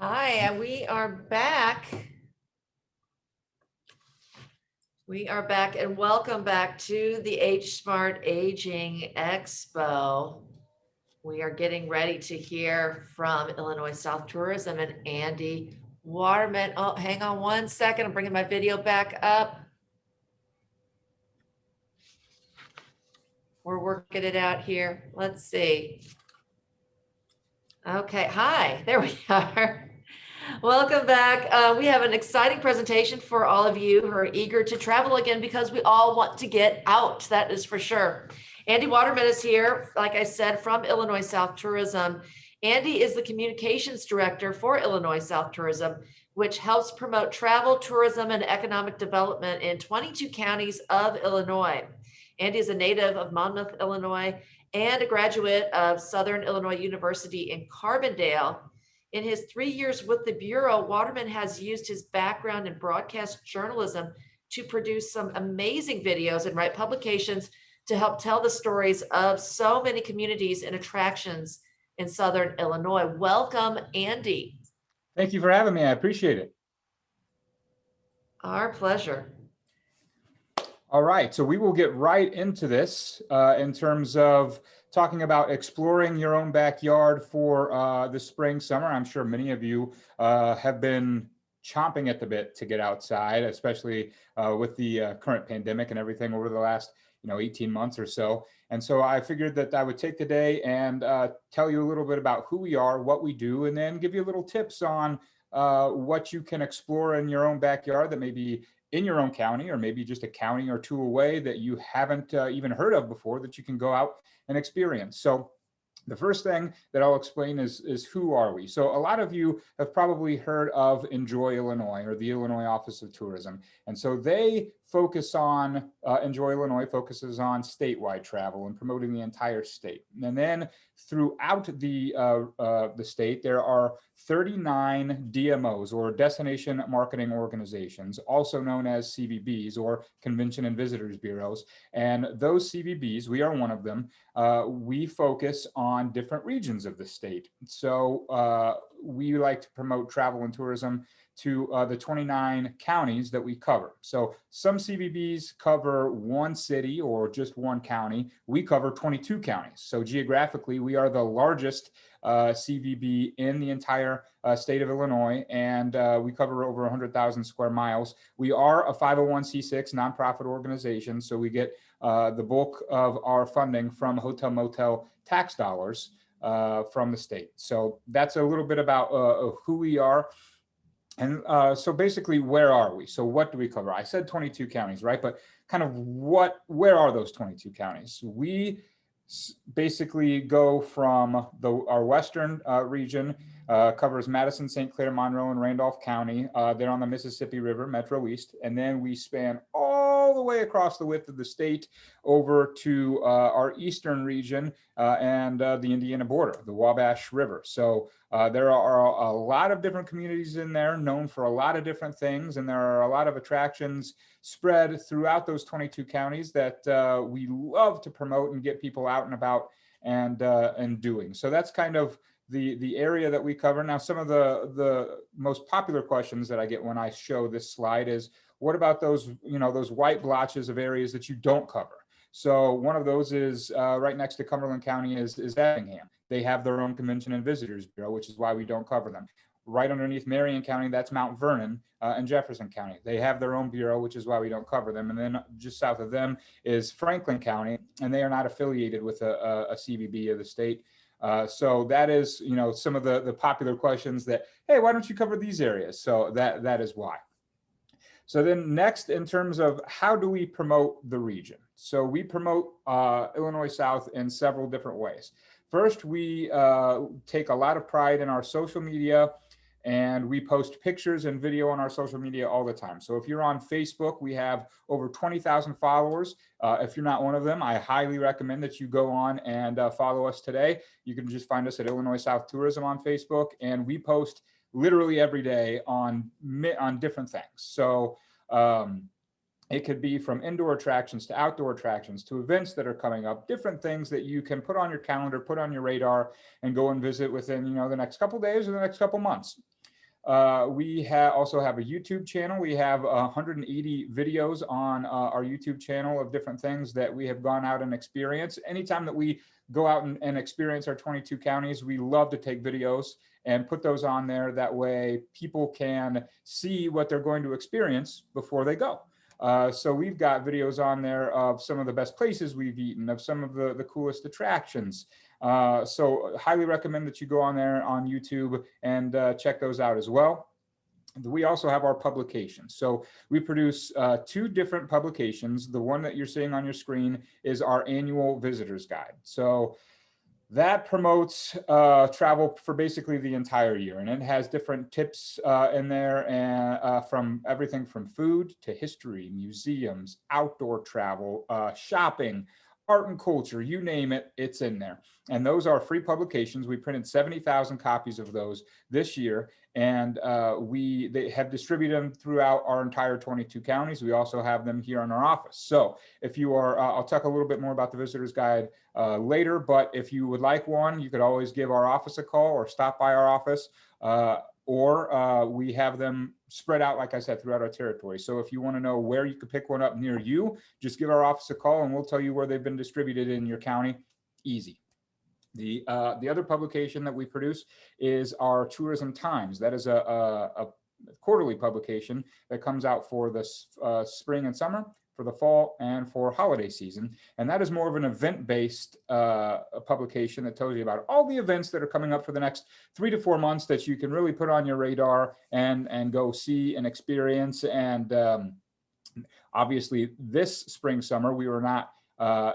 Hi, and we are back. We are back and welcome back to the H Smart Aging Expo. We are getting ready to hear from Illinois South Tourism and Andy Waterman. Oh, hang on one second. I'm bringing my video back up. We're working it out here. Let's see. Okay, hi, there we are. Welcome back. We have an exciting presentation for all of you who are eager to travel again because we all want to get out, that is for sure. Andy Waterman is here, like I said, from Illinois South Tourism. Andy is the communications director for Illinois South Tourism, which helps promote travel, tourism, and economic development in 22 counties of Illinois. Andy is a native of Monmouth, Illinois, and a graduate of Southern Illinois University in Carbondale. In his 3 years with the Bureau, Waterman has used his background in broadcast journalism to produce some amazing videos and write publications to help tell the stories of so many communities and attractions in Southern Illinois. Welcome, Andy. Thank you for having me. I appreciate it. Our pleasure. All right, so we will get right into this in terms of talking about exploring your own backyard for the spring, summer. I'm sure many of you have been chomping at the bit to get outside, especially with the current pandemic and everything over the last 18 months or so. And so I figured that I would take the day and tell you a little bit about who we are, what we do, and then give you little tips on what you can explore in your own backyard that may be in your own county, or maybe just a county or two away that you haven't even heard of before that you can go out and experience. So the first thing that I'll explain is who are we? So a lot of you have probably heard of Enjoy Illinois, or the Illinois Office of Tourism. And so they focus on, Enjoy Illinois focuses on statewide travel and promoting the entire state. And then throughout the state, there are 39 DMOs, or Destination Marketing Organizations, also known as CVBs, or Convention and Visitors Bureaus. And those CVBs, we are one of them, we focus on different regions of the state. So we like to promote travel and tourism to the 29 counties that we cover. So some CVBs cover one city or just one county. We cover 22 counties. So geographically, we are the largest CVB in the entire state of Illinois, and we cover over 100,000 square miles. We are a 501c6 nonprofit organization, so we get the bulk of our funding from hotel motel tax dollars from the state. So that's a little bit about who we are. And so basically, where are we? So what do we cover? I said 22 counties, right? But kind of where are those 22 counties? We basically go from our western region, covers Madison, St. Clair, Monroe, and Randolph County. They're on the Mississippi River, Metro East. And then we span all the way across the width of the state over to our eastern region and the Indiana border, the Wabash River. So there are a lot of different communities in there known for a lot of different things. And there are a lot of attractions spread throughout those 22 counties that we love to promote and get people out and about and doing. So that's kind of the area that we cover. Now, some of the most popular questions that I get when I show this slide is, what about those, those white blotches of areas that you don't cover? So one of those is right next to Cumberland County is Effingham. They have their own Convention and Visitors Bureau, which is why we don't cover them. Right underneath Marion County, that's Mount Vernon and Jefferson County. They have their own bureau, which is why we don't cover them. And then just south of them is Franklin County, and they are not affiliated with a CVB of the state. So that is, some of the popular questions that, hey, why don't you cover these areas? So that is why. So then next, in terms of how do we promote the region? So we promote Illinois South in several different ways. First, we take a lot of pride in our social media, and we post pictures and video on our social media all the time. So if you're on Facebook, we have over 20,000 followers. If you're not one of them, I highly recommend that you go on and follow us today. You can just find us at Illinois South Tourism on Facebook, and we post literally every day on different things. So it could be from indoor attractions to outdoor attractions to events that are coming up, different things that you can put on your calendar, put on your radar, and go and visit within, the next couple days or the next couple months. We also have a YouTube channel. We have 180 videos on our YouTube channel of different things that we have gone out and experienced. Anytime that we go out and experience our 22 counties, we love to take videos and put those on there. That way people can see what they're going to experience before they go. So we've got videos on there of some of the best places we've eaten, of some of the coolest attractions. So highly recommend that you go on there on YouTube and check those out as well. We also have our publications. So we produce 2 different publications. The one that you're seeing on your screen is our annual visitor's guide. So that promotes travel for basically the entire year, and it has different tips in there, and from everything from food to history, museums, outdoor travel, shopping, art and culture, you name it, it's in there. And those are free publications. We printed 70,000 copies of those this year, and they have distributed them throughout our entire 22 counties. We also have them here in our office. So if you are, I'll talk a little bit more about the visitor's guide later, but if you would like one, you could always give our office a call or stop by our office, or we have them spread out, like I said, throughout our territory. So if you want to know where you could pick one up near you, just give our office a call and we'll tell you where they've been distributed in your county. Easy. The other publication that we produce is our Tourism Times. That is a quarterly publication that comes out for the spring and summer, for the fall, and for holiday season. And that is more of an event-based publication that tells you about all the events that are coming up for the next 3 to 4 months that you can really put on your radar and go see and experience. And obviously this spring, summer, we were not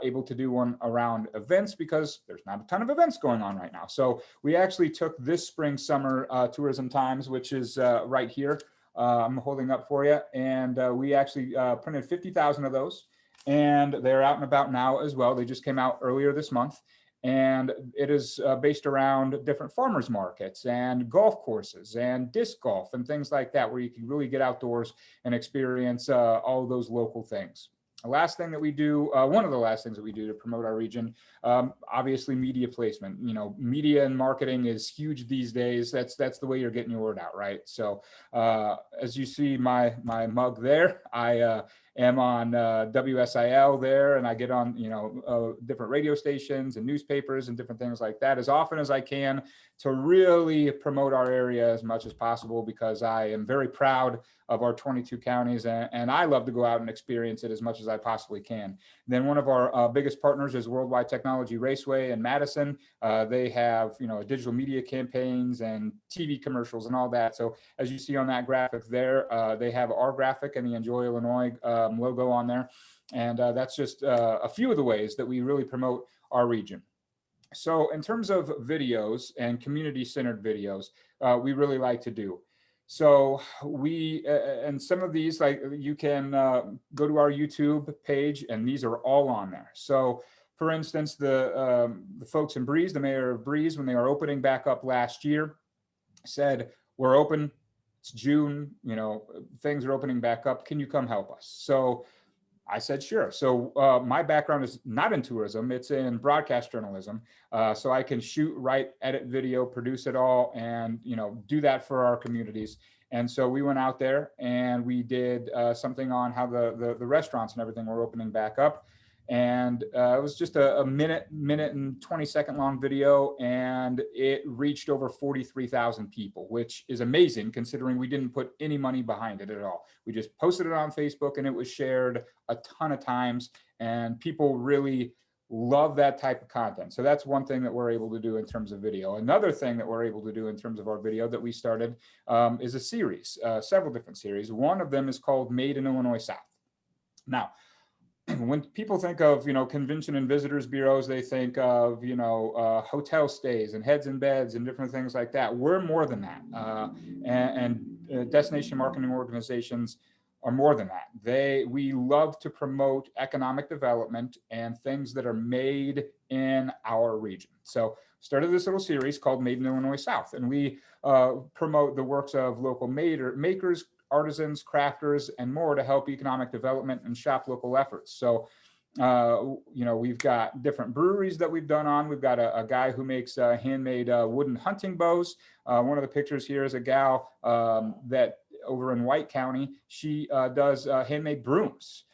able to do one around events because there's not a ton of events going on right now. So we actually took this spring, summer Tourism Times, which is right here. I'm holding up for you. And we actually printed 50,000 of those, and they're out and about now as well. They just came out earlier this month, and it is based around different farmers markets and golf courses and disc golf and things like that, where you can really get outdoors and experience all those local things. The last thing that we do, one of the last things that we do to promote our region, obviously media placement. You know, media and marketing is huge these days. That's the way you're getting your word out, right? So as you see my mug there, I am on WSIL there, and I get on, you know, different radio stations and newspapers and different things like that as often as I can to really promote our area as much as possible, because I am very proud of our 22 counties, and I love to go out and experience it as much as I possibly can. Then one of our biggest partners is Worldwide Technology Raceway in Madison. They have, you know, digital media campaigns and TV commercials and all that. So as you see on that graphic there, they have our graphic and the Enjoy Illinois logo on there. And that's just a few of the ways that we really promote our region. So in terms of videos and community-centered videos, we really like to do. So we, and some of these, like you can go to our YouTube page, and these are all on there. So for instance, the folks in Breeze, the mayor of Breeze, when they were opening back up last year, said, we're open, it's June, you know, things are opening back up. Can you come help us? So I said, sure. So my background is not in tourism, it's in broadcast journalism. So I can shoot, write, edit video, produce it all, and, you know, do that for our communities. And so we went out there and we did something on how the restaurants and everything were opening back up. And it was just a minute and 20-second long video, and it reached over 43,000 people, which is amazing considering we didn't put any money behind it at all. We just posted it on Facebook, and it was shared a ton of times, and people really love that type of content. So that's one thing that we're able to do in terms of video. Another thing that we're able to do in terms of our video that we started is a series, several different series. One of them is called Made in Illinois South. Now, when people think of, you know, convention and visitors bureaus, they think of, you know, hotel stays and heads in beds and different things like that. We're more than that. And destination marketing organizations are more than that. We love to promote economic development and things that are made in our region. So started this little series called Made in Illinois South, and we promote the works of local makers, artisans, crafters, and more to help economic development and shop local efforts. So We've got different breweries that we've done on. We've got a guy who makes handmade wooden hunting bows. One of the pictures here is a gal that over in White County, she does handmade brooms.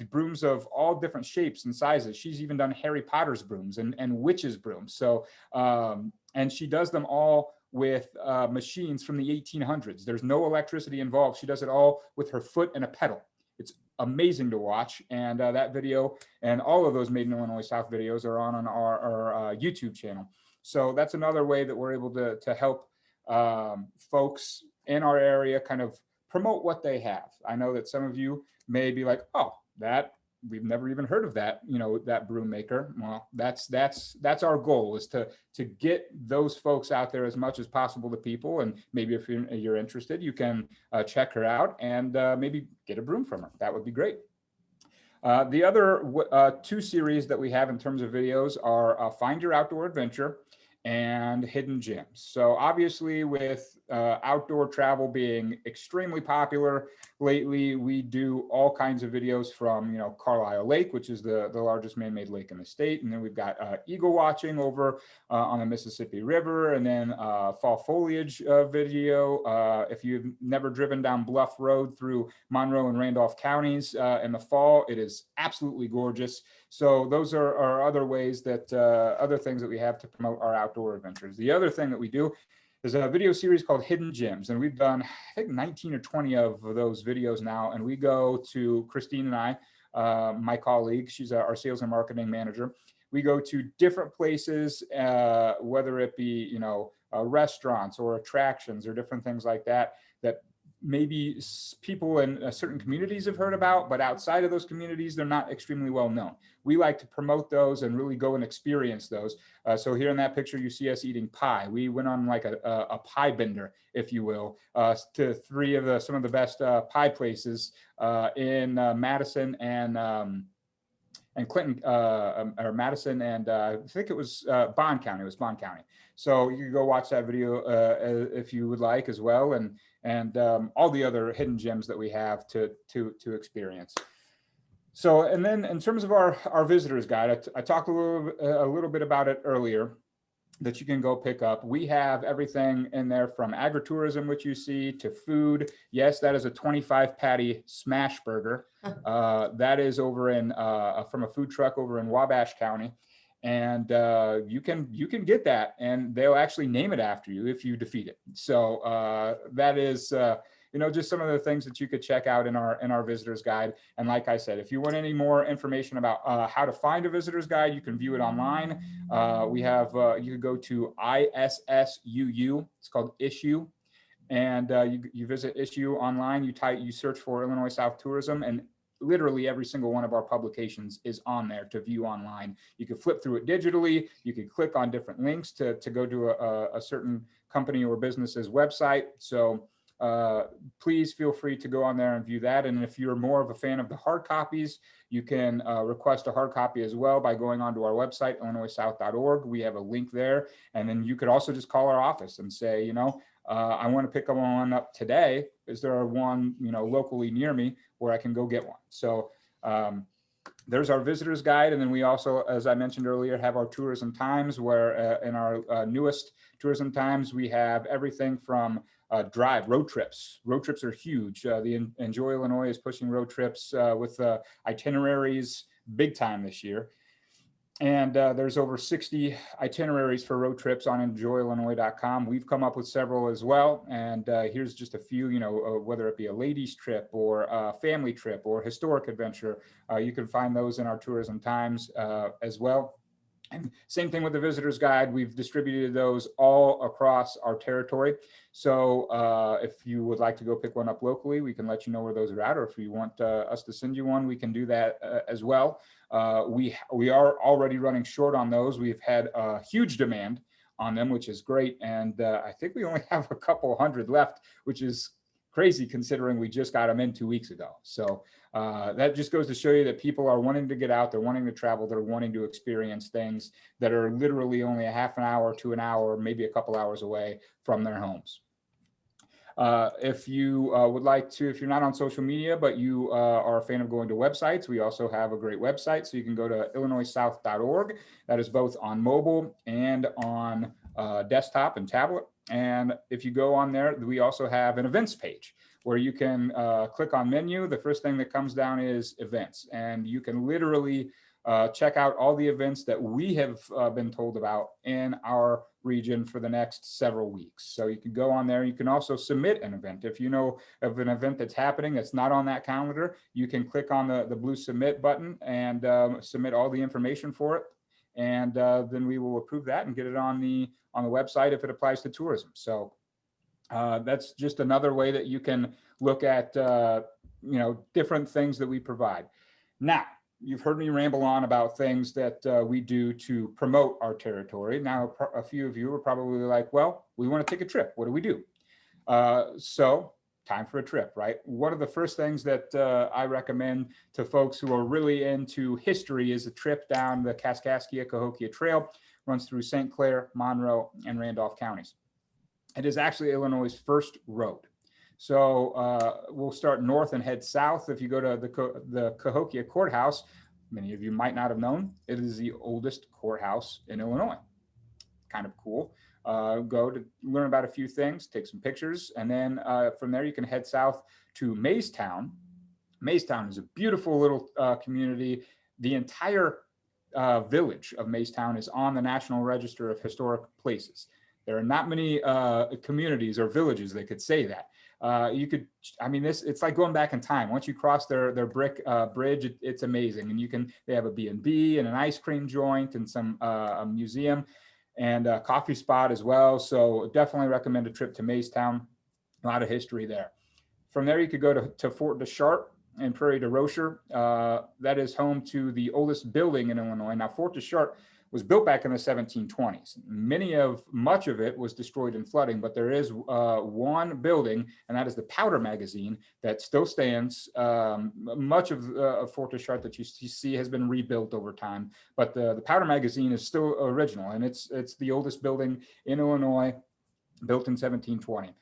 Brooms of all different shapes and sizes. She's even done Harry Potter's brooms and witches' brooms. So, and she does them all with machines from the 1800s. There's no electricity involved. She does it all with her foot and a pedal. It's amazing to watch. And that video and all of those Made in Illinois South videos are on our YouTube channel. So that's another way that we're able to help folks in our area kind of promote what they have. I know that some of you may be like, oh, that we've never even heard of that, that broom maker. Well, that's our goal, is to get those folks out there as much as possible to people. And maybe if you're interested, you can check her out and maybe get a broom from her. That would be great. The other two series that we have in terms of videos are Find Your Outdoor Adventure and Hidden Gems. So obviously with outdoor travel being extremely popular lately, we do all kinds of videos from, Carlisle Lake, which is the largest man-made lake in the state. And then we've got eagle watching over on the Mississippi River, and then fall foliage video. If you've never driven down Bluff Road through Monroe and Randolph counties in the fall, it is absolutely gorgeous. So those are other ways that, other things that we have to promote our outdoor adventures. The other thing that we do is a video series called Hidden Gems. And we've done, I think, 19 or 20 of those videos now. And we go to Christine and I, my colleague, she's our sales and marketing manager. We go to different places, whether it be, restaurants or attractions or different things like that, that maybe people in certain communities have heard about, but outside of those communities, they're not extremely well known. We like to promote those and really go and experience those. So here in that picture, you see us eating pie. We went on like a pie bender, if you will, to some of the best pie places in Madison and Clinton, or Madison, and I think it was Bond County. It was Bond County. So you can go watch that video if you would like as well, and all the other hidden gems that we have to experience. So, and then in terms of our visitors guide, I talked a little bit about it earlier, that you can go pick up. We have everything in there from agritourism, which you see, to food. Yes, that is a 25 patty smash burger. That is over in from a food truck over in Wabash County. And you can get that, and they'll actually name it after you if you defeat it. So that is just some of the things that you could check out in our visitor's guide. And like I said, if you want any more information about how to find a visitor's guide, you can view it online. We have you can go to ISSUU. It's called Issue, and you visit Issue online. You search for Illinois South Tourism, and literally every single one of our publications is on there to view online. You can flip through it digitally. You can click on different links to go to a certain company or business's website. So please feel free to go on there and view that. And if you're more of a fan of the hard copies, you can request a hard copy as well by going onto our website, IllinoisSouth.org. We have a link there. And then you could also just call our office and say, I want to pick one up today. Is there one, locally near me where I can go get one? So there's our visitor's guide. And then we also, as I mentioned earlier, have our tourism times, where in our newest tourism times, we have everything from road trips. Road trips are huge. The Enjoy Illinois is pushing road trips with itineraries big time this year. And there's over 60 itineraries for road trips on enjoyillinois.com. We've come up with several as well. And here's just a few, whether it be a ladies trip or a family trip or historic adventure, you can find those in our tourism times as well. And same thing with the visitor's guide. We've distributed those all across our territory. So if you would like to go pick one up locally, we can let you know where those are at. Or if you want us to send you one, we can do that as well. We are already running short on those. We've had a huge demand on them, which is great. And I think we only have a couple hundred left, which is crazy considering we just got them in 2 weeks ago. So that just goes to show you that people are wanting to get out, they're wanting to travel, they're wanting to experience things that are literally only a half an hour to an hour, maybe a couple hours away from their homes. If you would like to, if you're not on social media, but you are a fan of going to websites, we also have a great website. So you can go to IllinoisSouth.org. That is both on mobile and on desktop and tablet. And if you go on there, we also have an events page where you can click on menu. The first thing that comes down is events, and you can literally check out all the events that we have been told about in our region for the next several weeks. So you can go on there. You can also submit an event. If you know of an event that's happening that's not on that calendar, you can click on the blue submit button and submit all the information for it. And then we will approve that and get it on the website if it applies to tourism. So that's just another way that you can look at different things that we provide. Now, you've heard me ramble on about things that we do to promote our territory. Now, a few of you are probably like, well, we want to take a trip. What do we do? So time for a trip, right? One of the first things that I recommend to folks who are really into history is a trip down the Kaskaskia-Cahokia Trail, runs through St. Clair, Monroe, and Randolph counties. It is actually Illinois' first road. So we'll start north and head south. If you go to the Cahokia Courthouse, many of you might not have known, it is the oldest courthouse in Illinois. Kind of cool. Go to learn about a few things, take some pictures, and then from there you can head south to Maystown. Maystown is a beautiful little community. The entire village of Maystown is on the National Register of Historic Places. There are not many communities or villages that could say that. It's like going back in time. Once you cross their brick bridge, it's amazing. And they have a B&B and an ice cream joint and a museum and a coffee spot as well. So definitely recommend a trip to Maystown. A lot of history there. From there, you could go to Fort Deschartres and Prairie du Rocher. That is home to the oldest building in Illinois. Now, Fort Deschartres was built back in the 1720s. Much of it was destroyed in flooding, but there is one building, and that is the Powder Magazine that still stands. Much of Fort Deschartres that you see has been rebuilt over time, but the Powder Magazine is still original, and it's the oldest building in Illinois, built in 1720.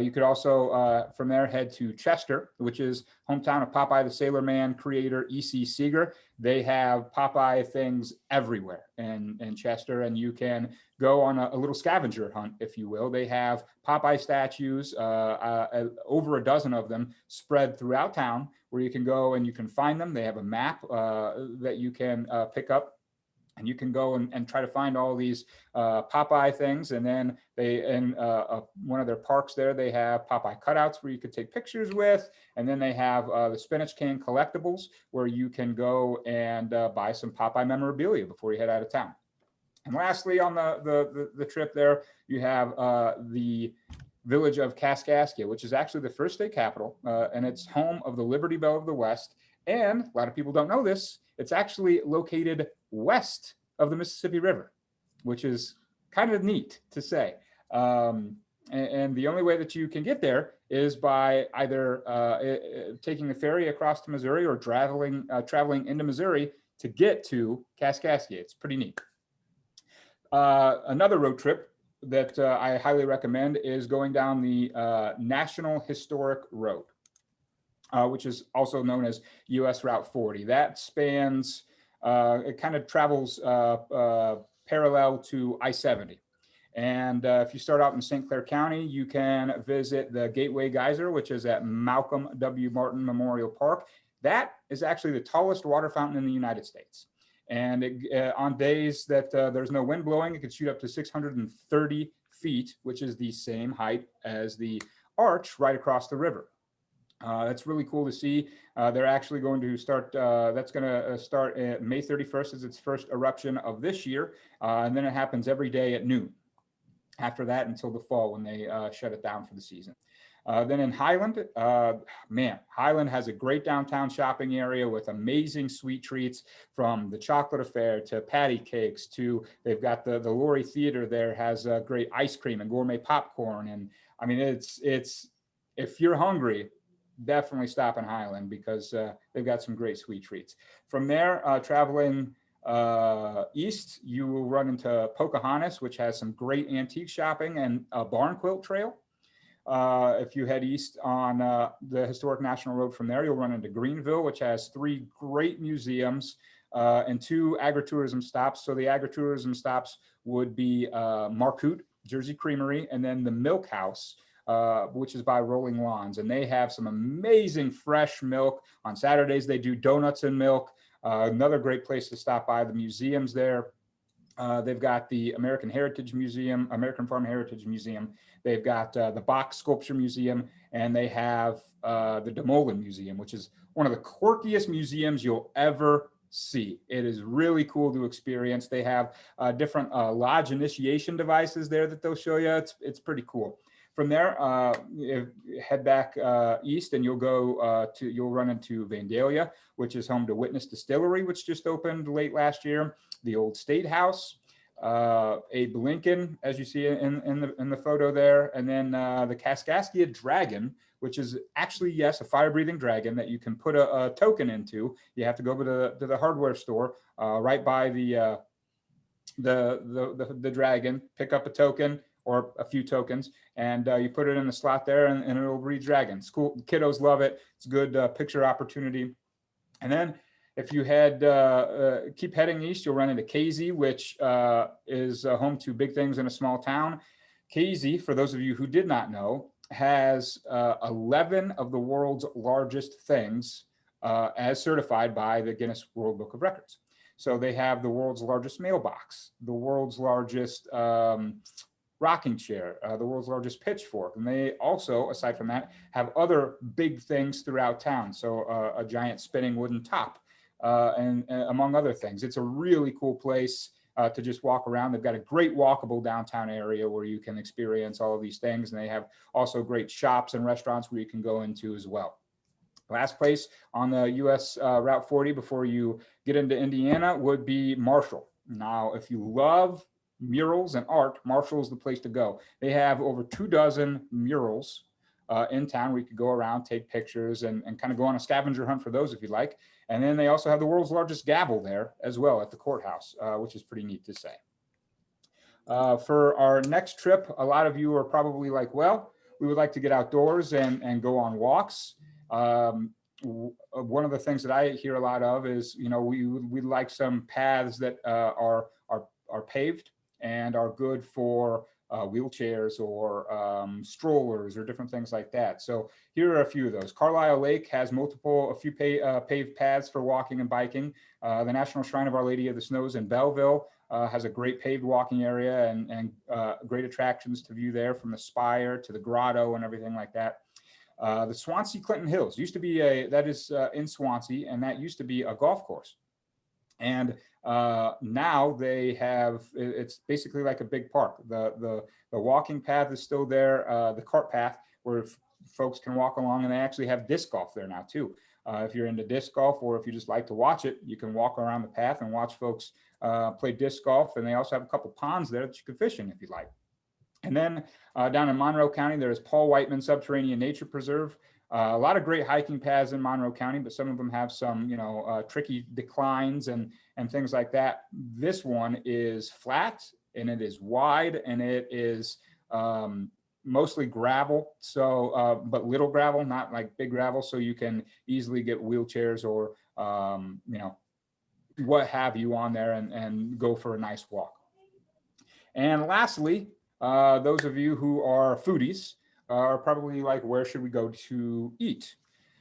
You could also, from there, head to Chester, which is hometown of Popeye the Sailor Man creator E.C. Seeger. They have Popeye things everywhere in Chester, and you can go on a little scavenger hunt, if you will. They have Popeye statues, over a dozen of them spread throughout town, where you can go and you can find them. They have a map that you can pick up. And you can go and try to find all these Popeye things. And then in one of their parks there, they have Popeye cutouts where you could take pictures with. And then they have the Spinach Can collectibles where you can go and buy some Popeye memorabilia before you head out of town. And lastly, on the trip there, you have the village of Kaskaskia, which is actually the first state capital. And it's home of the Liberty Bell of the West. And a lot of people don't know this. It's actually located west of the Mississippi River, which is kind of neat to say. And the only way that you can get there is by either taking the ferry across to Missouri or traveling into Missouri to get to Kaskaskia. It's pretty neat. Another road trip that I highly recommend is going down the National Historic Road. Which is also known as US Route 40. That spans, it kind of travels parallel to I-70. And if you start out in St. Clair County, you can visit the Gateway Geyser, which is at Malcolm W. Martin Memorial Park. That is actually the tallest water fountain in the United States. And on days that there's no wind blowing, it can shoot up to 630 feet, which is the same height as the arch right across the river. That's really cool to see. They're actually going to start, that's going to start May 31st as its first eruption of this year. And then it happens every day at noon. After that until the fall when they shut it down for the season. Then in Highland, Highland has a great downtown shopping area with amazing sweet treats, from the chocolate affair to patty cakes to, they've got the Laurie Theater there has great ice cream and gourmet popcorn. And I mean, it's if you're hungry, definitely stop in Highland because they've got some great sweet treats. From there, traveling east, you will run into Pocahontas, which has some great antique shopping and a barn quilt trail. If you head east on the historic National Road from there, you'll run into Greenville, which has 3 great museums and 2 agritourism stops. So the agritourism stops would be Marcoot, Jersey Creamery, and then the Milk House, which is by Rolling Lawns. And they have some amazing fresh milk. On Saturdays, they do donuts and milk. Another great place to stop by. The museums there. They've got the American Farm Heritage Museum. They've got the Bach Sculpture Museum, and they have the Demoulin Museum, which is one of the quirkiest museums you'll ever see. It is really cool to experience. They have different lodge initiation devices there that they'll show you. It's pretty cool. From there, head back east, and you'll run into Vandalia, which is home to Witness Distillery, which just opened late last year. The Old State House, Abe Lincoln, as you see in the photo there, and then the Kaskaskia Dragon, which is actually, yes, a fire-breathing dragon that you can put a token into. You have to go to the hardware store right by the dragon, pick up a token or a few tokens, and you put it in the slot there, and it'll breed dragons. Cool, kiddos love it. It's a good picture opportunity. And then if you keep heading east, you'll run into Casey, which is home to Big Things in a Small Town. Casey, for those of you who did not know, has 11 of the world's largest things as certified by the Guinness World Book of Records. So they have the world's largest mailbox, the world's largest rocking chair, the world's largest pitchfork. And they also, aside from that, have other big things throughout town. So a giant spinning wooden top, and among other things. It's a really cool place to just walk around. They've got a great walkable downtown area where you can experience all of these things. And they have also great shops and restaurants where you can go into as well. Last place on the US Route 40 before you get into Indiana would be Marshall. Now, if you love murals and art, Marshall is the place to go. They have over 24 murals in town where you could go around, take pictures, and kind of go on a scavenger hunt for those if you like. And then they also have the world's largest gavel there as well at the courthouse, which is pretty neat to say. For our next trip, a lot of you are probably like, well, we would like to get outdoors and go on walks. One of the things that I hear a lot of is, we'd like some paths that are paved and are good for wheelchairs or strollers or different things like that. So here are a few of those. Carlisle Lake has a few paved paths for walking and biking. The National Shrine of Our Lady of the Snows in Belleville has a great paved walking area and great attractions to view there, from the spire to the grotto and everything like that. The Swansea Clinton Hills used to be that is in Swansea, and that used to be a golf course. And now they have, it's basically like a big park. The walking path is still there, the cart path where folks can walk along, and they actually have disc golf there now too. If you're into disc golf, or if you just like to watch it, you can walk around the path and watch folks play disc golf. And they also have a couple ponds there that you can fish in if you like. And then down in Monroe County, there's Paul Whiteman Subterranean Nature Preserve. A lot of great hiking paths in Monroe County, but some of them have some, tricky declines and things like that. This one is flat, and it is wide, and it is mostly gravel. So, but little gravel, not like big gravel. So you can easily get wheelchairs or, what have you on there and go for a nice walk. And lastly, those of you who are foodies are probably like, where should we go to eat?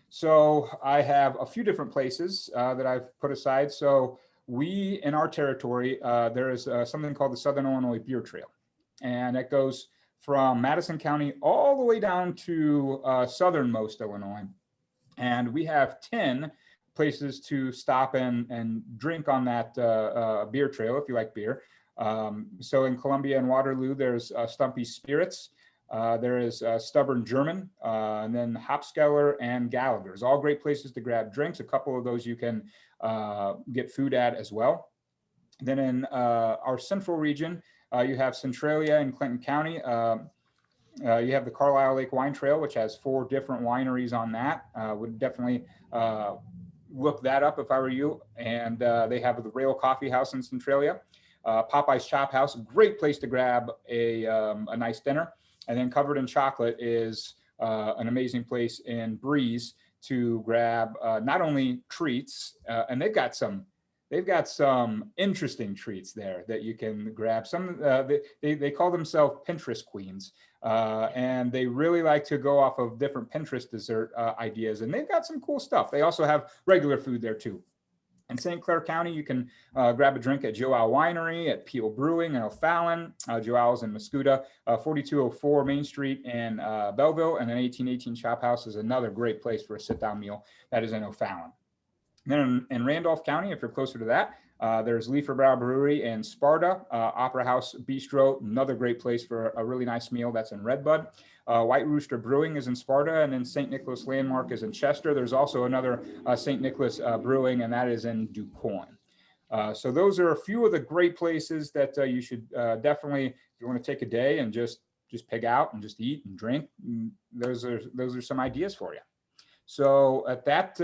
So I have a few different places that I've put aside. So in our territory, there is something called the Southern Illinois Beer Trail. And it goes from Madison County all the way down to southernmost Illinois. And we have 10 places to stop and drink on that beer trail if you like beer. So in Columbia and Waterloo, there's Stumpy Spirits. There is Stubborn German, and then Hopskeller and Gallagher's. All great places to grab drinks. A couple of those you can get food at as well. Then in our central region, you have Centralia in Clinton County. You have the Carlisle Lake Wine Trail, which has 4 different wineries on that. Would definitely look that up if I were you. And they have the Rail Coffee House in Centralia. Popeye's Chop House, great place to grab a nice dinner. And then Covered in Chocolate is an amazing place in Breeze to grab not only treats, and they've got some interesting treats there that you can grab. Some they call themselves Pinterest queens, and they really like to go off of different Pinterest dessert ideas, and they've got some cool stuff. They also have regular food there too. In St. Clair County, you can grab a drink at Joao Winery, at Peel Brewing in O'Fallon. Joao's in Mascoutah, 4204 Main Street in Belleville, and then 1818 Chop House is another great place for a sit-down meal that is in O'Fallon. Then in Randolph County, if you're closer to that, there's Leaferbrow Brewery in Sparta, Opera House Bistro, another great place for a really nice meal. That's in Redbud. White Rooster Brewing is in Sparta, and then St. Nicholas Landmark is in Chester. There's also another St. Nicholas Brewing, and that is in DuQuoin. So those are a few of the great places that you should definitely, if you want to take a day and just pig out and just eat and drink, those are some ideas for you. So at that,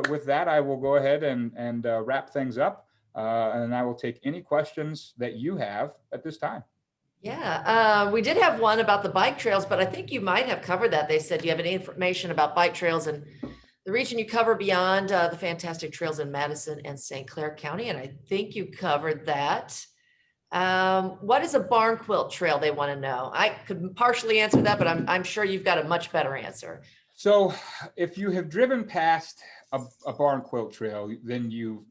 with that, I will go ahead and wrap things up, and I will take any questions that you have at this time. Yeah, we did have one about the bike trails, but I think you might have covered that. They said, do you have any information about bike trails and the region you cover beyond the fantastic trails in Madison and St. Clair County? And I think you covered that. What is a barn quilt trail? They want to know. I could partially answer that, but I'm sure you've got a much better answer. So if you have driven past a barn quilt trail, then you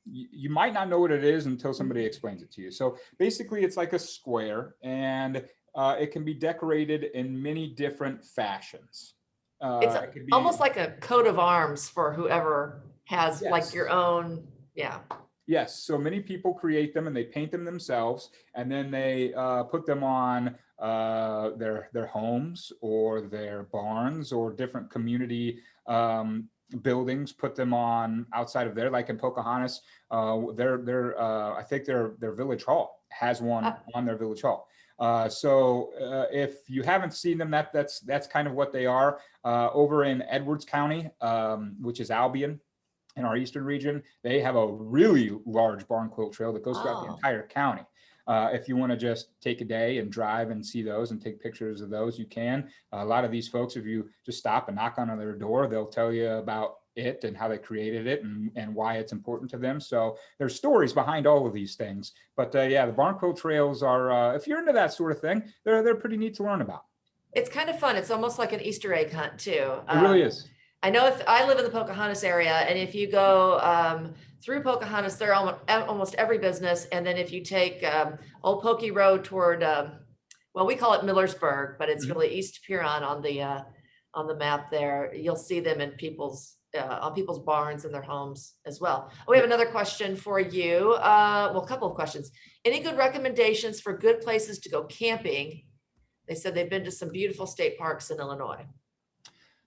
might not know what it is until somebody explains it to you. So basically it's like a square, and it can be decorated in many different fashions. It's almost like a coat of arms for whoever has like your own, Yes, so many people create them and they paint them themselves, and then they put them on their homes or their barns or different community buildings. Put them on outside of there, like in Pocahontas. I think their village hall has one on their village hall. So if you haven't seen them, that's kind of what they are. Over in Edwards County, which is Albion, in our eastern region, they have a really large barn quilt trail that goes throughout the entire county. If you want to just take a day and drive and see those and take pictures of those, you can. A lot of these folks, if you just stop and knock on their door, they'll tell you about it and how they created it and why it's important to them. So there's stories behind all of these things. But yeah, the barn quilt trails are, if you're into that sort of thing, they're pretty neat to learn about. It's kind of fun. It's almost like an Easter egg hunt too. It really is. I know if I live in the Pocahontas area, and if you go through Pocahontas, they're almost every business. And then if you take Old Pokey Road toward, well, we call it Millersburg, but it's really East Huron on the map there. You'll see them in on people's barns and their homes as well. We have another question for you. Well, a couple of questions. Any good recommendations for good places to go camping? They said they've been to some beautiful state parks in Illinois.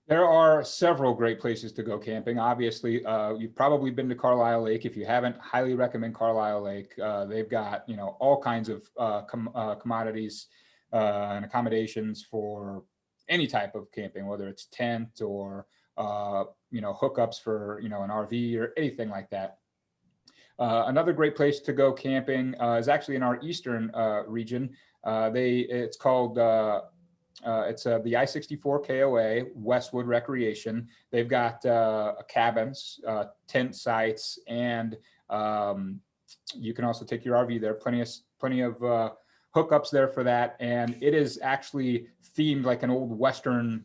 There are several great places to go camping. Obviously, you've probably been to Carlisle Lake. If you haven't, highly recommend Carlisle Lake. They've got, all kinds of commodities and accommodations for any type of camping, whether it's tent or, hookups for, an RV or anything like that. Another great place to go camping is actually in our eastern region. It's called it's the I-64 KOA, Westwood Recreation. They've got cabins, tent sites, and you can also take your RV there. Plenty of hookups there for that. And it is actually themed like an old Western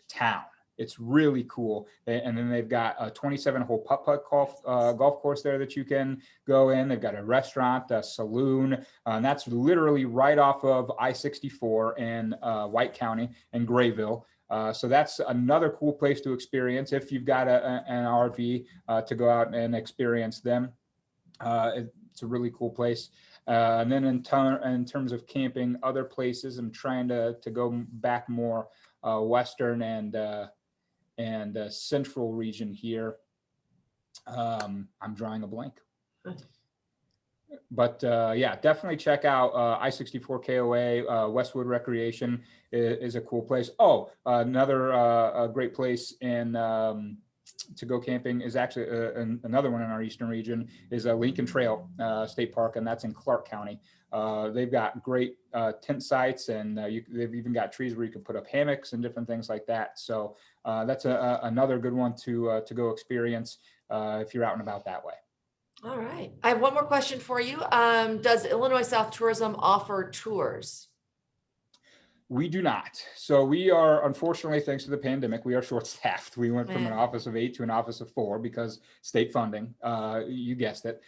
town. It's really cool. And then they've got a 27-hole putt-putt golf course there that you can go in. They've got a restaurant, a saloon, and that's literally right off of I-64 in White County and Grayville. So that's another cool place to experience if you've got an RV to go out and experience them. It's a really cool place. And then in terms of camping, other places, I'm trying to go back more western and central region here. I'm drawing a blank. But yeah, definitely check out I-64 KOA. Westwood Recreation is a cool place. Oh, another great place to go camping is actually another one in our eastern region is Lincoln Trail State Park, and that's in Clark County. They've got great tent sites, and they've even got trees where you can put up hammocks and different things like that. So that's another good one to go experience if you're out and about that way. All right. I have one more question for you. Does Illinois South Tourism offer tours? We do not. So we are, unfortunately, thanks to the pandemic, we are short-staffed. We went from an Man. office of 8 to an office of 4 because state funding, you guessed it.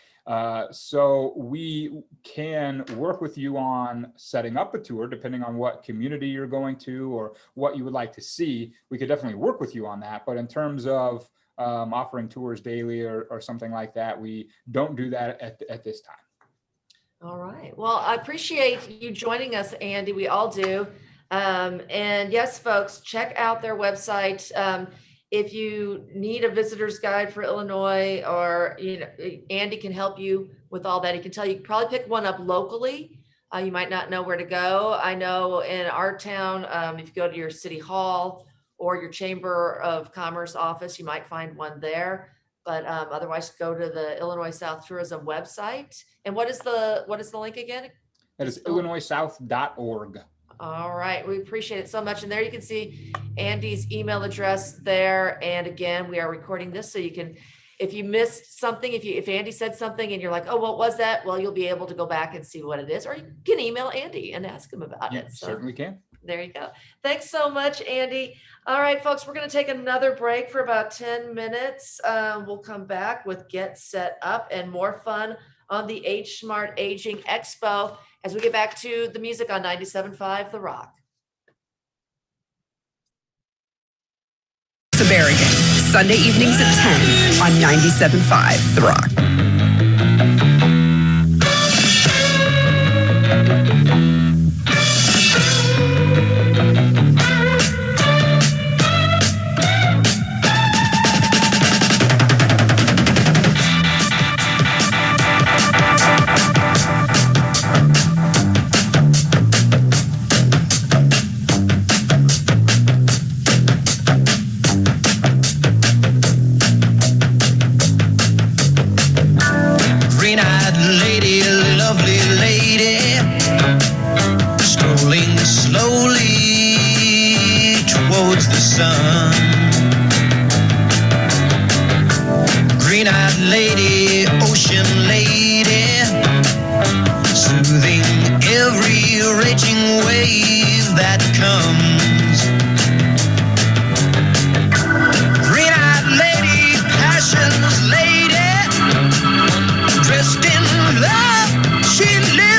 So we can work with you on setting up a tour, depending on what community you're going to or what you would like to see. We could definitely work with you on that. But in terms of offering tours daily or something like that, we don't do that at this time. All right. Well, I appreciate you joining us, Andy. We all do. And yes, folks, check out their website. If you need a visitor's guide for Illinois, or Andy can help you with all that. He can tell you, probably pick one up locally. You might not know where to go. I know in our town, if you go to your city hall or your Chamber of Commerce office, you might find one there. But otherwise, go to the Illinois South Tourism website. And what is the link again? That is IllinoisSouth.org. All right, we appreciate it so much. And there you can see Andy's email address there. And again, we are recording this, so you can, if you missed something, if Andy said something and you're like, oh, what was that? Well, you'll be able to go back and see what it is, or you can email Andy and ask him about You it. So certainly can. there you go. Thanks so much, Andy. All right, folks, we're going to take another break for about 10 minutes. We'll come back with Get Set Up and more fun on the H Smart Aging Expo as we get back to the music on 97.5 The Rock. The Berrigan, Sunday evenings at 10 on 97.5 The Rock. Dressed in love, she lives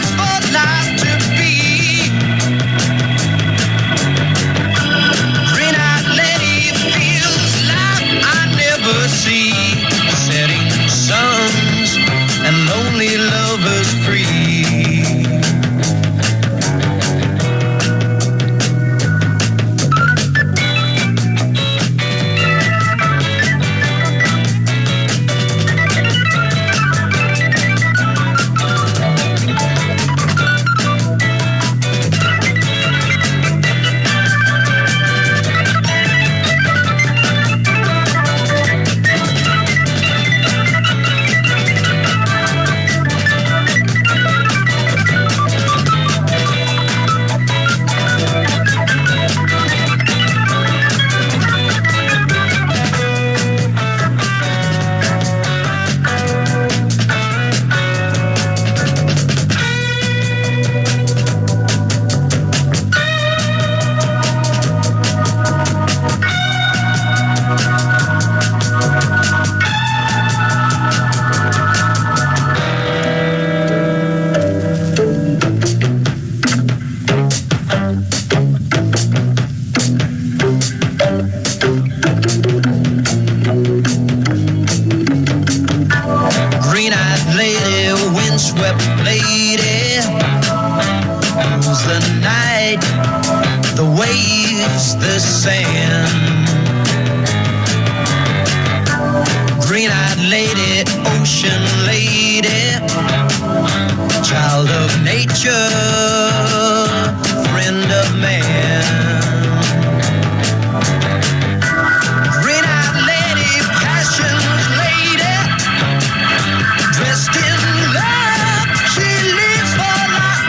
for life.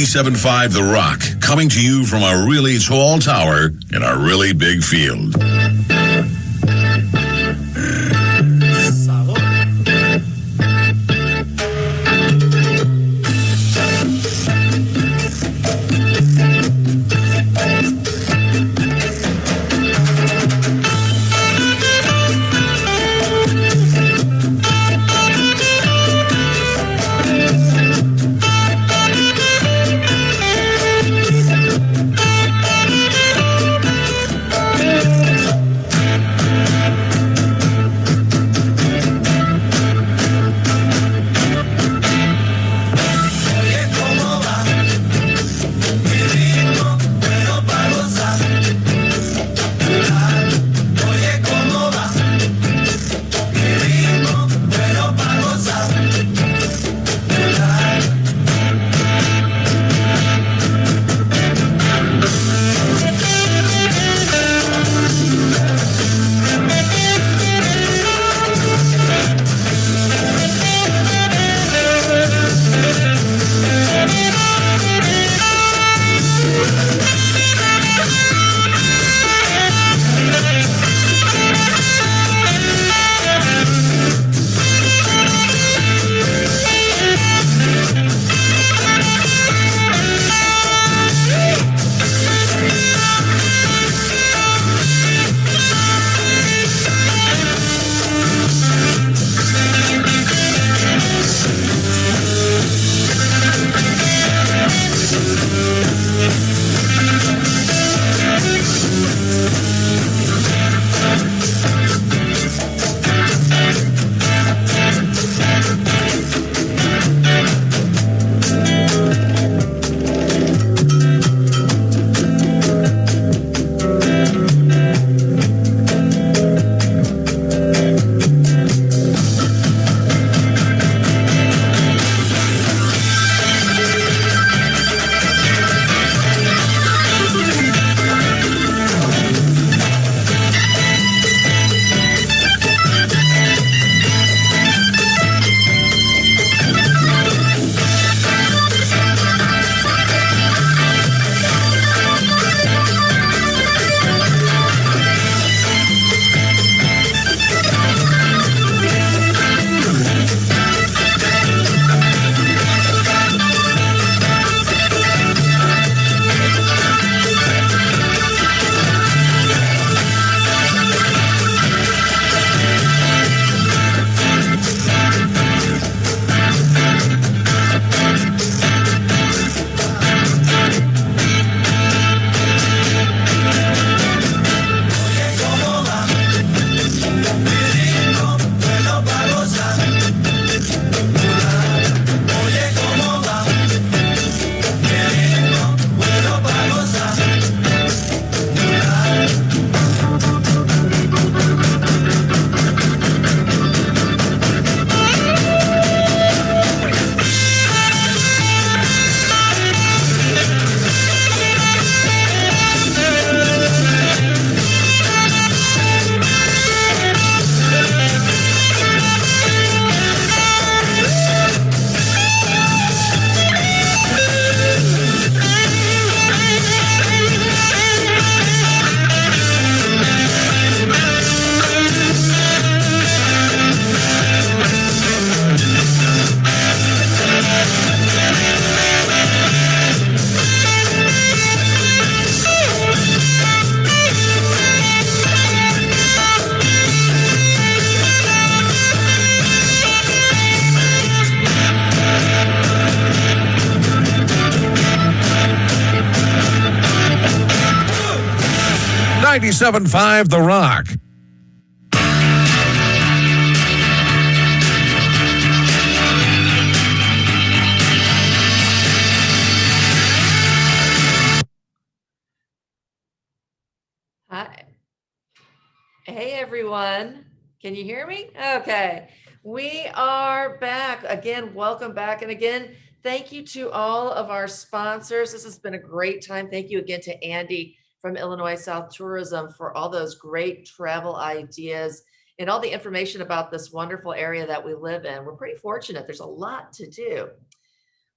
97.5 The Rock, coming to you from a really tall tower in a really big field. .5 The Rock. Hi. Hey, everyone. Can you hear me? Okay. We are back. Again, welcome back. And again, thank you to all of our sponsors. This has been a great time. Thank you again to Andy from IllinoiSouth Tourism for all those great travel ideas and all the information about this wonderful area that we live in. We're pretty fortunate. There's a lot to do.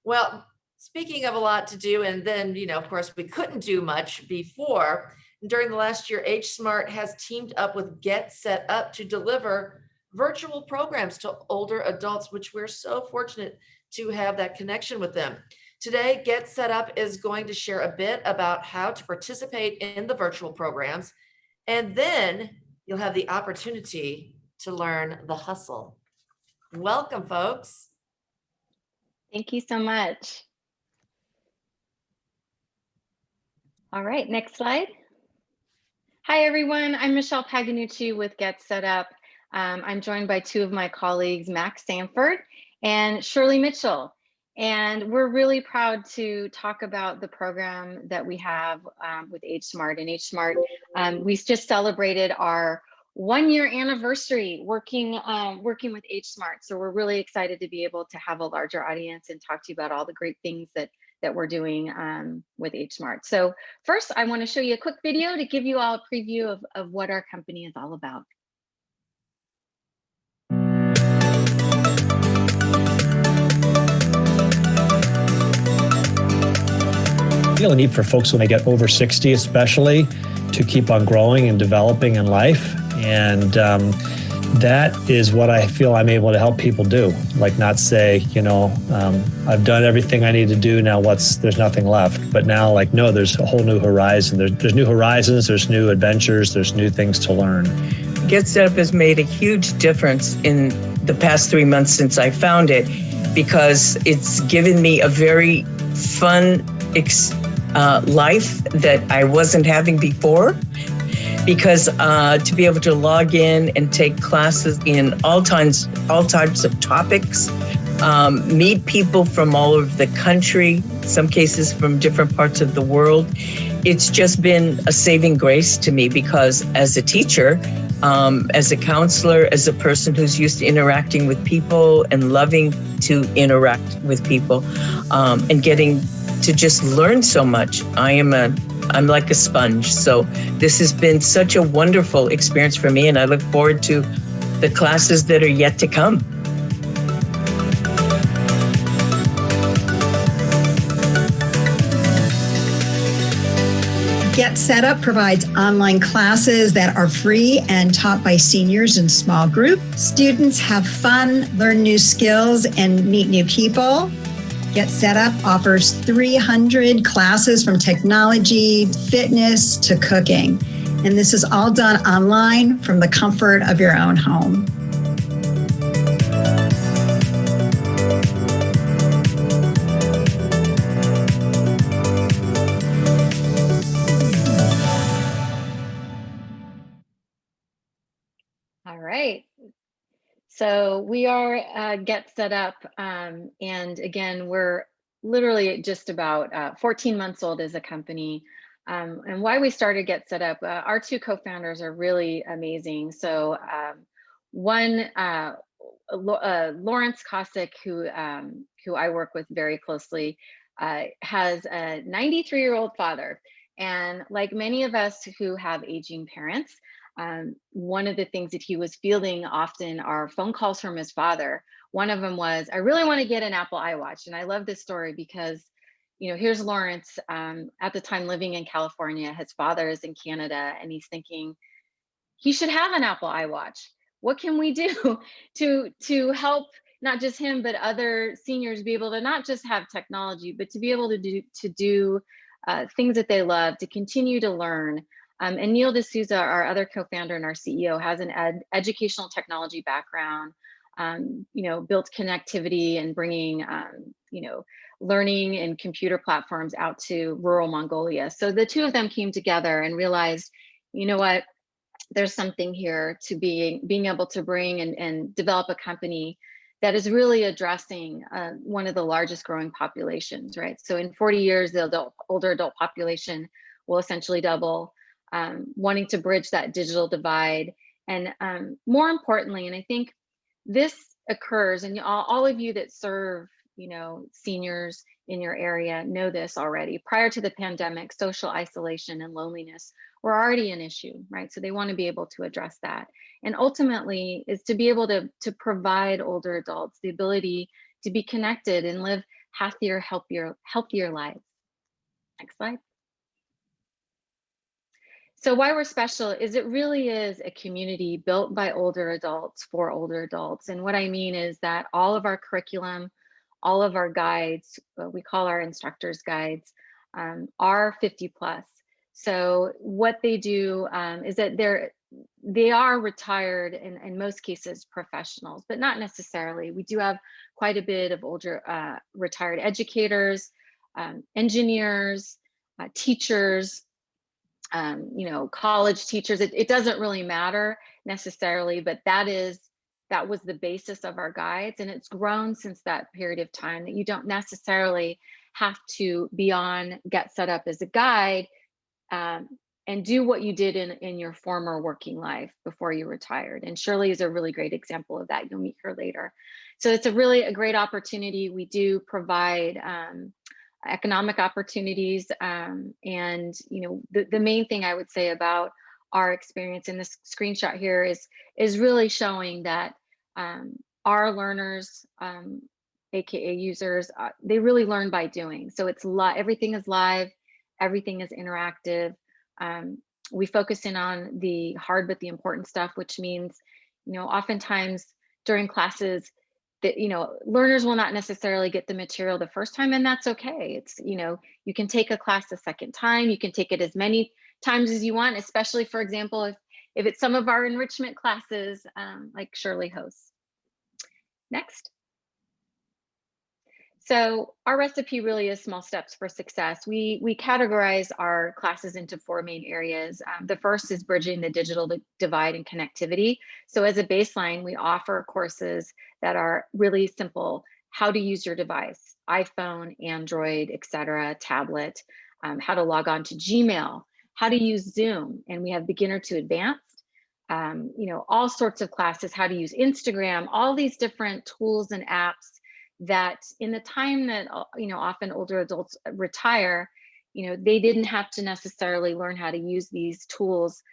Well, speaking of a lot to do, and then, of course, we couldn't do much before. During the last year, Age Smart has teamed up with GetSetUp to deliver virtual programs to older adults, which we're so fortunate to have that connection with them. Today, GetSetUp is going to share a bit about how to participate in the virtual programs, and then you'll have the opportunity to learn the hustle. Welcome, folks. Thank you so much. All right, next slide. Hi, everyone. I'm Michelle Paganucci with GetSetUp. I'm joined by two of my colleagues, Max Sanford and Shirley Mitchell. And we're really proud to talk about the program that we have with Age Smart. And Age Smart, we just celebrated our 1-year anniversary working with Age Smart. So we're really excited to be able to have a larger audience and talk to you about all the great things that we're doing with Age Smart. So first, I want to show you a quick video to give you all a preview of what our company is all about. I feel a need for folks when they get over 60 especially to keep on growing and developing in life. And that is what I feel I'm able to help people do. Like not say, I've done everything I need to do, now there's nothing left. But now like, no, there's a whole new horizon. There's new horizons, there's new adventures, there's new things to learn. GetSetUp has made a huge difference in the past 3 months since I found it, because it's given me a very fun life that I wasn't having before. Because to be able to log in and take classes in all types of topics, meet people from all over the country, some cases from different parts of the world, it's just been a saving grace to me, because as a teacher, as a counselor, as a person who's used to interacting with people and loving to interact with people, and getting to just learn so much, I'm like a sponge. So this has been such a wonderful experience for me, and I look forward to the classes that are yet to come. GetSetUp provides online classes that are free and taught by seniors in small groups. Students have fun, learn new skills, and meet new people. GetSetUp offers 300 classes from technology, fitness to cooking. And this is all done online from the comfort of your own home. All right. So we are GetSetUp, and again, we're literally just about 14 months old as a company. And why we started GetSetUp, our two co-founders are really amazing. So one, Lawrence Kosick, who I work with very closely, has a 93-year-old father. And like many of us who have aging parents, one of the things that he was fielding often are phone calls from his father. One of them was, I really want to get an Apple iWatch. And I love this story because, here's Lawrence at the time living in California. His father is in Canada, and he's thinking he should have an Apple iWatch. What can we do to help not just him, but other seniors be able to not just have technology, but to be able to do things that they love, to continue to learn. And Neil D'Souza, our other co-founder and our CEO, has an educational technology background, built connectivity and bringing, learning and computer platforms out to rural Mongolia. So the two of them came together and realized, you know what, there's something here to being able to bring and develop a company that is really addressing one of the largest growing populations, right? So in 40 years, the older adult population will essentially double. Wanting to bridge that digital divide. And more importantly, and I think this occurs, and all of you that serve, seniors in your area know this already. Prior to the pandemic, social isolation and loneliness were already an issue, right? So they want to be able to address that. And ultimately is to be able to provide older adults the ability to be connected and live happier, healthier lives. Next slide. So why we're special is it really is a community built by older adults for older adults. And what I mean is that all of our curriculum, all of our guides, what we call our instructors guides, are 50 plus. So what they do is that they are retired and in most cases professionals, but not necessarily. We do have quite a bit of older retired educators, engineers, teachers, college teachers. It doesn't really matter necessarily, but that was the basis of our guides, and it's grown since that period of time, that you don't necessarily have to be on GetSetUp as a guide and do what you did in your former working life before you retired. And Shirley is a really great example of that. You'll meet her later. So it's a great opportunity. We do provide economic opportunities, and the main thing I would say about our experience in this screenshot here is really showing that our learners, aka users, they really learn by doing. So it's everything is live, everything is interactive. We focus in on the hard but the important stuff, which means, oftentimes during classes that, learners will not necessarily get the material the first time, and that's okay. It's, you can take a class a second time, you can take it as many times as you want, especially, for example, if it's some of our enrichment classes like Shirley hosts. Next. So our recipe really is small steps for success. We categorize our classes into 4 main areas. The first is bridging the digital divide and connectivity. So as a baseline, we offer courses that are really simple: how to use your device, iPhone, Android, etc., tablet, how to log on to Gmail, how to use Zoom, and we have beginner to advanced, all sorts of classes, how to use Instagram, all these different tools and apps that in the time that, often older adults retire, they didn't have to necessarily learn how to use these tools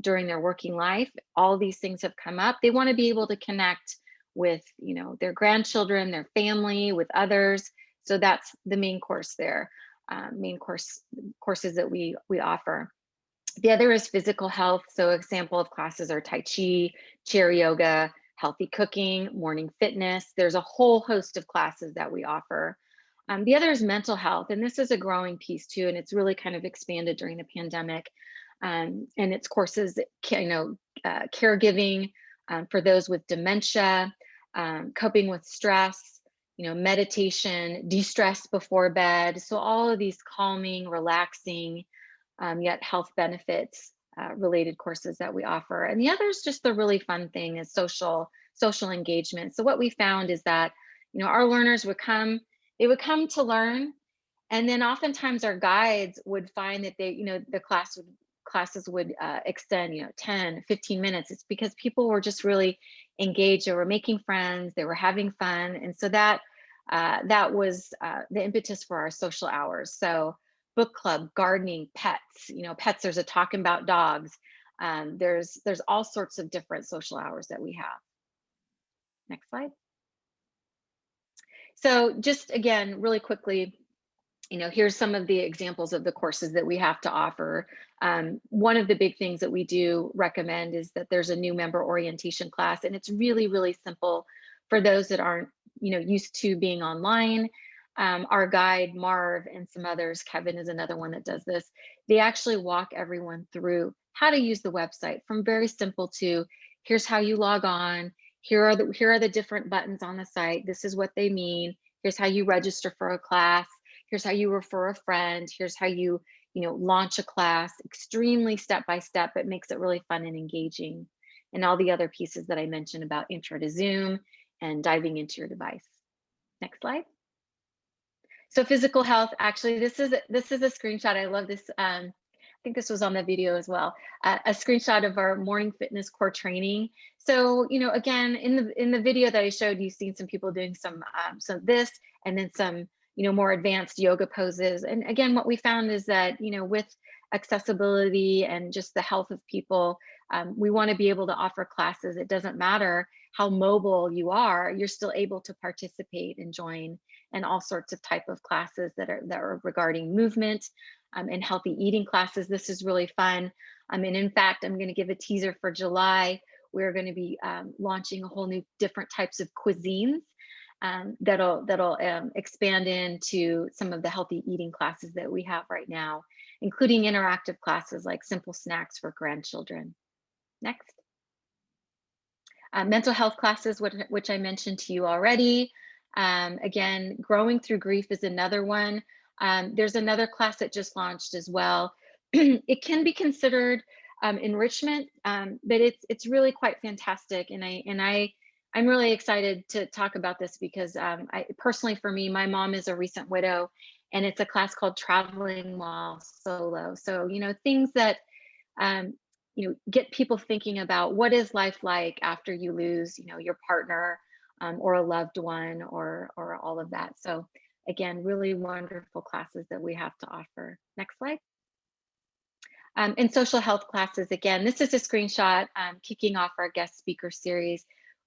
during their working life. All these things have come up. They want to be able to connect with, their grandchildren, their family, with others. So that's the main course there, courses that we offer. The other is physical health. So example of classes are Tai Chi, chair yoga, healthy cooking, morning fitness. There's a whole host of classes that we offer. The other is mental health, and this is a growing piece too, and it's really kind of expanded during the pandemic. And it's courses, caregiving for those with dementia, coping with stress, meditation, de-stress before bed. So all of these calming, relaxing, yet health benefits related courses that we offer. And the other is just the really fun thing is social engagement. So what we found is that, our learners would come to learn, and then oftentimes our guides would find that they, the classes would extend, 10, 15 minutes. It's because people were just really engaged. They were making friends, they were having fun. And so that was the impetus for our social hours. So book club, gardening, pets, pets, there's a talking about dogs. There's all sorts of different social hours that we have. Next slide. So just again, really quickly, here's some of the examples of the courses that we have to offer. One of the big things that we do recommend is that there's a new member orientation class, and it's really, really simple for those that aren't, used to being online. Our guide, Marv, and some others, Kevin is another one that does this. They actually walk everyone through how to use the website, from very simple to here's how you log on. Here are the different buttons on the site. This is what they mean. Here's how you register for a class. Here's how you refer a friend. Here's how you, launch a class. Extremely step-by-step, but makes it really fun and engaging. And all the other pieces that I mentioned about intro to Zoom and diving into your device. Next slide. So physical health, actually, this is a screenshot. I love this. I think this was on the video as well. A screenshot of our morning fitness core training. So, again, in the video that I showed, you've seen some people doing some this, and then some, more advanced yoga poses. And again, what we found is that, with accessibility and just the health of people, we want to be able to offer classes. It doesn't matter how mobile you are, you're still able to participate and join. and all sorts of type of classes that are regarding movement and healthy eating classes. This is really fun. And in fact, I'm going to give a teaser for July. We're going to be launching a whole new different types of cuisines that'll expand into some of the healthy eating classes that we have right now, including interactive classes like simple snacks for grandchildren. Next. Mental health classes, which I mentioned to you already. Again, growing through grief is another one. There's another class that just launched as well. It can be considered enrichment, but it's really quite fantastic. And I'm really excited to talk about this because I personally, for me, my mom is a recent widow, and it's a class called Traveling While Solo. So, things that, get people thinking about what is life like after you lose, your partner or a loved one or all of that. So again, really wonderful classes that we have to offer. Next slide. And social health classes, again, this is a screenshot kicking off our guest speaker series.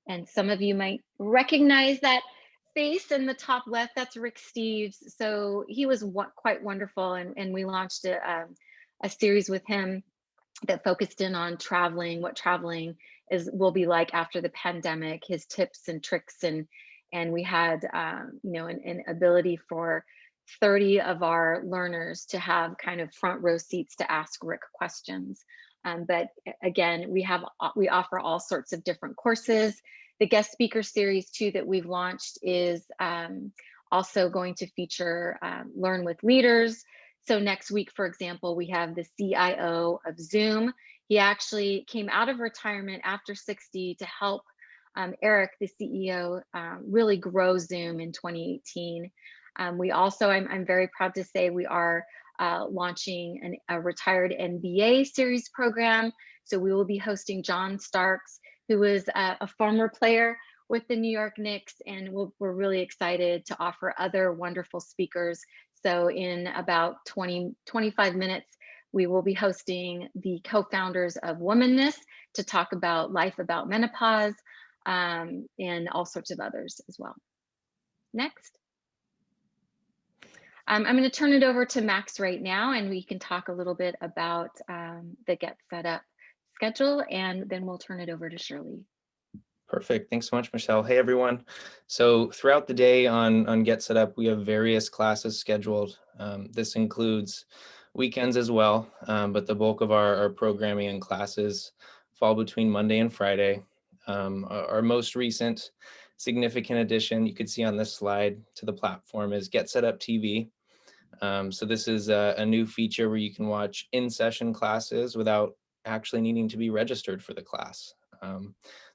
And some of you might recognize that face in the top left. That's Rick Steves. So he was quite wonderful. And we launched a series with him that focused in on traveling, what traveling will be like after the pandemic, his tips and tricks. And we had, an ability for 30 of our learners to have kind of front row seats to ask Rick questions. But again, we offer all sorts of different courses. The guest speaker series too that we've launched is also going to feature Learn with Leaders. So next week, for example, we have the CIO of Zoom. He actually came out of retirement after 60 to help Eric, the CEO, really grow Zoom in 2018. We also, I'm very proud to say, we are launching a retired NBA series program. So we will be hosting John Starks, who was a former player with the New York Knicks, and we're really excited to offer other wonderful speakers. So in about 25 minutes, we will be hosting the co-founders of Womanness to talk about life about menopause and all sorts of others as well. Next. I'm going to turn it over to Max right now, and we can talk a little bit about the GetSetUp schedule, and then we'll turn it over to Shirley. Perfect. Thanks so much, Michelle. Hey, everyone. So throughout the day on GetSetUp, we have various classes scheduled. This includes weekends as well, but the bulk of our programming and classes fall between Monday and Friday. Our most recent significant addition you could see on this slide to the platform is GetSetUp TV. So this is a new feature where you can watch in-session classes without actually needing to be registered for the class.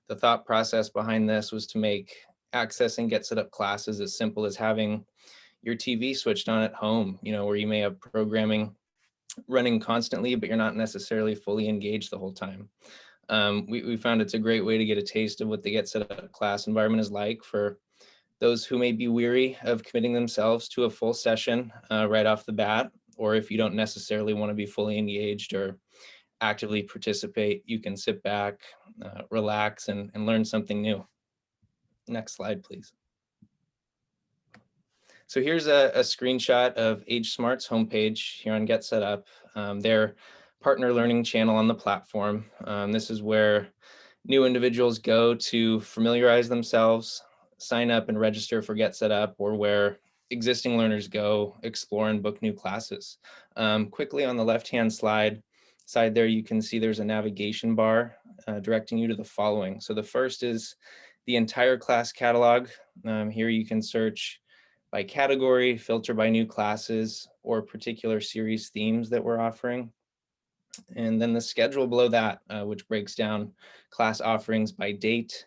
The thought process behind this was to make accessing GetSetUp classes as simple as having your TV switched on at home, where you may have programming running constantly, but you're not necessarily fully engaged the whole time. We found it's a great way to get a taste of what the GetSetUp class environment is like for those who may be weary of committing themselves to a full session right off the bat, or if you don't necessarily want to be fully engaged or actively participate, you can sit back, relax, and learn something new. Next slide, please. So here's a screenshot of Age Smart's homepage here on GetSetUp, their partner learning channel on the platform. This is where new individuals go to familiarize themselves, sign up and register for GetSetUp, or where existing learners go explore and book new classes. Quickly on the left-hand side there, you can see there's a navigation bar directing you to the following. So the first is the entire class catalog. Here you can search by category, filter by new classes or particular series themes that we're offering. And then the schedule below that, which breaks down class offerings by date,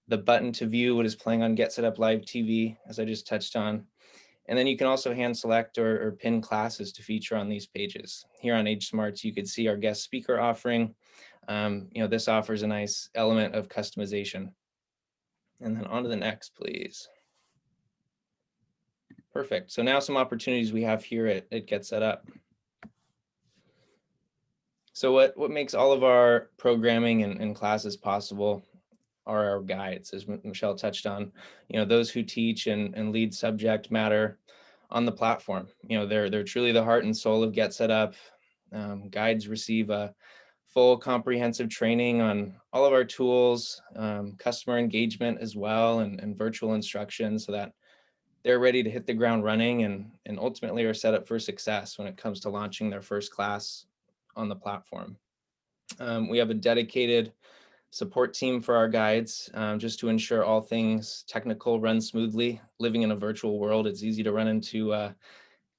the button to view what is playing on GetSetUp Live TV, as I just touched on. And then you can also hand select or pin classes to feature on these pages. Here on Age Smarts, you could see our guest speaker offering. This offers a nice element of customization. And then on to the next, please. Perfect. So now some opportunities we have here at GetSetUp. So what makes all of our programming and classes possible are our guides, as Michelle touched on. Those who teach and lead subject matter on the platform. They're truly the heart and soul of GetSetUp. Guides receive a full comprehensive training on all of our tools, customer engagement as well, and virtual instruction, so that they're ready to hit the ground running and ultimately are set up for success when it comes to launching their first class on the platform. We have a dedicated support team for our guides, just to ensure all things technical run smoothly. Living in a virtual world, it's easy to run into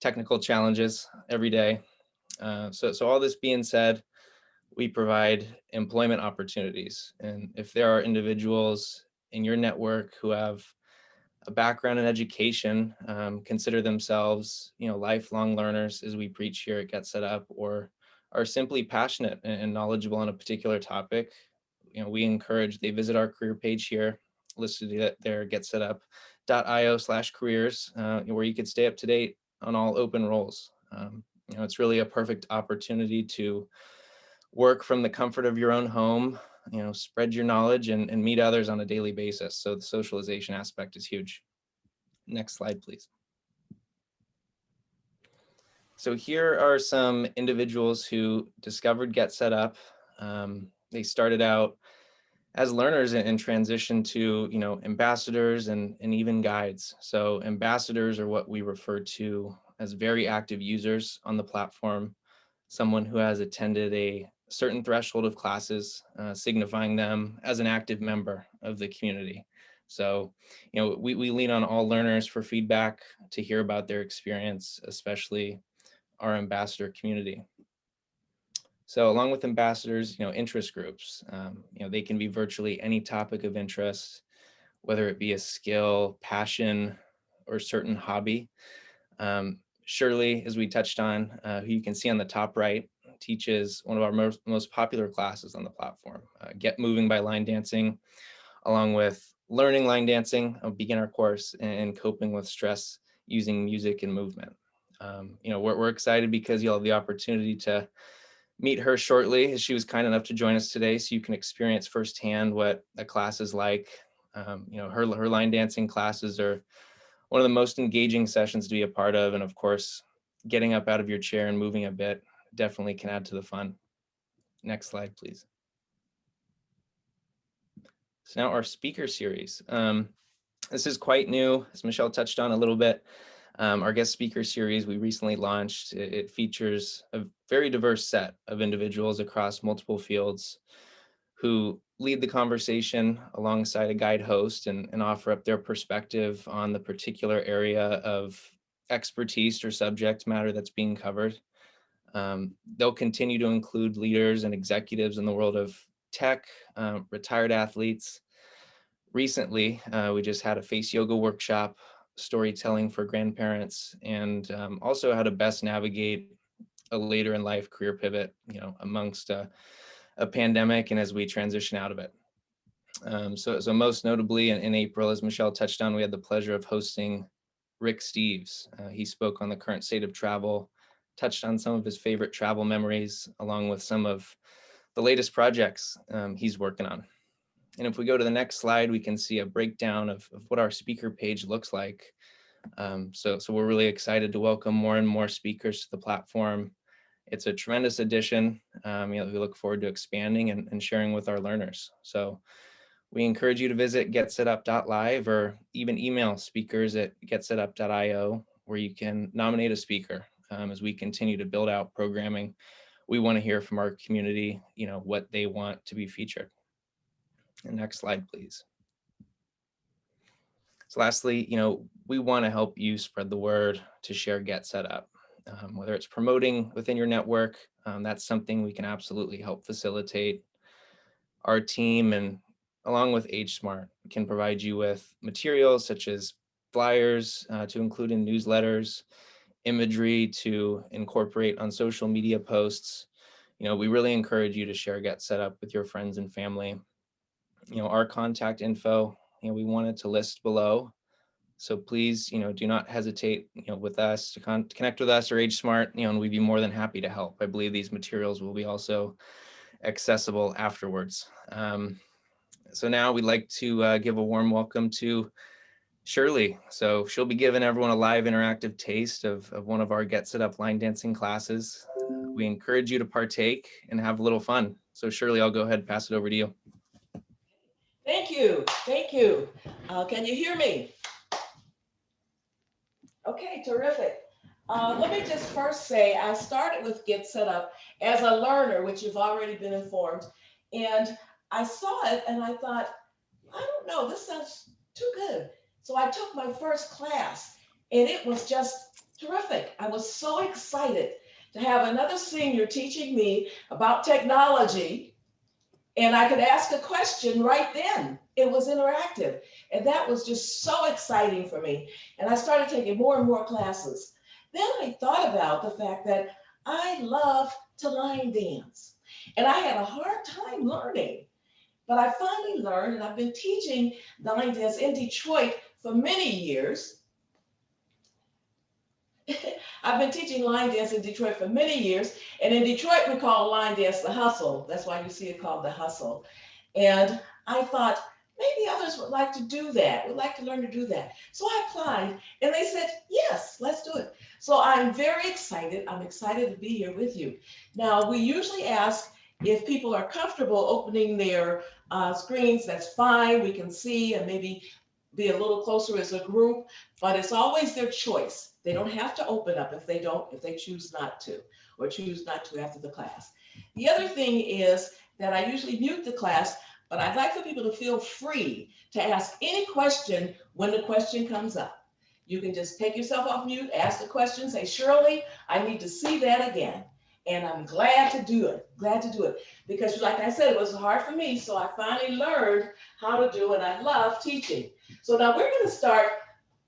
technical challenges every day. So all this being said, we provide employment opportunities. And if there are individuals in your network who have a background in education, consider themselves, lifelong learners, as we preach here at GetSetUp, or are simply passionate and knowledgeable on a particular topic, we encourage they visit our career page here, listed there, getsetup.io/careers, where you could stay up to date on all open roles. It's really a perfect opportunity to work from the comfort of your own home, spread your knowledge and meet others on a daily basis. So the socialization aspect is huge. Next slide, please. So here are some individuals who discovered GetSetUp. They started out as learners and transitioned to, ambassadors and even guides. So ambassadors are what we refer to as very active users on the platform, someone who has attended a certain threshold of classes, signifying them as an active member of the community. So, we lean on all learners for feedback to hear about their experience, especially our ambassador community. So along with ambassadors, interest groups, they can be virtually any topic of interest, whether it be a skill, passion, or certain hobby. Shirley, as we touched on, who you can see on the top right, teaches one of our most popular classes on the platform, Get Moving by Line Dancing, along with learning line dancing, a beginner course, and coping with stress using music and movement. We're excited because you'll have the opportunity to meet her shortly, as she was kind enough to join us today, so you can experience firsthand what a class is like. Her line dancing classes are one of the most engaging sessions to be a part of. And of course, getting up out of your chair and moving a bit definitely can add to the fun. Next slide, please. So now our speaker series. This is quite new, as Michelle touched on a little bit. Our guest speaker series we recently launched. It features a very diverse set of individuals across multiple fields who lead the conversation alongside a guide host and offer up their perspective on the particular area of expertise or subject matter that's being covered. They'll continue to include leaders and executives in the world of tech, retired athletes. Recently, we just had a face yoga workshop, storytelling for grandparents, and also how to best navigate a later in life career pivot, amongst a pandemic and as we transition out of it. So most notably in April, as Michelle touched on, we had the pleasure of hosting Rick Steves. He spoke on the current state of travel, touched on some of his favorite travel memories, along with some of the latest projects he's working on. And if we go to the next slide, we can see a breakdown of what our speaker page looks like. So we're really excited to welcome more and more speakers to the platform. It's a tremendous addition. We look forward to expanding and sharing with our learners. So we encourage you to visit getsetup.live or even email speakers@getsetup.io, where you can nominate a speaker. As we continue to build out programming, we want to hear from our community, what they want to be featured. And next slide, please. So lastly, we want to help you spread the word to share GetSetUp. Whether it's promoting within your network, that's something we can absolutely help facilitate. Our team, and along with AgeSmart, can provide you with materials such as flyers to include in newsletters, imagery to incorporate on social media posts. We really encourage you to share GetSetUp with your friends and family. Our contact info, we wanted to list below. So please, do not hesitate, with us to connect with us or AgeSmart, and we'd be more than happy to help. I believe these materials will be also accessible afterwards. So now we'd like to give a warm welcome to Shirley. So she'll be giving everyone a live interactive taste of one of our Get Set Up line dancing classes. We encourage you to partake and have a little fun. So Shirley, I'll go ahead and pass it over to you. Thank you. Thank you. Can you hear me? Okay, terrific. Let me just first say I started with Get Set Up as a learner, which you've already been informed. And I saw it and I thought, I don't know, this sounds too good. So I took my first class and it was just terrific. I was so excited to have another senior teaching me about technology, and I could ask a question right then. It was interactive, and that was just so exciting for me. And I started taking more and more classes. Then I thought about the fact that I love to line dance, and I had a hard time learning. But I finally learned, and I've been teaching line dance in Detroit for many years. I've been teaching line dance in Detroit for many years. And in Detroit, we call line dance the hustle. That's why you see it called the hustle. And I thought, maybe others would like to do that, would like to learn to do that. So I applied, and they said, yes, let's do it. So I'm very excited. I'm excited to be here with you. Now, we usually ask if people are comfortable opening their screens. That's fine. We can see and maybe be a little closer as a group, but it's always their choice. They don't have to open up if they choose not to, or choose not to after the class. The other thing is that I usually mute the class, but I'd like for people to feel free to ask any question when the question comes up. You can just take yourself off mute, ask the question, say, Shirley, I need to see that again. And I'm glad to do it, because like I said, it was hard for me. So I finally learned how to do it. I love teaching. So now we're gonna start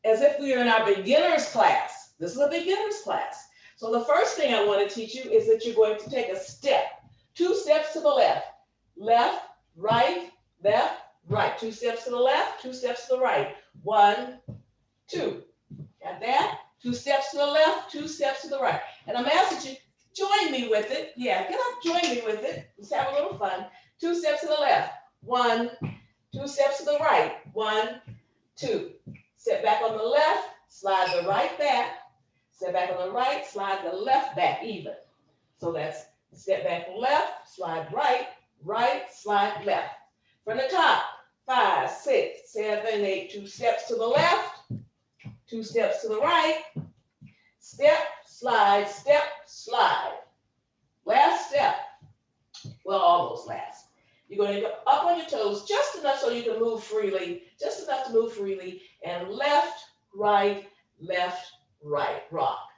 as if we are in our beginner's class. This is a beginner's class. So the first thing I wanna teach you is that you're going to take a step, 2 steps to the left, left, right, 2 steps to the left, 2 steps to the right, 1, 2. Got that? 2 steps to the left, 2 steps to the right. And I'm asking you, join me with it. Yeah, get up, join me with it. Let's have a little fun. 2 steps to the left, 1, 2 steps to the right, 1, 2. Step back on the left, slide the right back. Step back on the right, slide the left back even. So that's step back left, slide right, right, slide left. From the top, 5, 6, 7, 8, 2 steps to the left, 2 steps to the right, step, slide, step, slide. Last step, well, almost last. You're going to go up on your toes just enough so you can move freely, just enough to move freely, and left, right, rock.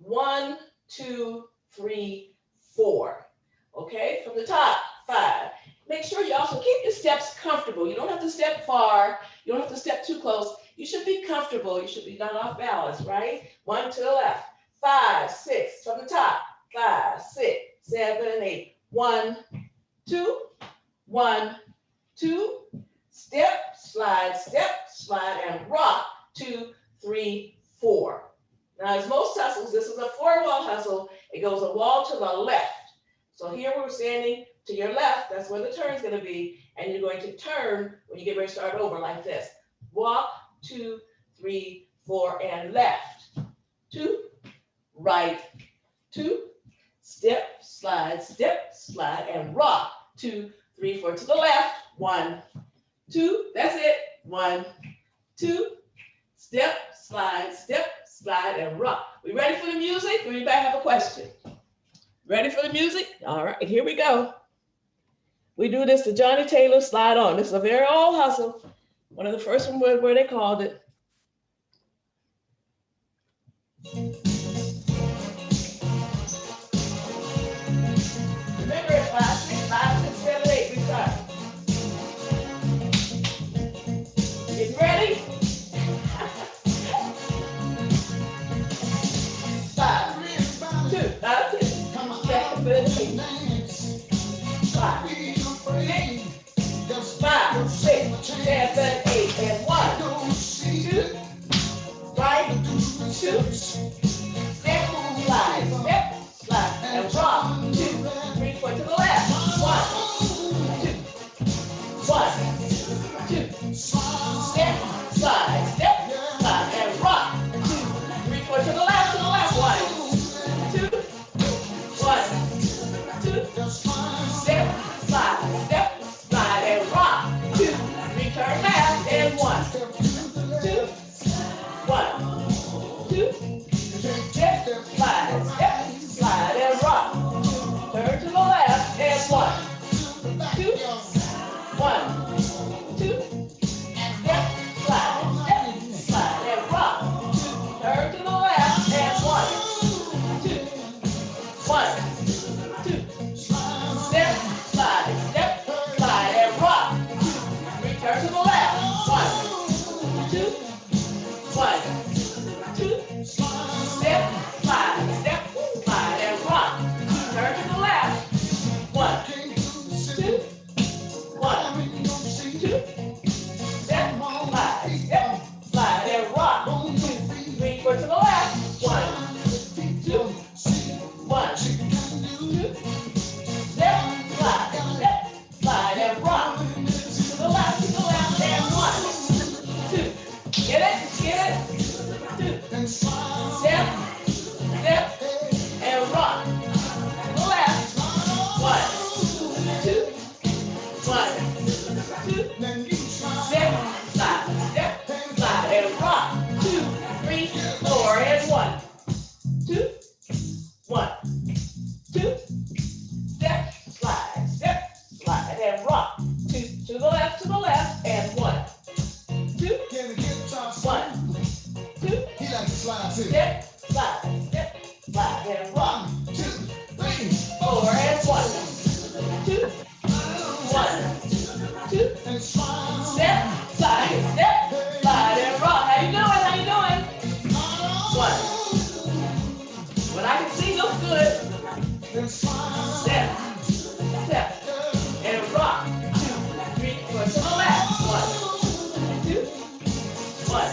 1, 2, 3, 4. Okay, from the top, 5. Make sure you also keep your steps comfortable. You don't have to step far. You don't have to step too close. You should be comfortable. You should be not off balance, right? 1 to the left, 5, 6 from the top, 5, 6, 7, 8. 1, 2, 1, 2. Step, slide, and rock. 2, 3, 4. Now, as most hustles, this is a 4-wall hustle. It goes a wall to the left. So here we're standing to your left. That's where the turn's going to be. And you're going to turn when you get ready to start over like this. Walk, 2, 3, 4, and left. 2, right, 2, step, slide, and rock. 2, 3, 4 to the left. 1, 2, that's it. 1, 2, step, slide, and rock. We ready for the music? Or anybody have a question? Ready for the music? All right, here we go. We do this to Johnny Taylor, Slide On. This is a very old hustle. One of the first ones where they called it. Remember, it's 5, 6, 5, 6, 7, 8. We start. Get ready? 5, 2, 7, 8. 5, 6, 7, 8, and 1, 2, right, 2, step, slide, and rock. 2, 3, 4 to the left. 1, 2, 1, and rock. 2 to the left, and 1, 2, 1, 2. He likes to slide too. Step, slide, and rock. 2, 3, 4, and 1, 2, 1, 2. Step, slide, and rock. How you doing? How you doing? 1. What I can see looks good. Step, and rock. 2, 3, 4 to the left. 1, 2, 1,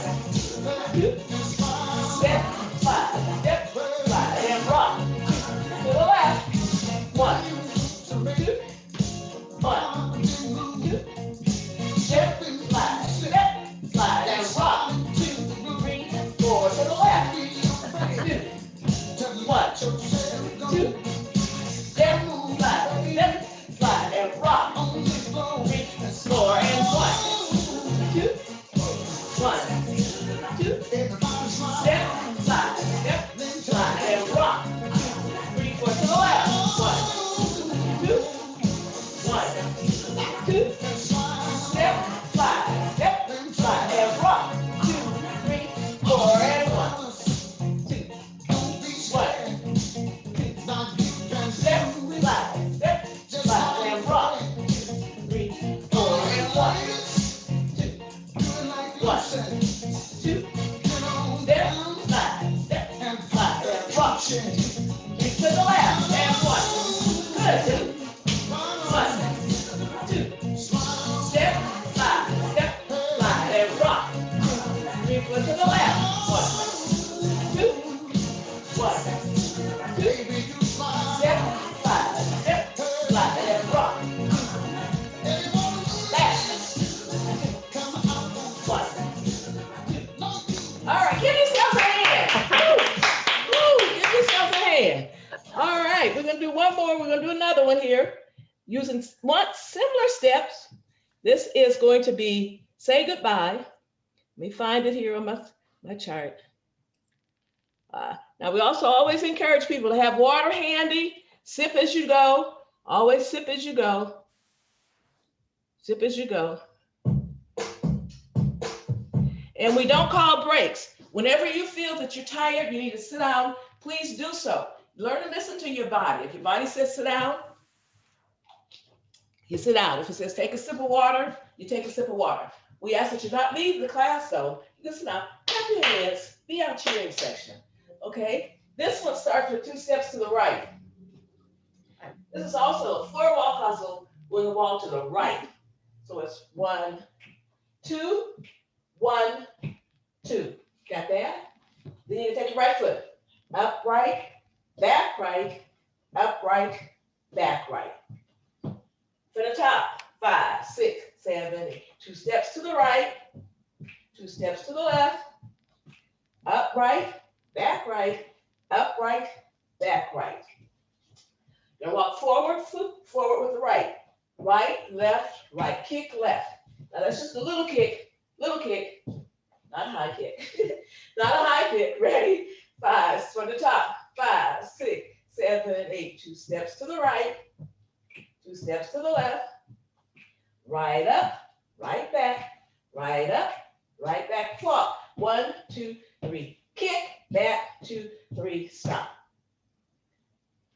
2. Step, slide, and rock. To the left. 1, 2, 1, 2. Step, slide, and rock. 2, 3, 4 to the left. 2, 1, 2. Step, slide, and rock. 2, 3, 4, and 1, 2, 1, 2. Step, slide, and rock. 2, 3, 4 to the left. 1, 2, 1, 2. Step, slide, and rock. 2, 3, 4, and 1, 2, 1, 2. Step, slide, and rock. 3, 4, and 1, 2, 1, 2. Step, slide, and rock. 3 to the left, and 1. Good. 1, 2. Step, slide, and rock. 3 foot to the left. 1, 2, 1, 2. Step, slide, and rock. Last. 1, 2. All right, give yourself a hand. Woo, give yourself a hand. All right, we're gonna do one more. We're gonna do another one here using similar steps. This is going to be say goodbye. Let me find it here on my chart. Now, we also always encourage people to have water handy. Sip as you go. Always sip as you go. Sip as you go. And we don't call breaks. Whenever you feel that you're tired, you need to sit down, please do so. Learn to listen to your body. If your body says sit down, you sit down. If it says take a sip of water, you take a sip of water. We ask that you not leave the class, though. You can sit down, clap your hands, be our cheering section. Okay? This one starts with 2 steps to the right. This is also a 4-wall hustle with a wall to the right. So it's 1, 2, 1, 2. Got that? Then you take your right foot. Up, right, back, right, up, right, back, right. For the top, 5, 6, 7, 8. 2 steps to the right, 2 steps to the left, up, right, up, right, back, right. Now walk forward, foot forward with the right. Right, left, right, kick, left. Now that's just a little kick, not a high kick. Not a high kick, ready? 5, from the top, 5, 6, 7, 8. 2 steps to the right, 2 steps to the left, right up, right back, right up, right back, clock. 1, 2, 3, kick, back, 2, 3, stop.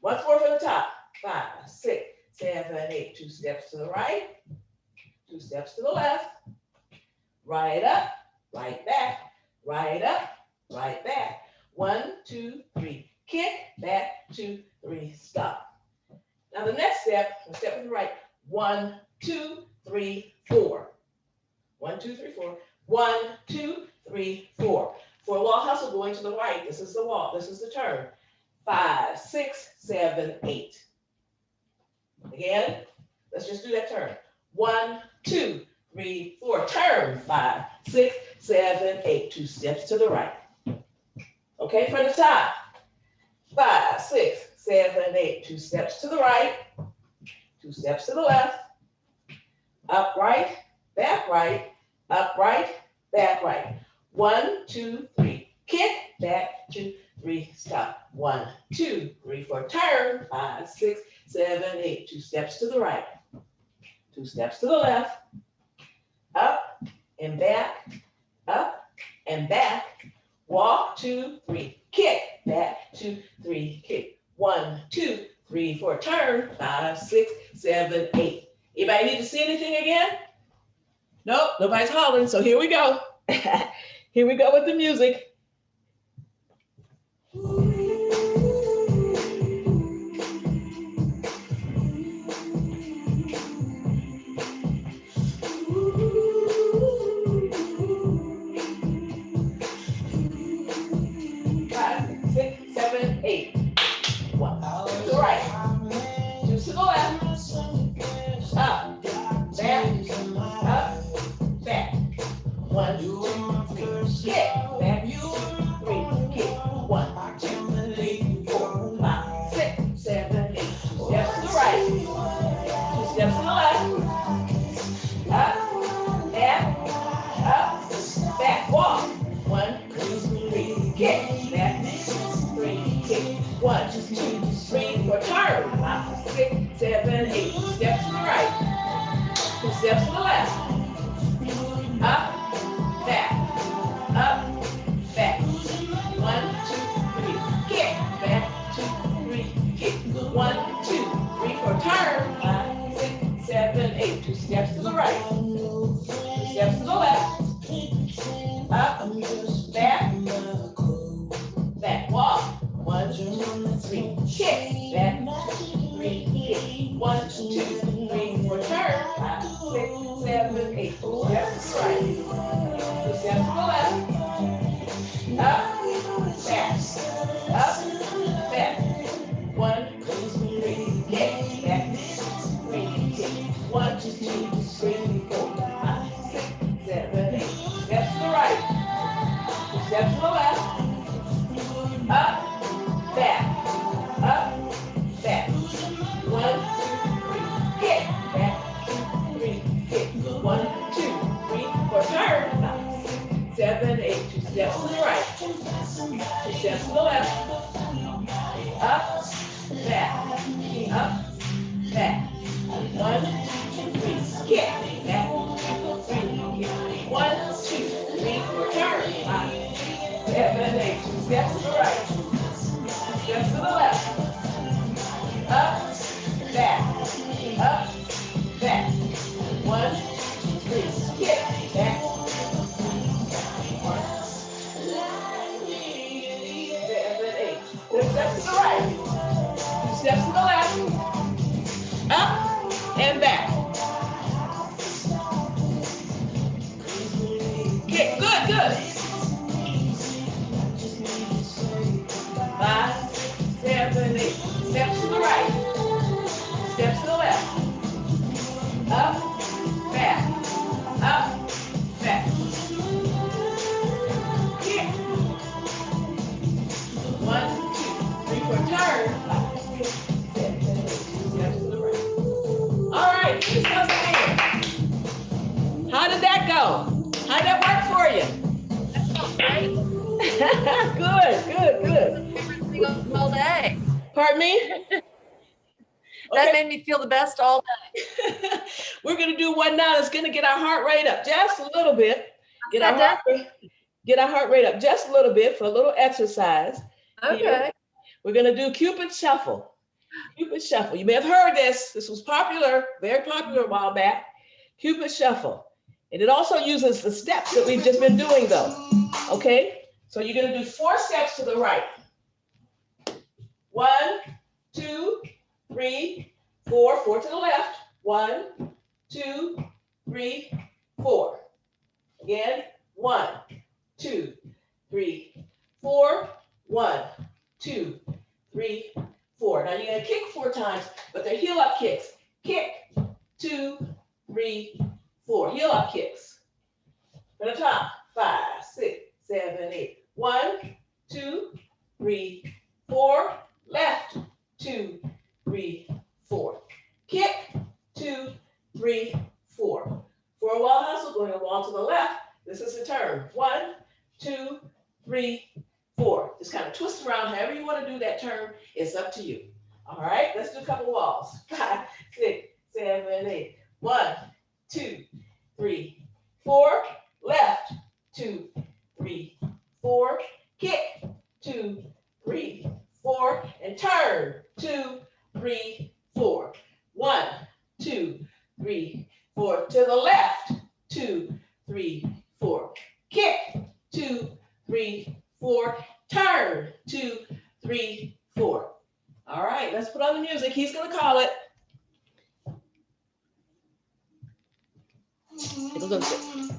Once more from the top, 5, 6, 7, 8. 2 steps to the right, 2 steps to the left, right up, right back, right up, right back. 1, 2, 3, kick, back, 2, 3, stop. Now the next step, the step to the right, 1, 2, 3, 4. 1, 2, 3, 4. 1, 2, 3, 4. 4-wall hustle going to the right. This is the wall. This is the turn. 5, 6, 7, 8. Again, let's just do that turn. 1, 2, 3, 4. Turn. 5, 6, 7, 8. 2 steps to the right. Okay, from the top. 5, 6, 7, 8. 2 steps to the right. 2 steps to the left. Upright, back right, upright, back right. 1, 2, 3. Kick, back, 2, 3, stop. 1, 2, 3, 4. Turn. 5, 6, 7, 8. 2 steps to the right. 2 steps to the left, up and back, up and back, walk, 2, 3, kick, back, 2, 3, kick, 1, 2, 3, 4, turn, 5, 6, 7, 8. Anybody need to see anything again? Nope, nobody's hollering, so here we go. Here we go with the music. How did that go? How did that work for you? Good. All day. Pardon me? That made me feel the best all day. We're going to do one now that's going to get our heart rate up just a little bit. Get our heart rate up just a little bit for a little exercise. Okay. Here. We're going to do Cupid Shuffle. Cupid Shuffle. You may have heard this. This was popular, very popular a while back. Cupid Shuffle. And it also uses the steps that we've just been doing though. Okay? So you're going to do 4 steps to the right. 1, 2, 3, 4. 4 to the left. 1, 2, 3, 4. Again. 1, 2, 3, 4. 1, 2, 3, 4. Now you're going to kick 4 times, but they're heel up kicks. Kick, 2, 3, 4. Heel up kicks. From the top. 5, 6, 7, 8. 1, 2, 3, 4. Left. 2, 3, 4. Kick. 2, 3, 4. For a wall hustle, going a wall to the left. This is the turn. 1, 2, 3, 4. Just kind of twist around however you want to do that turn. It's up to you. All right, let's do a couple walls. 5, 6, 7, 8. 1, 2, 3, 4. To the left, 2, 3, 4. Kick, 2, 3, 4. Turn, 2, 3, 4. All right, let's put on the music. He's gonna call it. It'll go good.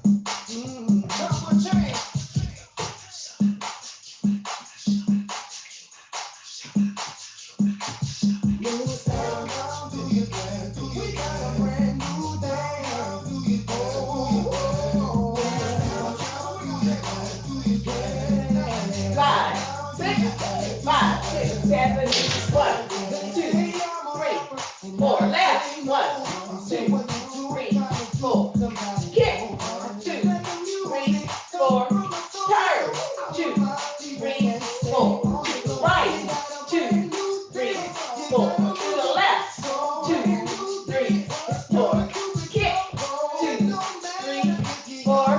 Five, six, 7, 1, 2, 3, 4. Left, 1, 2, 3, 4. Kick, 2, 3, 4. Turn, 2, 3, 4. Right, 2, 3, 4. To the left, 2, 3, 4. Kick, 2, 3, 4.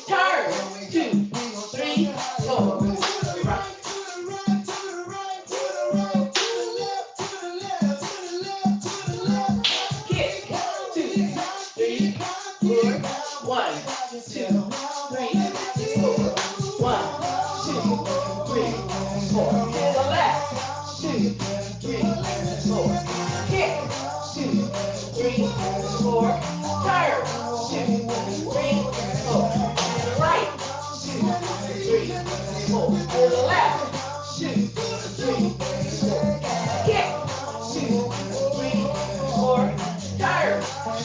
Turn, 2, 3, 4. Right. Kick, 2, 3, 4. 1, 2, 3, 4. 1, 2, 3, 4. To the left, 2, 3, 4. Kick, 2, 3, 4. Turn, 2, 3, 4. Right, 2, 3, 4. To the left, 2, 3, 4. Kick, 2, 3, 4. Turn,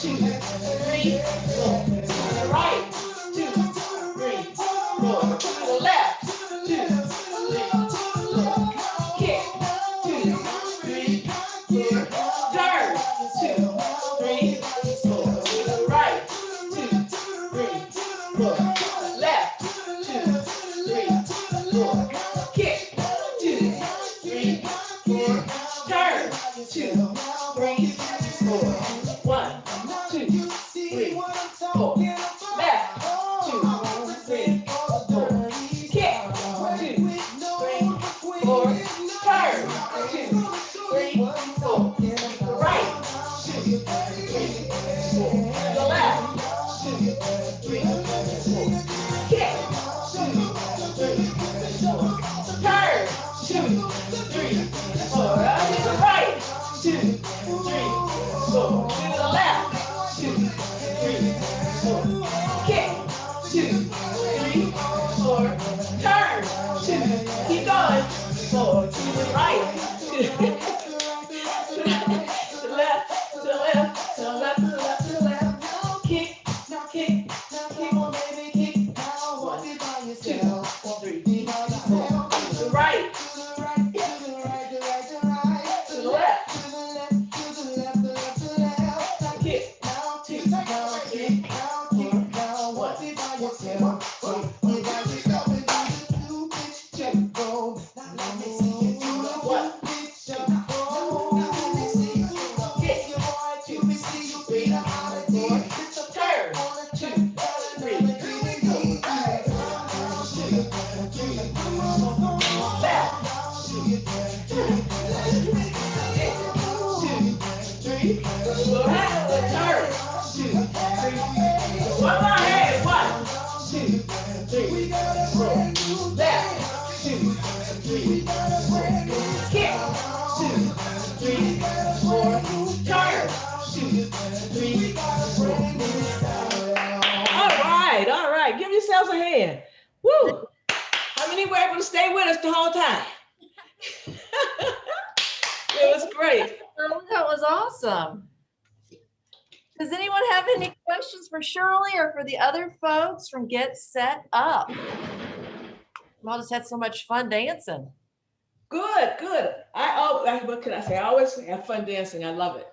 2, 3, 4. To the right, 2, 3, 4. To the left, 2, 3, 4. Kick, 2, 3, 4. Turn, 2, 3, 4. To the right, 2, 3, 4. Left, 2, 3, 4. Kick, 2, 3, 4. Turn, 2, 3, 4. 1, 2, 3, 4. Left, 2, 3, 4. Kick, 2, 3, 4. Turn, 2, 3, 4. Right, 2, 3, 4. To the left, 2, 3, 4. Kick, 2, 3, 4. Turn, 2, 3, 4. To the right, 2, 3, 4. To the left, 2, 3, 4. Kick, 2, 3, 4. Turn, 2. Keep going. 4. To the right. To the left, to the left, to the left, to the left, to the left. Kick, kick, kick, baby, kick. 1, 2, 3, 4. To the right. To the left. Kick, 2, 3, 4. 1, 2, all right. Give yourselves a hand. Woo! How many were able to stay with us the whole time? It was great. Oh, that was awesome. Does anyone have any questions for Shirley or for the other folks from Get Set Up? We all just had so much fun dancing. Good, good. What can I say? I always have fun dancing. I love it.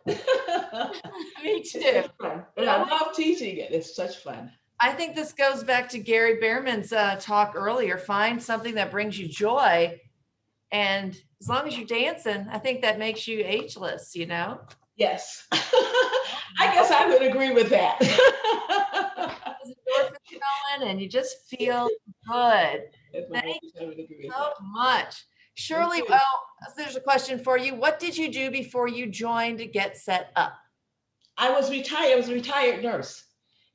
Me too. It's fun. And I love teaching it. It's such fun. I think this goes back to Gary Behrman's talk earlier. Find something that brings you joy. And as long as you're dancing, I think that makes you ageless, you know? Yes. I guess I would agree with that. And you just feel good. Thank you so much. Shirley, well, there's a question for you. What did you do before you joined Get Set Up? I was retired. I was a retired nurse.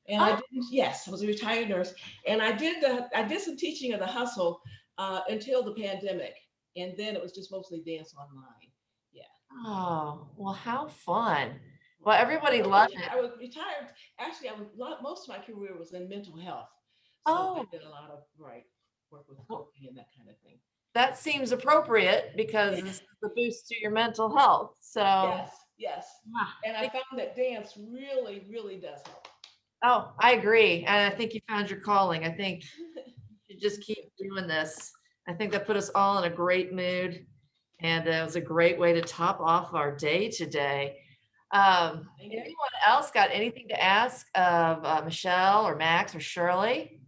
And Oh. I didn't, yes, I was a retired nurse. And I did some teaching of the hustle until the pandemic. And then it was just mostly dance online. Yeah. Oh, well, how fun. Well, everybody loved it. I was retired. Actually, most of my career was in mental health. So Oh. I did a lot of work with coping and that kind of thing. That seems appropriate because it's the boost to your mental health. So yes. And I found that dance really, really does help. Oh, I agree. And I think you found your calling. I think you just keep doing this. I think that put us all in a great mood. And it was a great way to top off our day today. Anyone else got anything to ask of Michelle or Max or Shirley?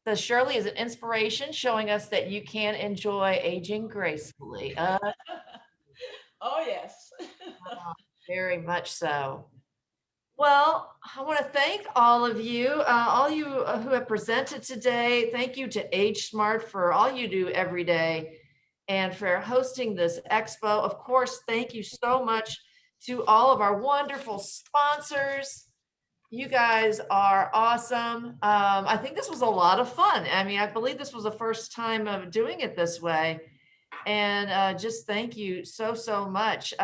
So Shirley is an inspiration, showing us that you can enjoy aging gracefully. Oh, yes. Very much so. Well, I want to thank all of you who have presented today. Thank you to Age Smart for all you do every day and for hosting this expo. Of course, thank you so much to all of our wonderful sponsors. You guys are awesome. I think this was a lot of fun. I mean, I believe this was the first time of doing it this way. And just thank you so much.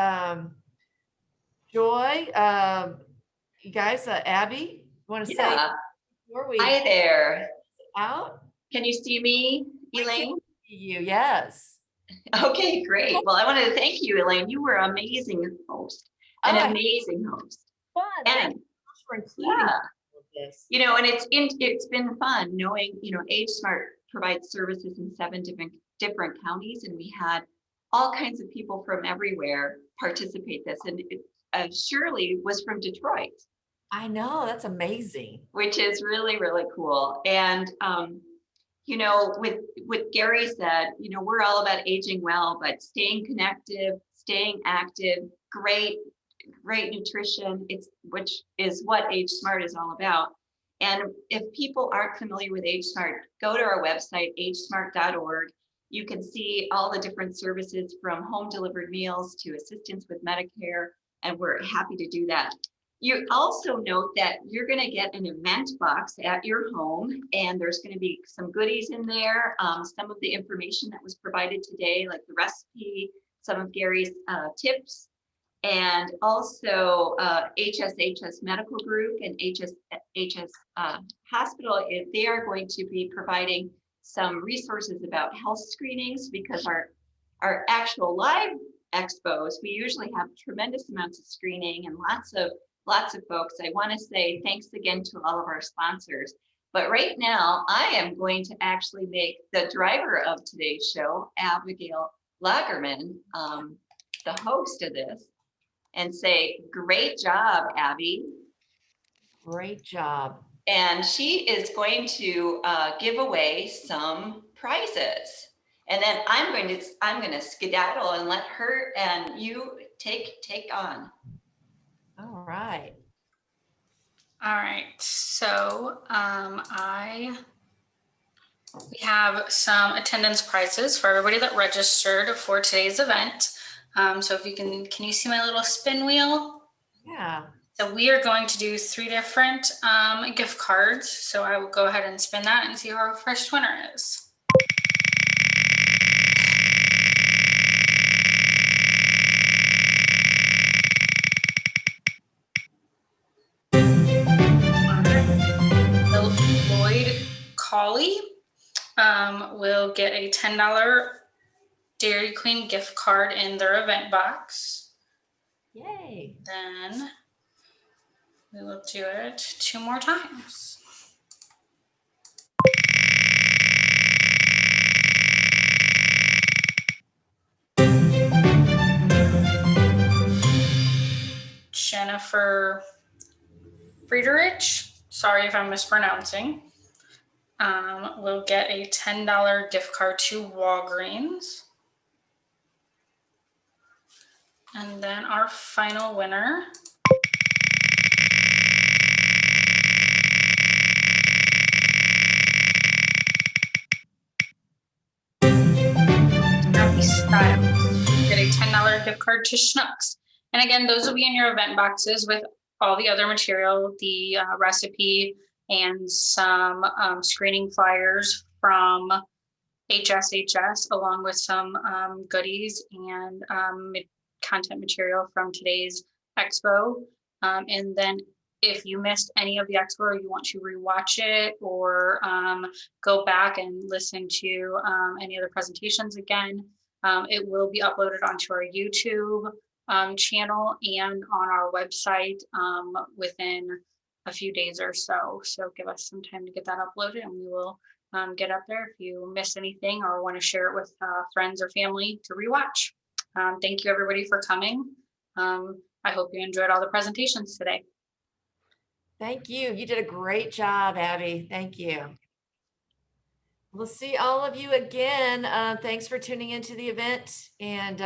Joy, you guys, Abby, want to say before we Hi there. Out? Can you see me, Elaine? See you, yes. Okay, great. Well, I wanted to thank you, Elaine. You were an amazing host. Amazing host. Fun. And for including this. You know, and it's been fun knowing, you know, Age Smart provides services in 7 different counties, and we had all kinds of people from everywhere participate this. And Shirley was from Detroit. I know, that's amazing. Which is really, really cool. And you know, with what Gary said, you know, we're all about aging well, but staying connected, staying active, great nutrition, which is what Age Smart is all about. And if people aren't familiar with Age Smart, go to our website, agesmart.org. You can see all the different services from home delivered meals to assistance with Medicare, and we're happy to do that. You also note that you're going to get an event box at your home, and there's going to be some goodies in there. Some of the information that was provided today, like the recipe, some of Gary's tips, and also HSHS Medical Group and HSHS Hospital. They are going to be providing some resources about health screenings, because our actual live expos, we usually have tremendous amounts of screening and lots of folks. I want to say thanks again to all of our sponsors. But right now, I am going to actually make the driver of today's show, Abigail Lagerman, the host of this, and say, great job, Abby. Great job. And she is going to give away some prizes. And then I'm going to skedaddle and let her and you take on. All right. All right. So we have some attendance prizes for everybody that registered for today's event. So if you can you see my little spin wheel? Yeah. So we are going to do 3 different gift cards. So I will go ahead and spin that and see who our first winner is. Lloyd Colley will get a $10 Dairy Queen gift card in their event box. Yay. Then we will do it 2 more times. Jennifer Friedrich, sorry if I'm mispronouncing, will get a $10 gift card to Walgreens. And then our final winner Styles, get a $10 gift card to Schnucks. And again, those will be in your event boxes with all the other material, the recipe, and some screening flyers from HSHS, along with some goodies and content material from today's expo. And then if you missed any of the expo or you want to rewatch it or go back and listen to any of the presentations again, it will be uploaded onto our YouTube channel and on our website within a few days or so. So give us some time to get that uploaded, and we will get up there if you miss anything or want to share it with friends or family to rewatch. Thank you everybody for coming. I hope you enjoyed all the presentations today. Thank you. You did a great job, Abby. Thank you. We'll see all of you again. Thanks for tuning into the event. And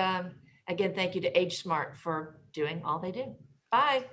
again, thank you to Age Smart for doing all they do. Bye.